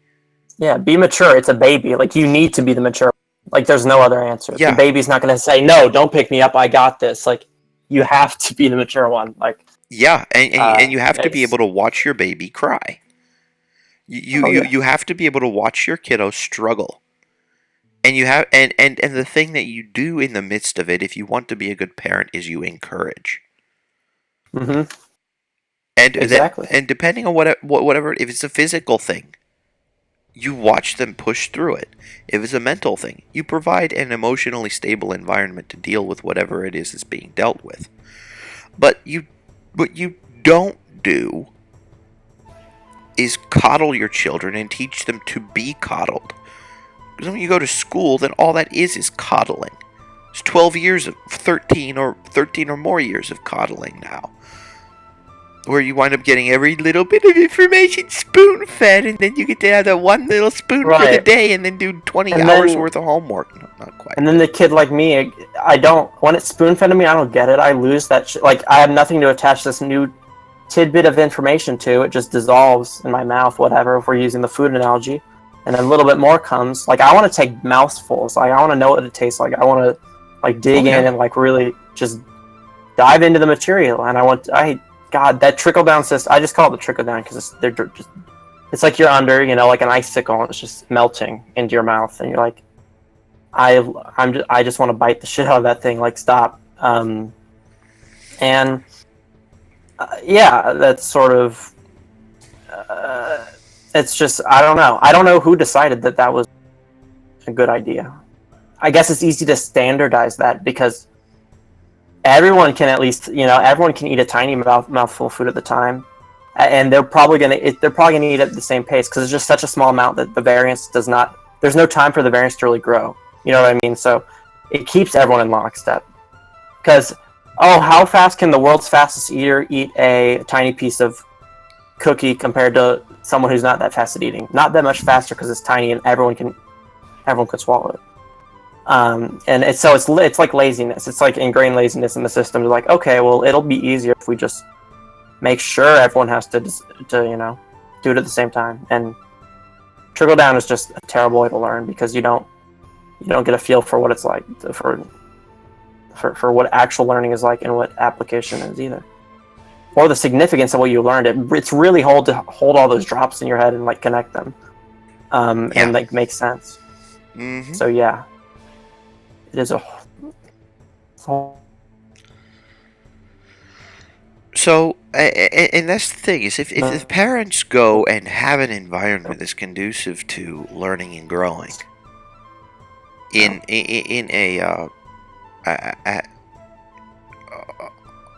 Yeah, be mature. It's a baby. Like, you need to be the mature. Like, there's no other answer. Yeah. The baby's not going to say, no, don't pick me up, I got this. Like, you have to be the mature one. Like, yeah, and you have to be able to watch your baby cry. You have to be able to watch your kiddo struggle. And you have and the thing that you do in the midst of it, if you want to be a good parent, is you encourage. Mm-hmm. And exactly. And depending on whatever, if it's a physical thing, you watch them push through it. If it's a mental thing, you provide an emotionally stable environment to deal with whatever it is that's being dealt with. But what you don't do is coddle your children and teach them to be coddled. Because when you go to school, then all that is coddling. It's 12 years of 13 or more years of coddling now. Where you wind up getting every little bit of information spoon-fed, and then you get to have that one little spoon for the day, and then do 20 hours worth of homework. No, not quite. And then the kid like me, when it's spoon-fed to me, I don't get it. I lose that like, I have nothing to attach this new tidbit of information to. It just dissolves in my mouth, whatever, if we're using the food analogy. And then a little bit more comes. Like, I want to take mouthfuls. Like, I want to know what it tastes like. I want to, like, dig in and, like, really just dive into the material. And God, that trickle-down system, I just call it the trickle-down because it's like you're under, like an icicle, and it's just melting into your mouth, and you're like, I just want to bite the shit out of that thing, like, stop. Yeah, that's sort of, it's just, I don't know. I don't know who decided that was a good idea. I guess it's easy to standardize that because everyone can at least, everyone can eat a tiny mouthful of food at a time, and they're probably gonna eat at the same pace because it's just such a small amount that the variance does not. There's no time for the variance to really grow. You know what I mean? So it keeps everyone in lockstep. Because how fast can the world's fastest eater eat a tiny piece of cookie compared to someone who's not that fast at eating? Not that much faster because it's tiny and everyone can swallow it. And it's like laziness. It's like ingrained laziness in the system. They're like, okay, well, it'll be easier if we just make sure everyone has to do it at the same time. And trickle down is just a terrible way to learn because you don't get a feel for what it's like for what actual learning is like and what application is either, or the significance of what you learned. It's really hard to hold all those drops in your head and like connect them, and like make sense. Mm-hmm. So yeah. It is So, and that's the thing, is if the parents go and have an environment that's conducive to learning and growing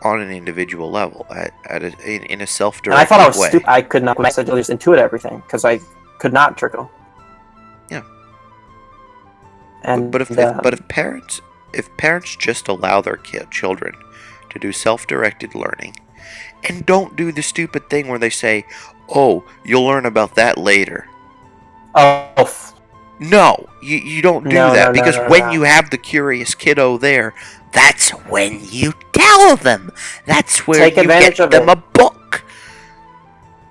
on an individual level, in a self-directed way. And I thought I was stupid. I could not necessarily just intuit everything because I could not trickle. Yeah. And but if parents if parents just allow their children to do self-directed learning and don't do the stupid thing where they say, "Oh, you'll learn about that later." Oh, No, you don't do that, because when you have the curious kiddo there, that's when you tell them. That's where Take you advantage get of them it. a book.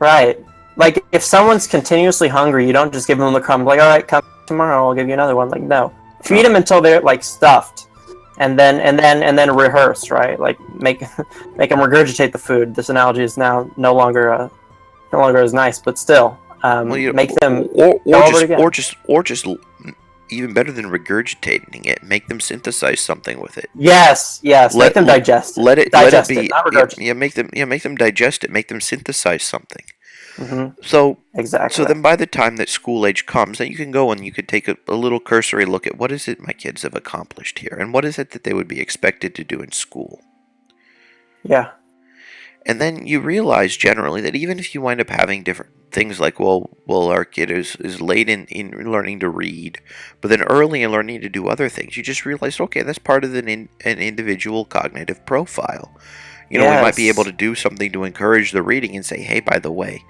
right. Like, if someone's continuously hungry, you don't just give them the crumb. Like, all right, come tomorrow, I'll give you another one. Like, no. Feed them until they're, like, stuffed. And then rehearse, right? Like, make them regurgitate the food. This analogy is now no longer as nice, but still. Make them or just even better than regurgitating it, make them synthesize something with it. Yes. Make them digest it. Let it be. Not regurgitate. Make them digest it. Make them synthesize something. Mm-hmm. So Exactly. So then by the time that school age comes, then you can go and you could take a little cursory look at what is it my kids have accomplished here, and what is it that they would be expected to do in school. Yeah. And then you realize generally that even if you wind up having different things like, well, our kid is late in learning to read, but then early in learning to do other things, you just realize, okay, that's part of an individual cognitive profile. You know, we might be able to do something to encourage the reading and say, hey, by the way,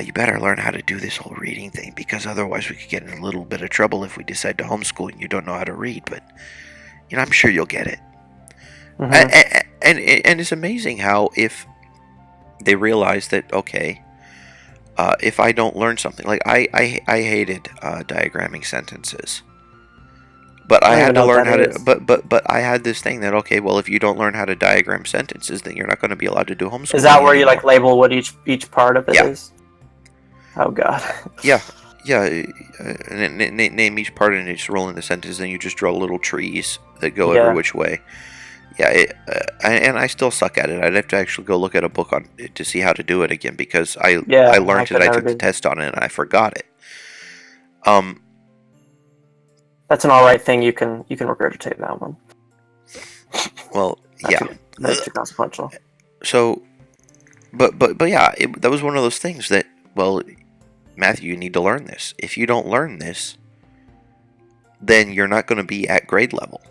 you better learn how to do this whole reading thing, because otherwise we could get in a little bit of trouble if we decide to homeschool and you don't know how to read, but, you know, I'm sure you'll get it. Mm-hmm. And it's amazing how if they realize that, okay, if I don't learn something, like I hated diagramming sentences, but I had to learn how to. But I had this thing that, okay, well, if you don't learn how to diagram sentences, then you're not going to be allowed to do homeschooling. Is that where you like label what each part of it is? Oh God. Yeah. Name each part and just roll in the sentence, and you just draw little trees that go every which way. Yeah, and I still suck at it. I'd have to actually go look at a book on it to see how to do it again, because I learned it. I took the test on it and I forgot it. That's an all right thing. You can regurgitate that one. Well, That's too consequential. So, but yeah, that was one of those things that, well, Matthew, you need to learn this. If you don't learn this, then you're not going to be at grade level.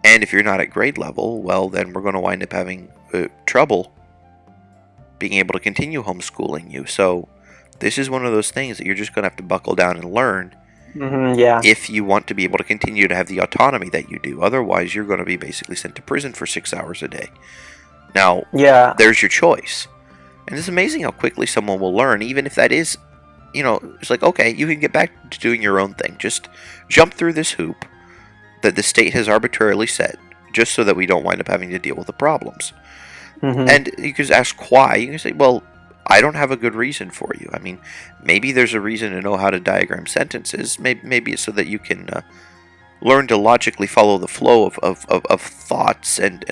And if you're not at grade level, well, then we're going to wind up having trouble being able to continue homeschooling you. So this is one of those things that you're just going to have to buckle down and learn. Mm-hmm, if you want to be able to continue to have the autonomy that you do. Otherwise, you're going to be basically sent to prison for 6 hours a day. Now, there's your choice. And it's amazing how quickly someone will learn, even if that is, you know, it's like, okay, you can get back to doing your own thing. Just jump through this hoop that the state has arbitrarily set, just so that we don't wind up having to deal with the problems. Mm-hmm. And you can just ask why. You can say, well, I don't have a good reason for you. I mean, maybe there's a reason to know how to diagram sentences. Maybe it's so that you can learn to logically follow the flow of thoughts and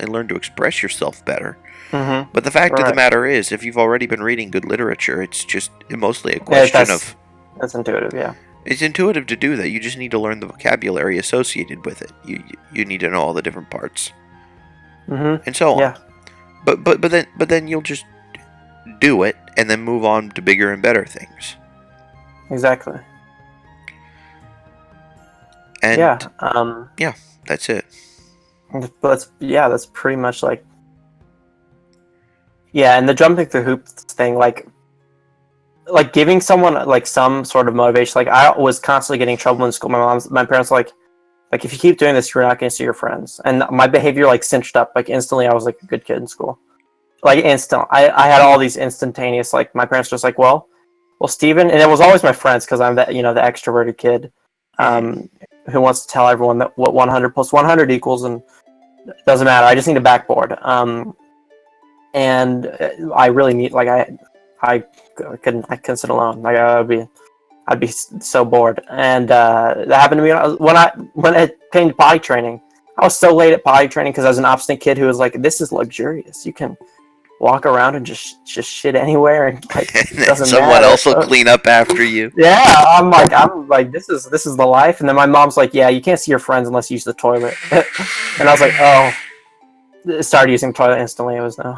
learn to express yourself better. Mm-hmm. But the fact of the matter is, if you've already been reading good literature, it's just mostly a question of... That's intuitive, yeah. It's intuitive to do that. You just need to learn the vocabulary associated with it. You need to know all the different parts, and so on. Yeah. But then you'll just do it and then move on to bigger and better things. Exactly. And that's it. That's pretty much like. Yeah, and the jumping through hoops thing, like giving someone like some sort of motivation. Like, I was constantly getting in trouble in school. My parents were like, if you keep doing this, you're not going to see your friends. And my behavior like cinched up. Like, instantly, I was like a good kid in school. Like, instant. I had all these instantaneous, like, my parents were just like, well, Steven, and it was always my friends, because I'm the extroverted kid who wants to tell everyone that what 100 plus 100 equals, and it doesn't matter. I just need a backboard. And I really need, like, I couldn't sit alone. Like, I'd be so bored. And that happened to me when it came to potty training. I was so late at potty training because I was an obstinate kid who was like, "This is luxurious. You can walk around and just shit anywhere, and like, it doesn't someone matter." else will clean up after you. Yeah, I'm like, this is the life. And then my mom's like, "Yeah, you can't see your friends unless you use the toilet." And I was like, "Oh." Started using the toilet instantly. It was no.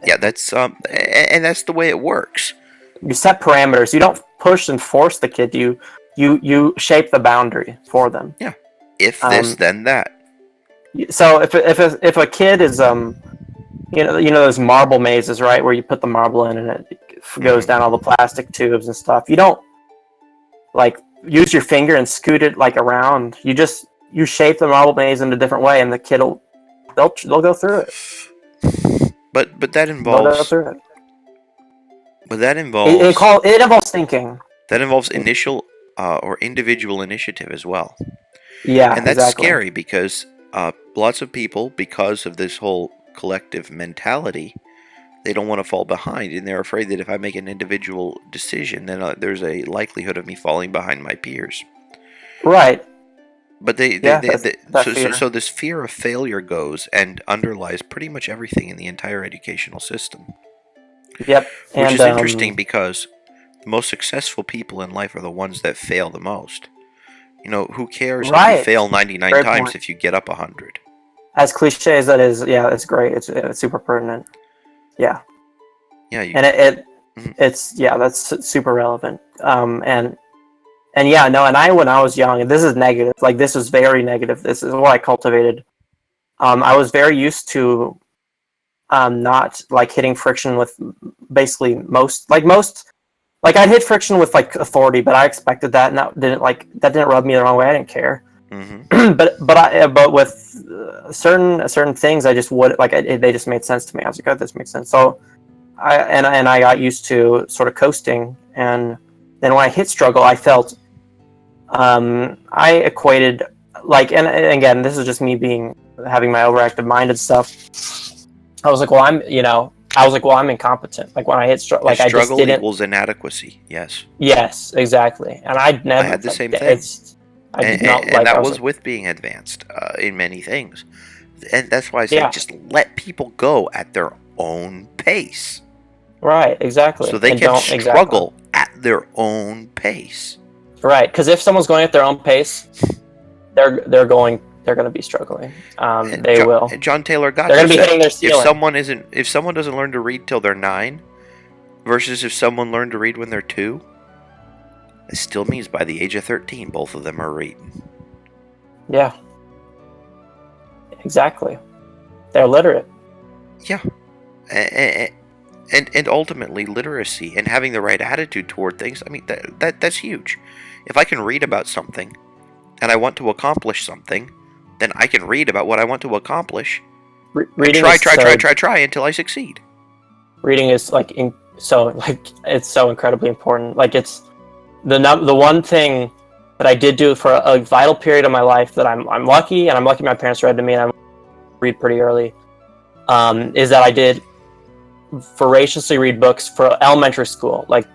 Yeah, that's and that's the way it works. You set parameters. You don't push and force the kid. You shape the boundary for them. Yeah. If this, then that. So if a kid is you know those marble mazes, right, where you put the marble in and it goes down all the plastic tubes and stuff. You don't like use your finger and scoot it like around. You shape the marble maze in a different way, and the kid they'll go through it. But that They'll go involves. through it. But that involves. It involves thinking. That involves initial or individual initiative as well. Yeah, And that's exactly. scary because lots of people, because of this whole collective mentality, they don't want to fall behind, and they're afraid that if I make an individual decision, then there's a likelihood of me falling behind my peers. Right. But so this fear of failure goes and underlies pretty much everything in the entire educational system. Yep. Which is interesting because the most successful people in life are the ones that fail the most. You know, who cares if you fail 99 Great times point. if you get up 100? As cliche as that is, yeah, it's great. It's super pertinent. Yeah. Yeah. It's that's super relevant. And yeah, no, and when I was young, and this is negative, like this was very negative. This is what I cultivated. I was very used to not like hitting friction with basically most like I'd hit friction with like authority, but I expected that, and that didn't rub me the wrong way. I didn't care. Mm-hmm. but with certain things, I just would like they just made sense to me. I was like, oh, this makes sense. So I got used to sort of coasting, and then when I hit struggle, I felt I equated like, and again, this is just me having my overactive mind and stuff. I was like, well, I'm incompetent. Like when I hit struggle, like struggle I just didn't equals inadequacy. Yes. Yes, exactly. And I had the same thing. I did and, not and like. that was with being advanced in many things, and that's why I say just let people go at their own pace. Right. Exactly. So they can struggle at their own pace. Right. Because if someone's going at their own pace, they're going to be struggling. They will. John Taylor got. They're going to be hitting their ceiling. If someone doesn't learn to read till they're 9, versus if someone learned to read when they're 2. It still means by the age of 13, both of them are reading. Yeah. Exactly. They're literate. Yeah. And ultimately, literacy and having the right attitude toward things, I mean, that's huge. If I can read about something and I want to accomplish something, then I can read about what I want to accomplish. Reading try until I succeed. Reading is it's so incredibly important. Like it's the one thing that I did do for a vital period of my life that I'm lucky, and I'm lucky my parents read to me, and I read pretty early. Is that I did voraciously read books for elementary school, like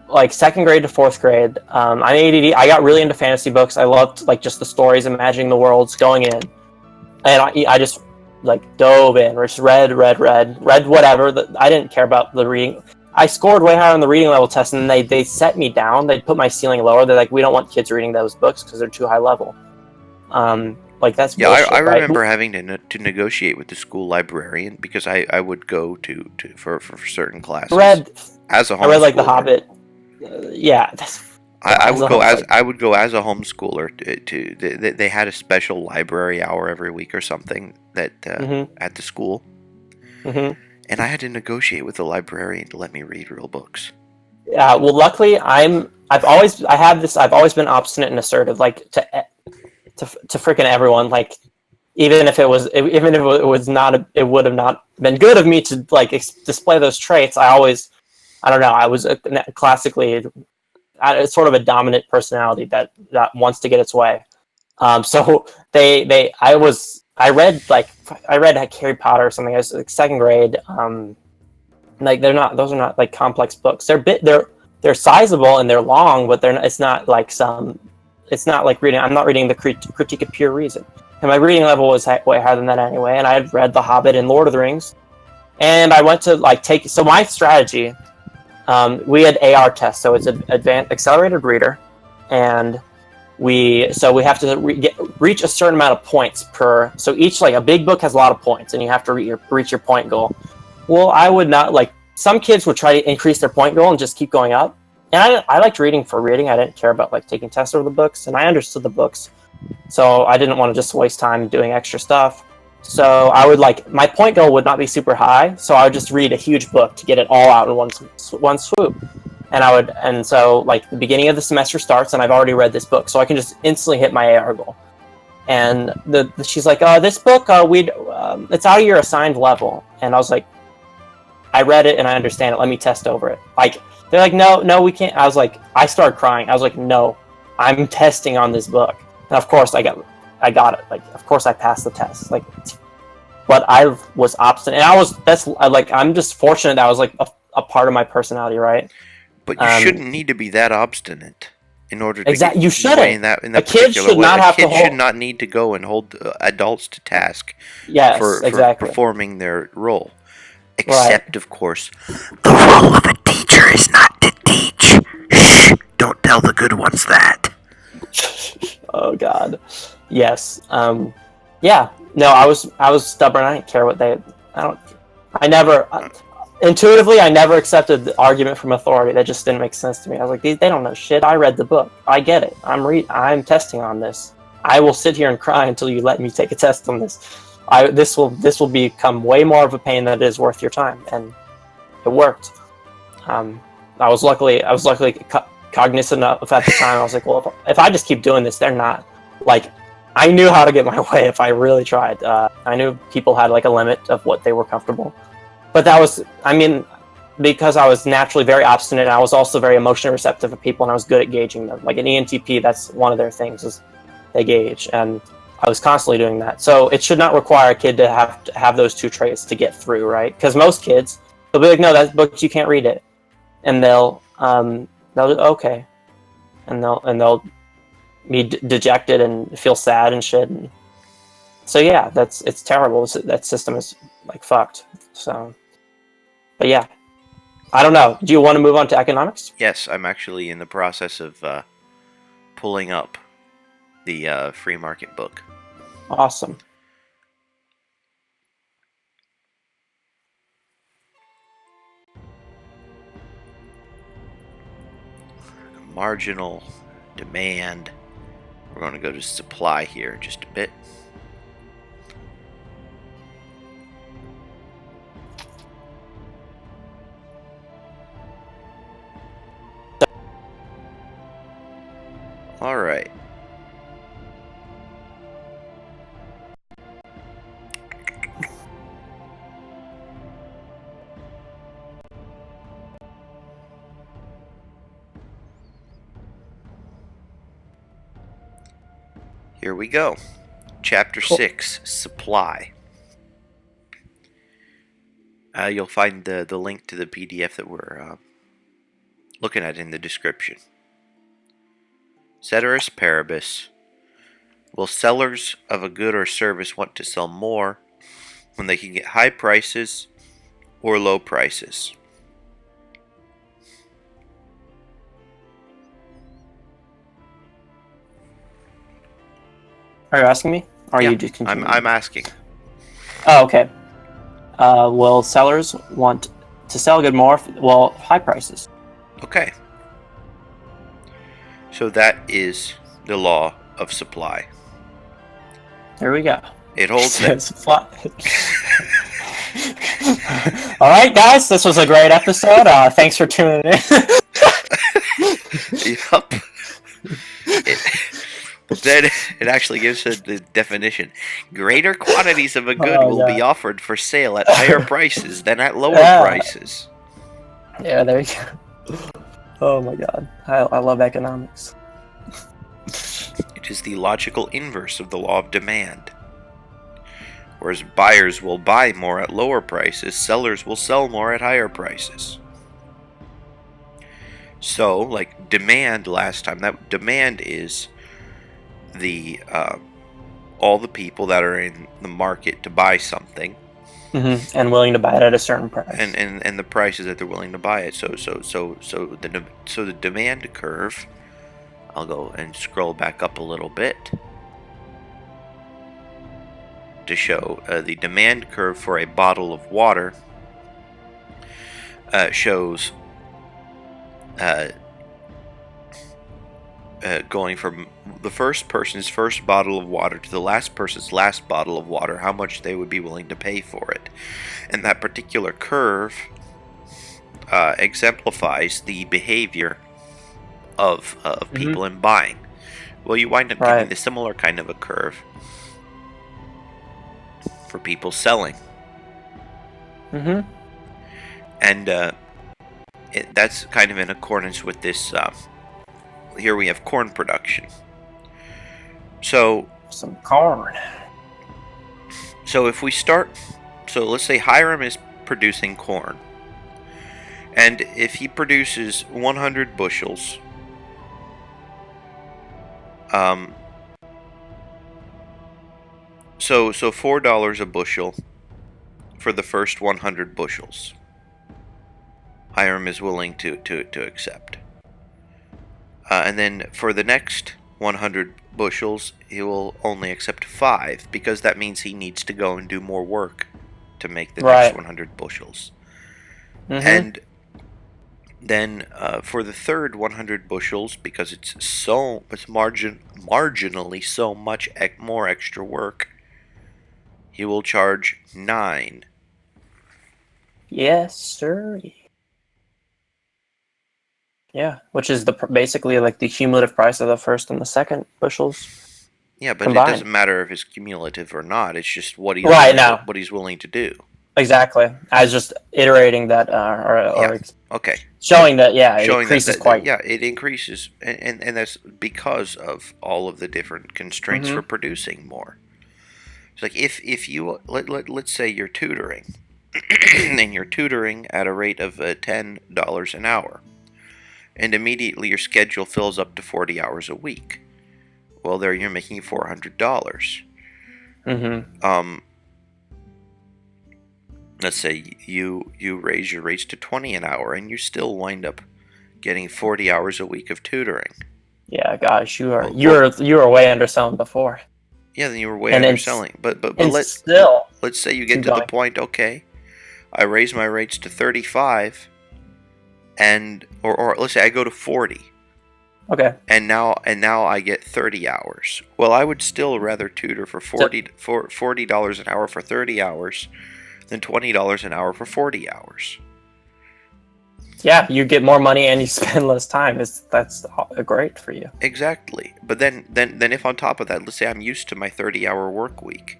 2nd grade to 4th grade. I'm ADD. I got really into fantasy books. I loved like just the stories, imagining the worlds, going in, and I just like dove in, or just read whatever. I didn't care about the reading. I scored way higher on the reading level test, and they set me down. They put my ceiling lower. They're like, we don't want kids reading those books because they're too high level. Like that's bullshit, I remember right? having to negotiate with the school librarian because I would go for certain classes. As a homeschooler. I read like The Hobbit. Yeah. I would go as a homeschooler. They had a special library hour every week or something that at the school, and I had to negotiate with the librarian to let me read real books. Yeah. Well, luckily, I've always been obstinate and assertive, like to freaking everyone. Like even if it was not, it would have not been good of me to like display those traits. I don't know. I was classically sort of a dominant personality that wants to get its way. So I read like Harry Potter or something. I was like 2nd grade. Like those are not like complex books. They're sizable and they're long, but it's not like reading. I'm not reading the Critique of Pure Reason. And my reading level was way higher than that anyway. And I had read The Hobbit and Lord of the Rings. And I went to so my strategy, we had AR tests. So it's an advanced accelerated reader. And we have to reach a certain amount of points per. So each, like a big book has a lot of points and you have to reach your point goal. Well, I would not some kids would try to increase their point goal and just keep going up. And I liked reading for reading. I didn't care about like taking tests over the books, and I understood the books So I didn't want to just waste time doing extra stuff. So I would my point goal would not be super high. So I would just read a huge book to get it all out in one swoop. And so like the beginning of the semester starts and I've already read this book. So I can just instantly hit my AR goal. And she's like, this book, it's out of your assigned level. And I was like, I read it and I understand it. Let me test over it. Like, they're like, no, we can't. I was like, I started crying. I was like, no, I'm testing on this book. And of course I got it. Like, of course I passed the test. Like, but I was obstinate. And I'm just fortunate that was like a part of my personality, right? But you shouldn't need to be that obstinate in order to exactly. You shouldn't. In that a kid should not have to hold. Should not need to go and hold adults to task. Yes, for exactly. performing their role. Except, right. Of course, the role of a teacher is not to teach. Shh! Don't tell the good ones that. Oh God. Yes. Yeah. No, I was stubborn. I didn't care what intuitively, I never accepted the argument from authority. That just didn't make sense to me. I was like, they don't know shit. I read the book. I get it. I'm testing on this. I will sit here and cry until you let me take a test on this. This will become way more of a pain than it is worth your time, and it worked. I was luckily cognizant enough at the time. I was like, well, if I just keep doing this, they're not like. I knew how to get my way if I really tried. I knew people had like a limit of what they were comfortable. But that was, because I was naturally very obstinate, I was also very emotionally receptive of people, and I was good at gauging them. Like an ENTP, that's one of their things, is they gauge, and I was constantly doing that. So it should not require a kid to have those two traits to get through, right? Because most kids, they'll be like, no, that book, you can't read it. And they'll okay. And they'll be dejected and feel sad and shit. And so yeah, it's terrible. That system is like fucked. So. But yeah, I don't know. Do you want to move on to economics? Yes, I'm actually in the process of pulling up the free market book. Awesome. Marginal demand. We're going to go to supply here in just a bit. All right. Here we go. Chapter 6, Supply. You'll find the link to the PDF that we're looking at in the description. Ceteris paribus. Will sellers of a good or service want to sell more when they can get high prices or low prices? Are you asking me? Or yeah, are you just continuing? I'm asking. Oh, okay. Will sellers want to sell good more? Well, high prices. Okay. So that is the law of supply. There we go. It holds that. Supply. All right, guys, this was a great episode. Thanks for tuning in. Yup. Then it actually gives us the definition. Greater quantities of a good will be offered for sale at higher prices than at lower prices. Yeah, there you go. Oh my god. I love economics. It is the logical inverse of the law of demand. Whereas buyers will buy more at lower prices, sellers will sell more at higher prices. So, like demand last time, that demand is the all the people that are in the market to buy something, and willing to buy it at a certain price, and the prices that they're willing to buy it. So the demand curve. I'll go and scroll back up a little bit to show the demand curve for a bottle of water. Shows going from the first person's first bottle of water to the last person's last bottle of water, how much they would be willing to pay for it. And that particular curve exemplifies the behavior of people in buying. Well, you wind up getting the similar kind of a curve for people selling. And that's kind of in accordance with this. Here we have corn production. So some corn. So if we start, so let's say Hiram is producing corn, and if he produces 100 bushels, so $4 a bushel for the first 100 bushels. Hiram is willing to accept. And then for the next 100 bushels, he will only accept 5, because that means he needs to go and do more work to make the next 100 bushels. And then for the third 100 bushels, because it's marginally so much more extra work, he will charge 9. Yes, sir. Yeah, which is basically like the cumulative price of the first and the second bushels. Yeah, but combined. It doesn't matter if it's cumulative or not. It's just what he's what he's willing to do. Exactly. I was just iterating that, okay. Showing that, it increases quite. Yeah, it increases, and that's because of all of the different constraints for producing more. It's like if you let's say you're tutoring, and you're tutoring at a rate of $10 an hour, and immediately your schedule fills up to 40 hours a week. Well, there you're making $400. Let's say you raise your rates to 20 an hour, and you still wind up getting 40 hours a week of tutoring. Yeah, gosh, you were way underselling before. Yeah, then you were way underselling. But let's say you get to the point. Okay, I raise my rates to 35, and or let's say I go to 40. Okay. And now I get 30 hours. Well, I would still rather tutor for $40 an hour for 30 hours than $20 an hour for 40 hours. Yeah, you get more money and you spend less time. That's great for you. Exactly. But then if on top of that, let's say I'm used to my 30-hour work week,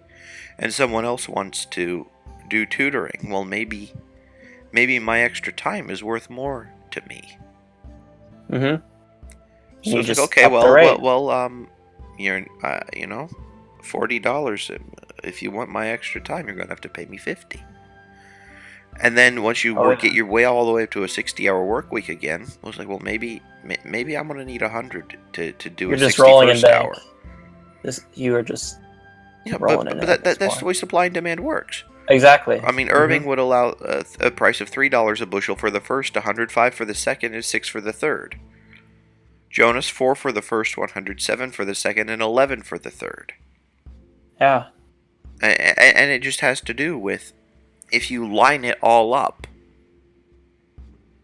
and someone else wants to do tutoring, well, maybe my extra time is worth more to me. So it's like, okay, you're $40. If you want my extra time, you're gonna have to pay me $50. And then once you get your way all the way up to a 60-hour work week again, I was like, well, maybe I'm gonna need 100 to do a 61st hour. You are just rolling in. But that's the way supply and demand works. Exactly. I mean, Irving would allow a price of $3 a bushel for the first, 105 for the second, and 6 for the third. Jonas, 4 for the first 100, 7 for the second, and 11 for the third. Yeah. And it just has to do with, if you line it all up,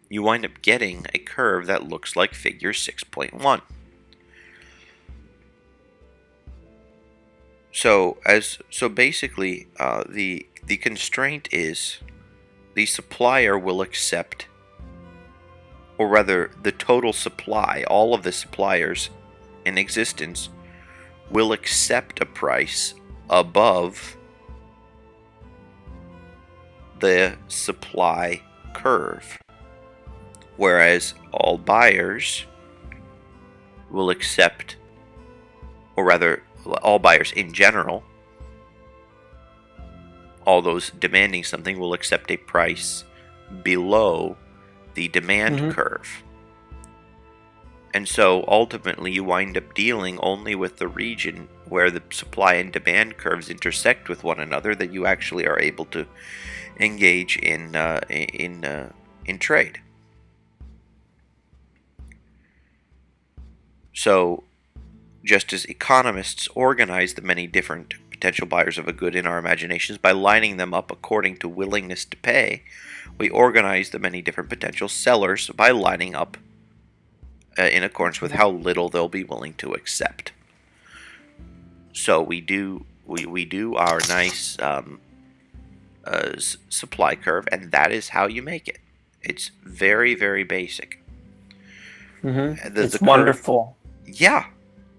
you wind up getting a curve that looks like figure 6.1. So basically, the constraint is the supplier will accept, or rather the total supply, all of the suppliers in existence will accept a price above the supply curve, whereas all buyers will accept, or rather all buyers in general, all those demanding something, will accept a price below the demand curve. And so ultimately you wind up dealing only with the region where the supply and demand curves intersect with one another, that you actually are able to engage in trade. So just as economists organize the many different potential buyers of a good in our imaginations by lining them up according to willingness to pay, we organize the many different potential sellers by lining up in accordance with how little they'll be willing to accept. So we do our nice supply curve, and that is how you make it. It's very, very basic. It's curve, wonderful. yeah,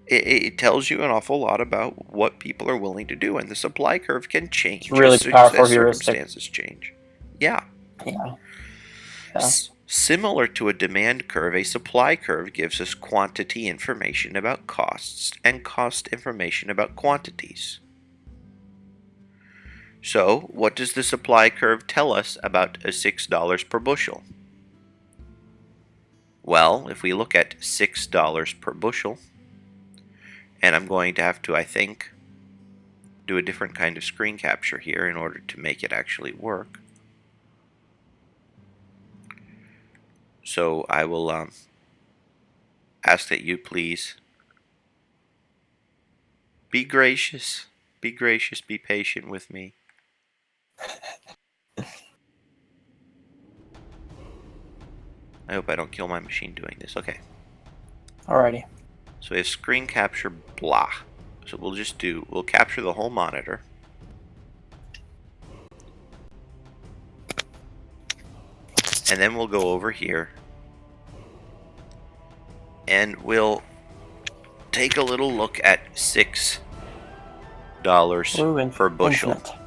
it tells you an awful lot about what people are willing to do, and the supply curve can change. It's really powerful as heuristic. circumstances change. Yeah. Yeah. Similar to a demand curve, a supply curve gives us quantity information about costs and cost information about quantities. So, what does the supply curve tell us about a $6 per bushel? Well, if we look at $6 per bushel, and I'm going to have to, I think, do a different kind of screen capture here in order to make it actually work. So I will ask that you please be gracious, be patient with me. I hope I don't kill my machine doing this. Okay. Alrighty. So we have screen capture blah. So we'll capture the whole monitor. And then we'll go over here and we'll take a little look at $6 per bushel. Infinite.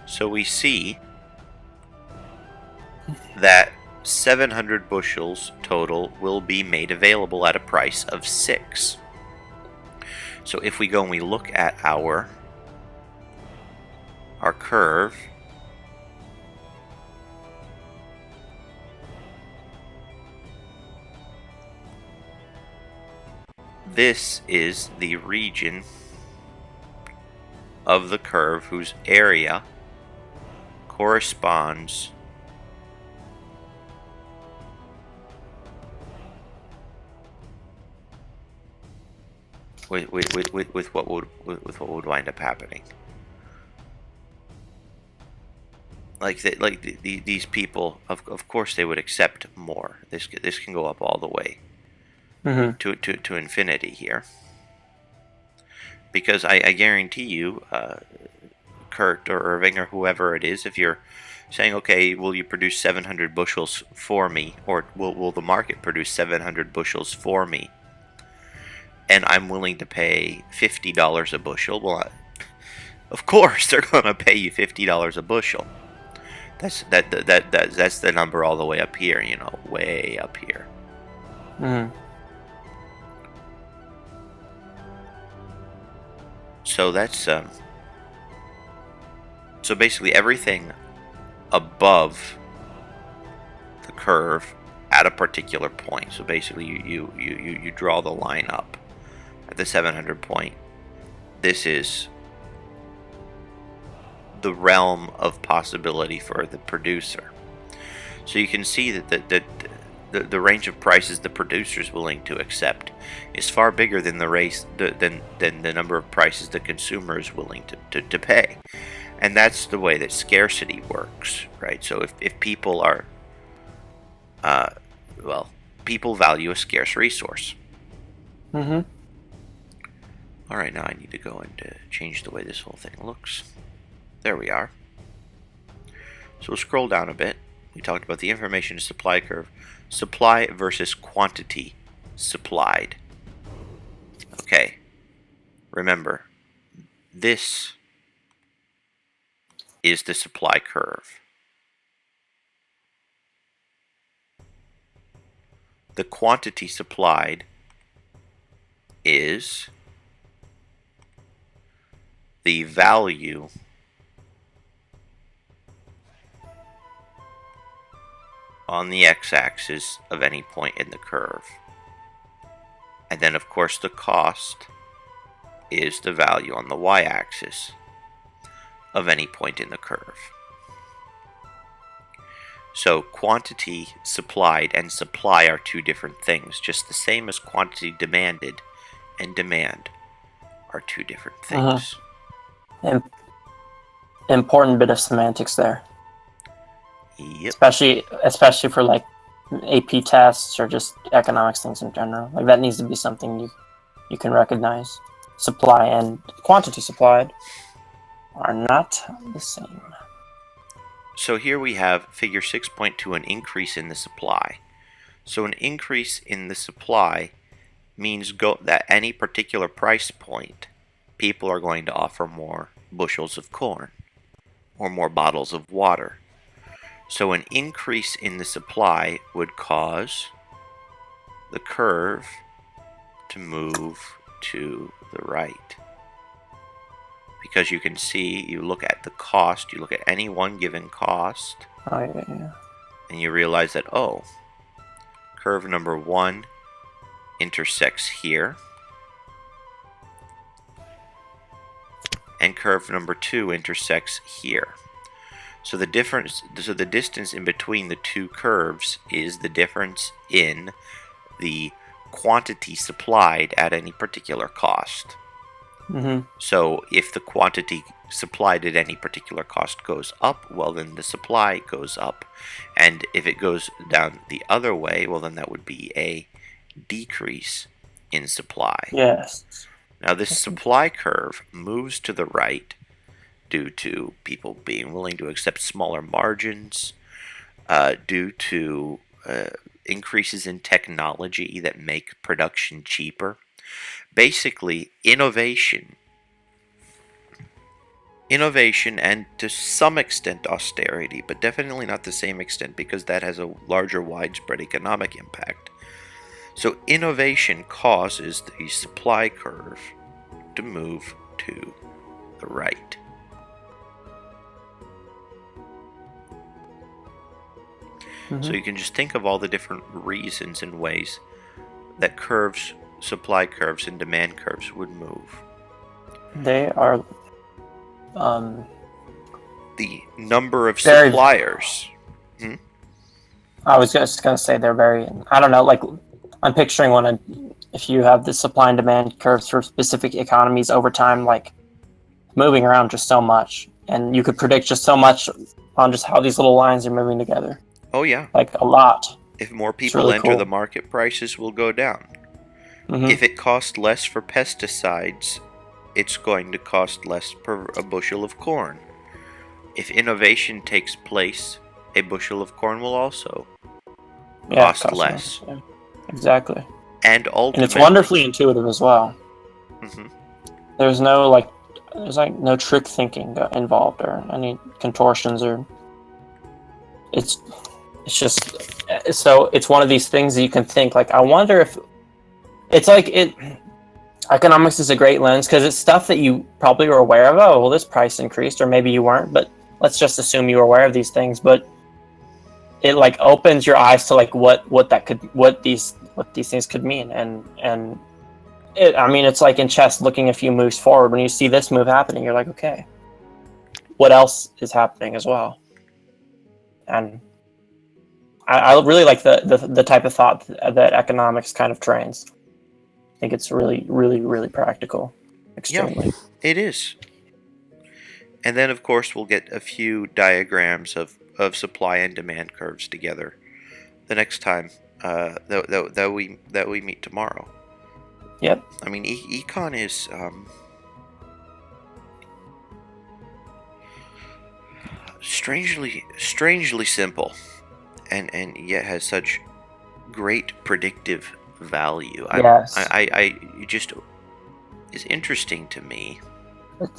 So we see that 700 bushels total will be made available at a price of 6. So if we go and we look at our curve, this is the region of the curve whose area corresponds with what would wind up happening. These people, of course, they would accept more. This can go up all the way to infinity here, because I guarantee you, Kurt or Irving or whoever it is, if you're saying, okay, will you produce 700 bushels for me, or will the market produce 700 bushels for me, and I'm willing to pay $50 a bushel, well, of course they're going to pay you $50 a bushel. That's the number all the way up here, way up here. So that's so basically everything above the curve at a particular point. So basically you draw the line up at the 700 point. This is the realm of possibility for the producer. So you can see that the range of prices the producer is willing to accept is far bigger than than the number of prices the consumer is willing to pay. And that's the way that scarcity works, right? So if people are people value a scarce resource. All right, now I need to go and change the way this whole thing looks. There we are. So we'll scroll down a bit. We talked about the information supply curve. Supply versus quantity supplied. Okay. Remember, this is the supply curve. The quantity supplied is the value on the x-axis of any point in the curve. And then, of course, the cost is the value on the y-axis of any point in the curve. So quantity supplied and supply are two different things, just the same as quantity demanded and demand are two different things. Important bit of semantics there. Yep. especially for like AP tests or just economics things in general. Like that needs to be something you can recognize. Supply and quantity supplied are not the same. So here we have figure 6.2, an increase in the supply. So an increase in the supply means that any particular price point, people are going to offer more bushels of corn or more bottles of water. So an increase in the supply would cause the curve to move to the right. Because you can see, you look at the cost, you look at any one given cost, Oh yeah. and you realize that, oh, curve number 1 intersects here, and curve number 2 intersects here. So the distance in between the two curves is the difference in the quantity supplied at any particular cost. Mm-hmm. So if the quantity supplied at any particular cost goes up, well then the supply goes up. And if it goes down the other way, well then that would be a decrease in supply. Yes. Now this supply curve moves to the right due to people being willing to accept smaller margins, due to increases in technology that make production cheaper. Basically, innovation and to some extent austerity, but definitely not the same extent because that has a larger widespread economic impact. So innovation causes the supply curve to move to the right. Mm-hmm. So you can just think of all the different reasons and ways that supply curves and demand curves would move. They are The number of very, suppliers. I was just gonna say they're very. I don't know. Like I'm picturing if you have the supply and demand curves for specific economies over time, like moving around just so much, and you could predict just so much on just how these little lines are moving together. Oh yeah. Like a lot. If more people really enter cool. the market, prices will go down. Mm-hmm. If it costs less for pesticides, it's going to cost less per a bushel of corn. If innovation takes place, a bushel of corn will also cost less. Yeah. Exactly. And ultimately, And it's wonderfully intuitive as well. Mm-hmm. There's no trick thinking involved or any contortions or it's just so it's one of these things that you can think like I wonder if it's like it economics is a great lens because it's stuff that you probably were aware of. Oh well, this price increased, or maybe you weren't, but let's just assume you were aware of these things. But it like opens your eyes to like what these things could mean, and it's like in chess looking a few moves forward. When you see this move happening, you're like, okay, what else is happening as well? And I really like the type of thought that economics kind of trains. I think it's really, really, really practical. Extremely. Yeah, it is. And then, of course, we'll get a few diagrams of supply and demand curves together the next time that we meet tomorrow. Yep. I mean, econ is strangely simple, and yet has such great predictive value. Yes. I just is interesting to me.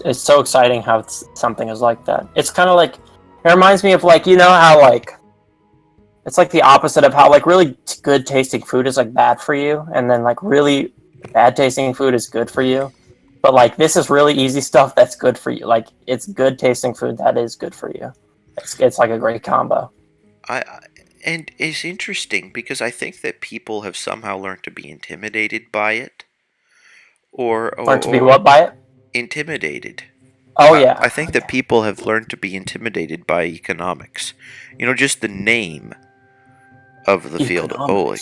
It's so exciting how something is like that. It's kind of like it reminds me of like how like it's like the opposite of how like really good tasting food is like bad for you, and then like really bad tasting food is good for you. But like this is really easy stuff that's good for you. Like it's good tasting food that is good for you. It's like a great combo. And it's interesting because I think that people have somehow learned to be intimidated by it, or Learn to be what by it? Intimidated. Oh yeah. I think that people have learned to be intimidated by economics. Just the name of the field. Oh,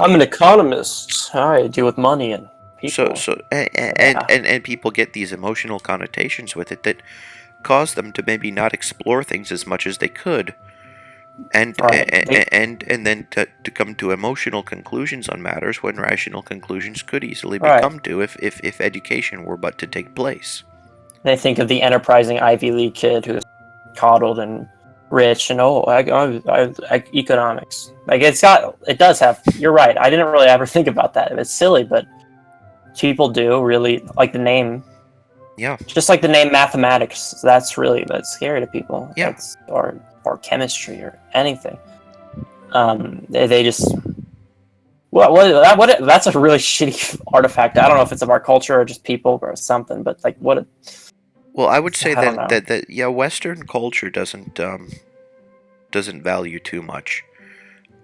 I'm an economist. I deal with money and people. And people get these emotional connotations with it that cause them to maybe not explore things as much as they could and Right. and then to come to emotional conclusions on matters when rational conclusions could easily be Right. come to if education were but to take place. They think of the enterprising Ivy League kid who's coddled and rich, and economics. Like it does have. You're right. I didn't really ever think about that. It's silly, but people do really like the name. Yeah. Just like the name mathematics. That's scary to people. Yeah. Or chemistry or anything. They just. That's a really shitty artifact. I don't know if it's of our culture or just people or something, but like what. Well, I would say I don't know. that Western culture doesn't value too much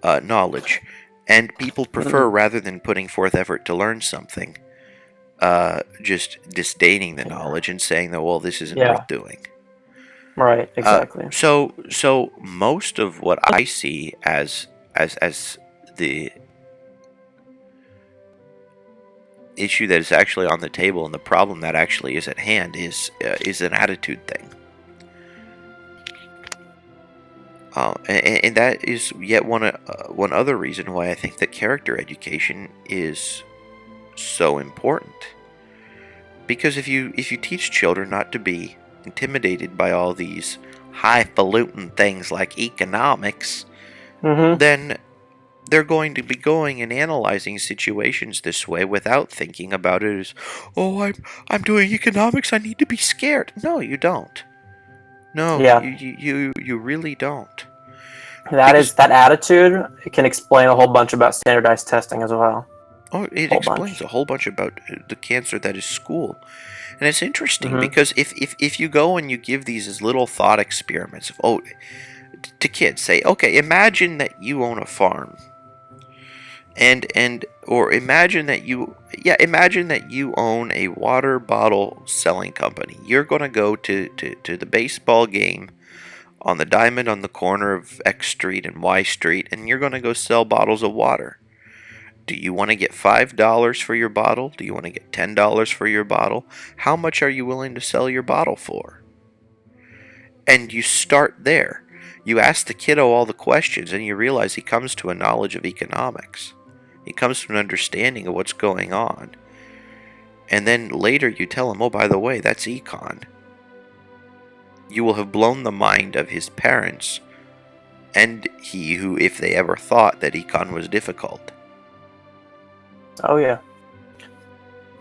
knowledge, and people prefer rather than putting forth effort to learn something, just disdaining the knowledge and saying that, well, this isn't worth doing. Right, exactly. So most of what I see as the issue that is actually on the table and the problem that actually is at hand is an attitude thing. And that is yet one other reason why I think that character education is so important. Because if you teach children not to be intimidated by all these highfalutin things like economics, then they're going to be going and analyzing situations this way without thinking about it as, oh, I'm doing economics, I need to be scared. No, you don't. No, you really don't. That attitude can explain a whole bunch about standardized testing as well. Oh, it explains a whole bunch about the cancer that is school. And it's interesting because if you go and you give these as little thought experiments of, to kids, say, okay, imagine that you own a farm. Or imagine that you own a water bottle selling company. You're going to go to the baseball game on the diamond on the corner of X Street and Y Street, and you're going to go sell bottles of water. Do you want to get $5 for your bottle? Do you want to get $10 for your bottle? How much are you willing to sell your bottle for? And you start there. You ask the kiddo all the questions, and you realize he comes to a knowledge of economics. He comes to an understanding of what's going on. And then later you tell him, oh, by the way, that's econ. You will have blown the mind of his parents, and he who, if they ever thought that econ was difficult. Oh yeah,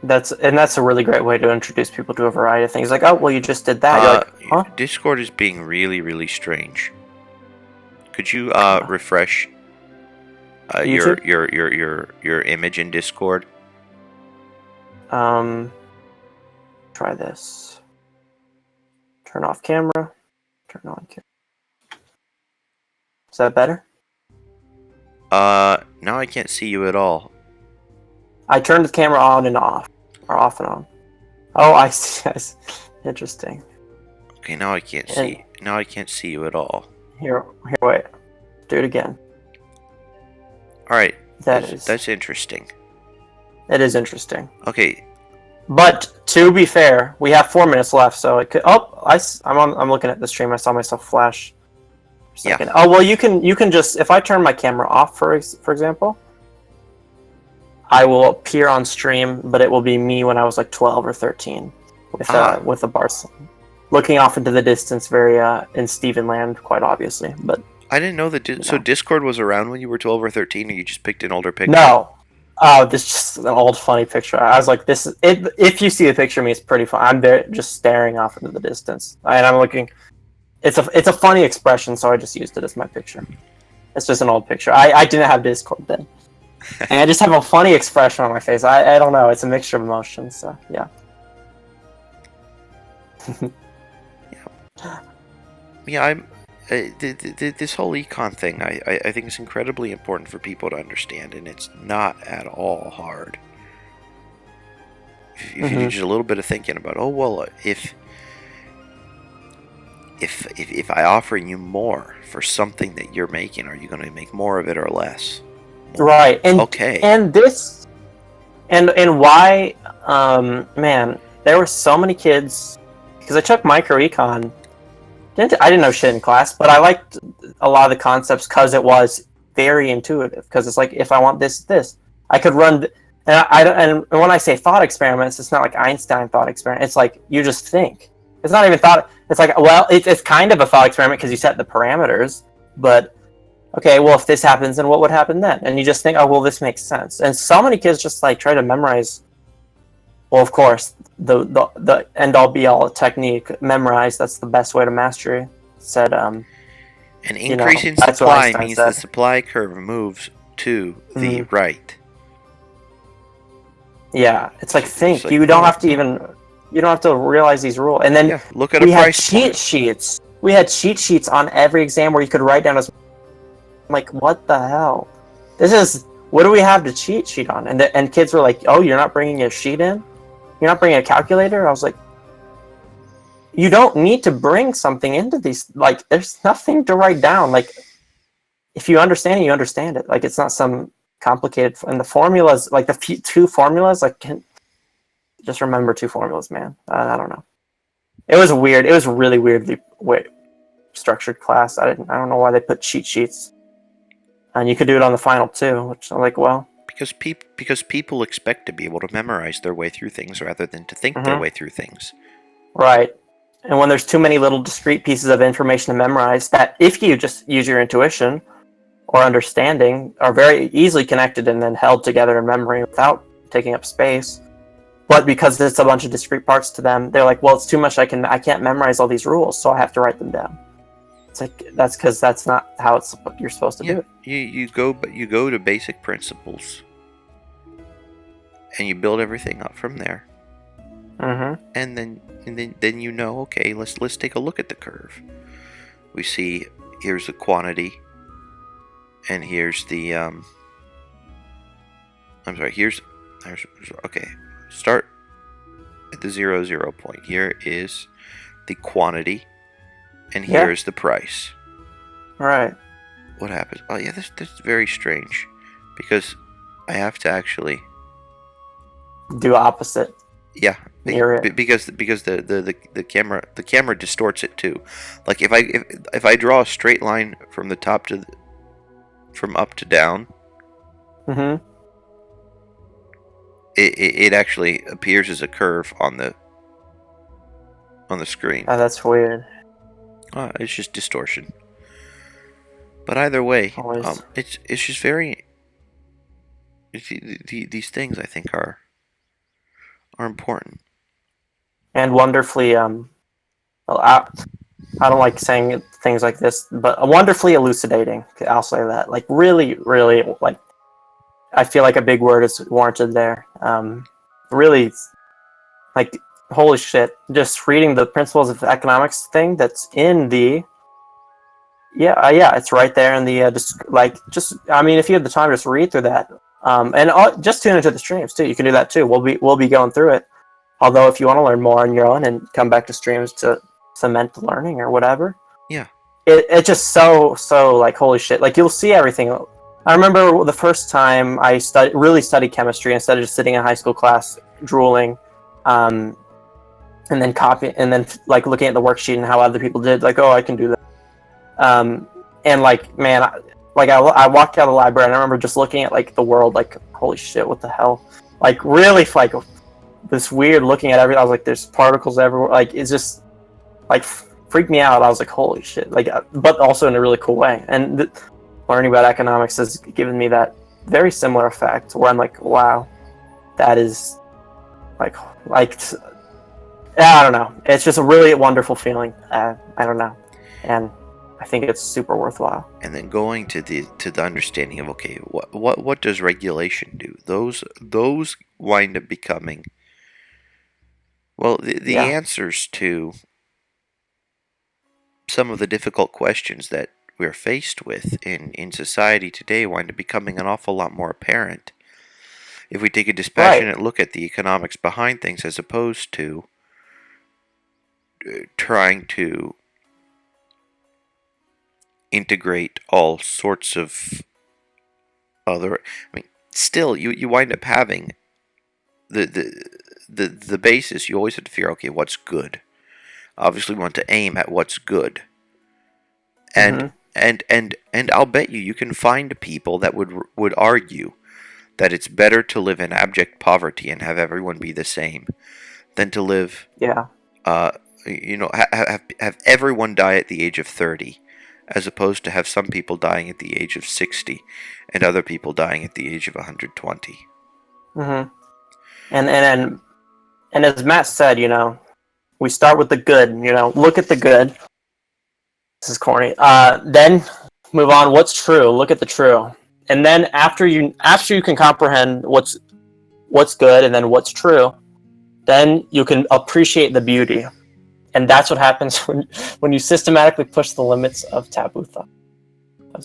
that's a really great way to introduce people to a variety of things. Like, oh well, you just did that. You're like, huh? Discord is being really, really strange. Could you refresh your image in Discord? Try this. Turn off camera. Turn on camera. Is that better? Now I can't see you at all. I turned the camera on and off, or off and on. Oh, I see. Interesting. Okay, now I can't see. Now I can't see you at all. Here, wait. Do it again. All right. That's interesting. It is interesting. Okay. But to be fair, we have 4 minutes left, so it could. Oh, I'm looking at the stream. I saw myself flash. Yeah. Oh well, you can just, if I turn my camera off, for example, I will appear on stream, but it will be me when I was like 12 or 13 with a bar, looking off into the distance, very in Steven land, quite obviously. But I didn't know that. So Discord was around when you were 12 or 13, or you just picked an older picture? No. Oh, this is just an old funny picture. I was like, this is it. If you see a picture of me, it's pretty fun. I'm there just staring off into the distance, and I'm looking. It's a funny expression, so I just used it as my picture. It's just an old picture. I didn't have Discord then. And I just have a funny expression on my face. I don't know. It's a mixture of emotions. So yeah. Yeah. I'm. This whole econ thing, I think is incredibly important for people to understand, and it's not at all hard. If you do just a little bit of thinking about, oh well, if I offer you more for something that you're making, are you going to make more of it or less? Right. And okay. And this, and why, man, there were so many kids, because I took microecon I didn't know shit in class, but I liked a lot of the concepts because it was very intuitive. Because it's like, if I want this, I could run. And when I say thought experiments, it's not like Einstein thought experiment. It's like you just think. It's not even thought. It's like, well, it's kind of a thought experiment because you set the parameters. But okay, well, if this happens, then what would happen then? And you just think, oh, well, this makes sense. And so many kids just like try to memorize. Well, of course, the end all be all technique, memorize. That's the best way to mastery. Said An increase in that's what supply Einstein means said. the supply curve moves to the right. Yeah, it's like think. It's like, You don't have to realize these rules. And then look at a we had price cheat point. sheets. We had cheat sheets on every exam where you could write down as. I'm like, what the hell? What do we have to cheat sheet on? And kids were like, oh, you're not bringing a sheet in? You're not bringing a calculator? I was like, you don't need to bring something into these. Like, there's nothing to write down. Like, if you understand it, you understand it. Like, it's not some complicated. And the formulas, like the two formulas, like, just remember two formulas, man. I don't know. It was weird. It was really weirdly structured class. I don't know why they put cheat sheets. And you could do it on the final too, which I'm like, well, Because people expect to be able to memorize their way through things rather than to think their way through things. right. And when there's too many little discrete pieces of information to memorize, that if you just use your intuition or understanding, are very easily connected and then held together in memory without taking up space. But because it's a bunch of discrete parts to them, they're like, well, it's too much. I can't memorize all these rules, so I have to write them down. It's like, that's because that's not how you're supposed to do it. You go to basic principles, and you build everything up from there. Mm-hmm. And then you know, okay, let's take a look at the curve. We see here's the quantity, and here's the here's okay. Start at the 0, 0 point. Here is the quantity, and here is the price. Right. What happens? Oh yeah, that's very strange, because I have to actually Do opposite. Yeah, Near it. because the camera distorts it too. Like if I draw a straight line from the top to from up to down, Mm-hmm. it actually appears as a curve on the screen. Oh, that's weird. It's just distortion. But either way, Always. it's just very. These things I think are important. And wonderfully, well, I don't like saying things like this, but wonderfully elucidating. I'll say that. Like, really, really, like, I feel like a big word is warranted there. Really, like, holy shit. Just reading the principles of economics thing that's in the. Yeah, it's right there in the, I mean, if you have the time, just read through that. And just tune into the streams, too. You can do that, too. We'll be going through it. Although, if you want to learn more on your own and come back to streams to cement the learning or whatever. Yeah. It's just so, like, holy shit. Like, you'll see everything. I remember the first time I really studied chemistry instead of just sitting in high school class drooling, and then copying, and then, like, looking at the worksheet and how other people did, like, oh, I can do that. And, like, man, I walked out of the library and I remember just looking at, like, the world, like, holy shit, what the hell? Like, really, like, this weird looking at everything. I was like, there's particles everywhere. Like, it's just, like, freaked me out. I was like, holy shit. Like, but also in a really cool way. And learning about economics has given me that very similar effect where I'm like, wow, that is, like, I don't know. It's just a really wonderful feeling. I don't know. And I think it's super worthwhile. And then going to the understanding of, okay, what does regulation do? Those wind up becoming, well, the answers to some of the difficult questions that we're faced with in society today wind up becoming an awful lot more apparent if we take a dispassionate look at the economics behind things, as opposed to trying to integrate all sorts of other. I mean, still, you wind up having the basis. You always have to figure, okay, what's good? Obviously, we want to aim at what's good. And Mhm. and I'll bet you can find people that would argue that it's better to live in abject poverty and have everyone be the same than to live, Yeah. uh, have everyone die at the age of 30, as opposed to have some people dying at the age of 60 and other people dying at the age of 120. Mhm. And as Matt said, we start with the good. Look at the good. This is corny. Then move on. What's true? Look at the true. And then after you can comprehend what's good and then what's true, then you can appreciate the beauty. And that's what happens when you systematically push the limits of taboo thought.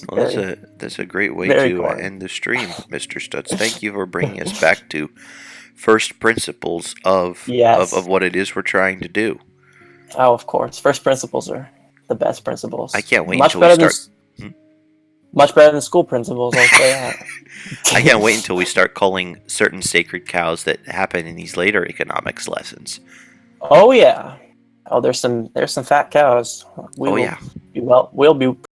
Well, that's a great way very to corny. end the stream, Mr. Stutz. Thank you for bringing us back to first principles of Yes. what it is we're trying to do. Oh, of course. First principles are the best principles. I can't wait Much until we better start. much better than school principles, I'll say that. I can't wait until we start calling certain sacred cows that happen in these later economics lessons. Oh yeah. Oh, there's some fat cows. Oh yeah. We'll be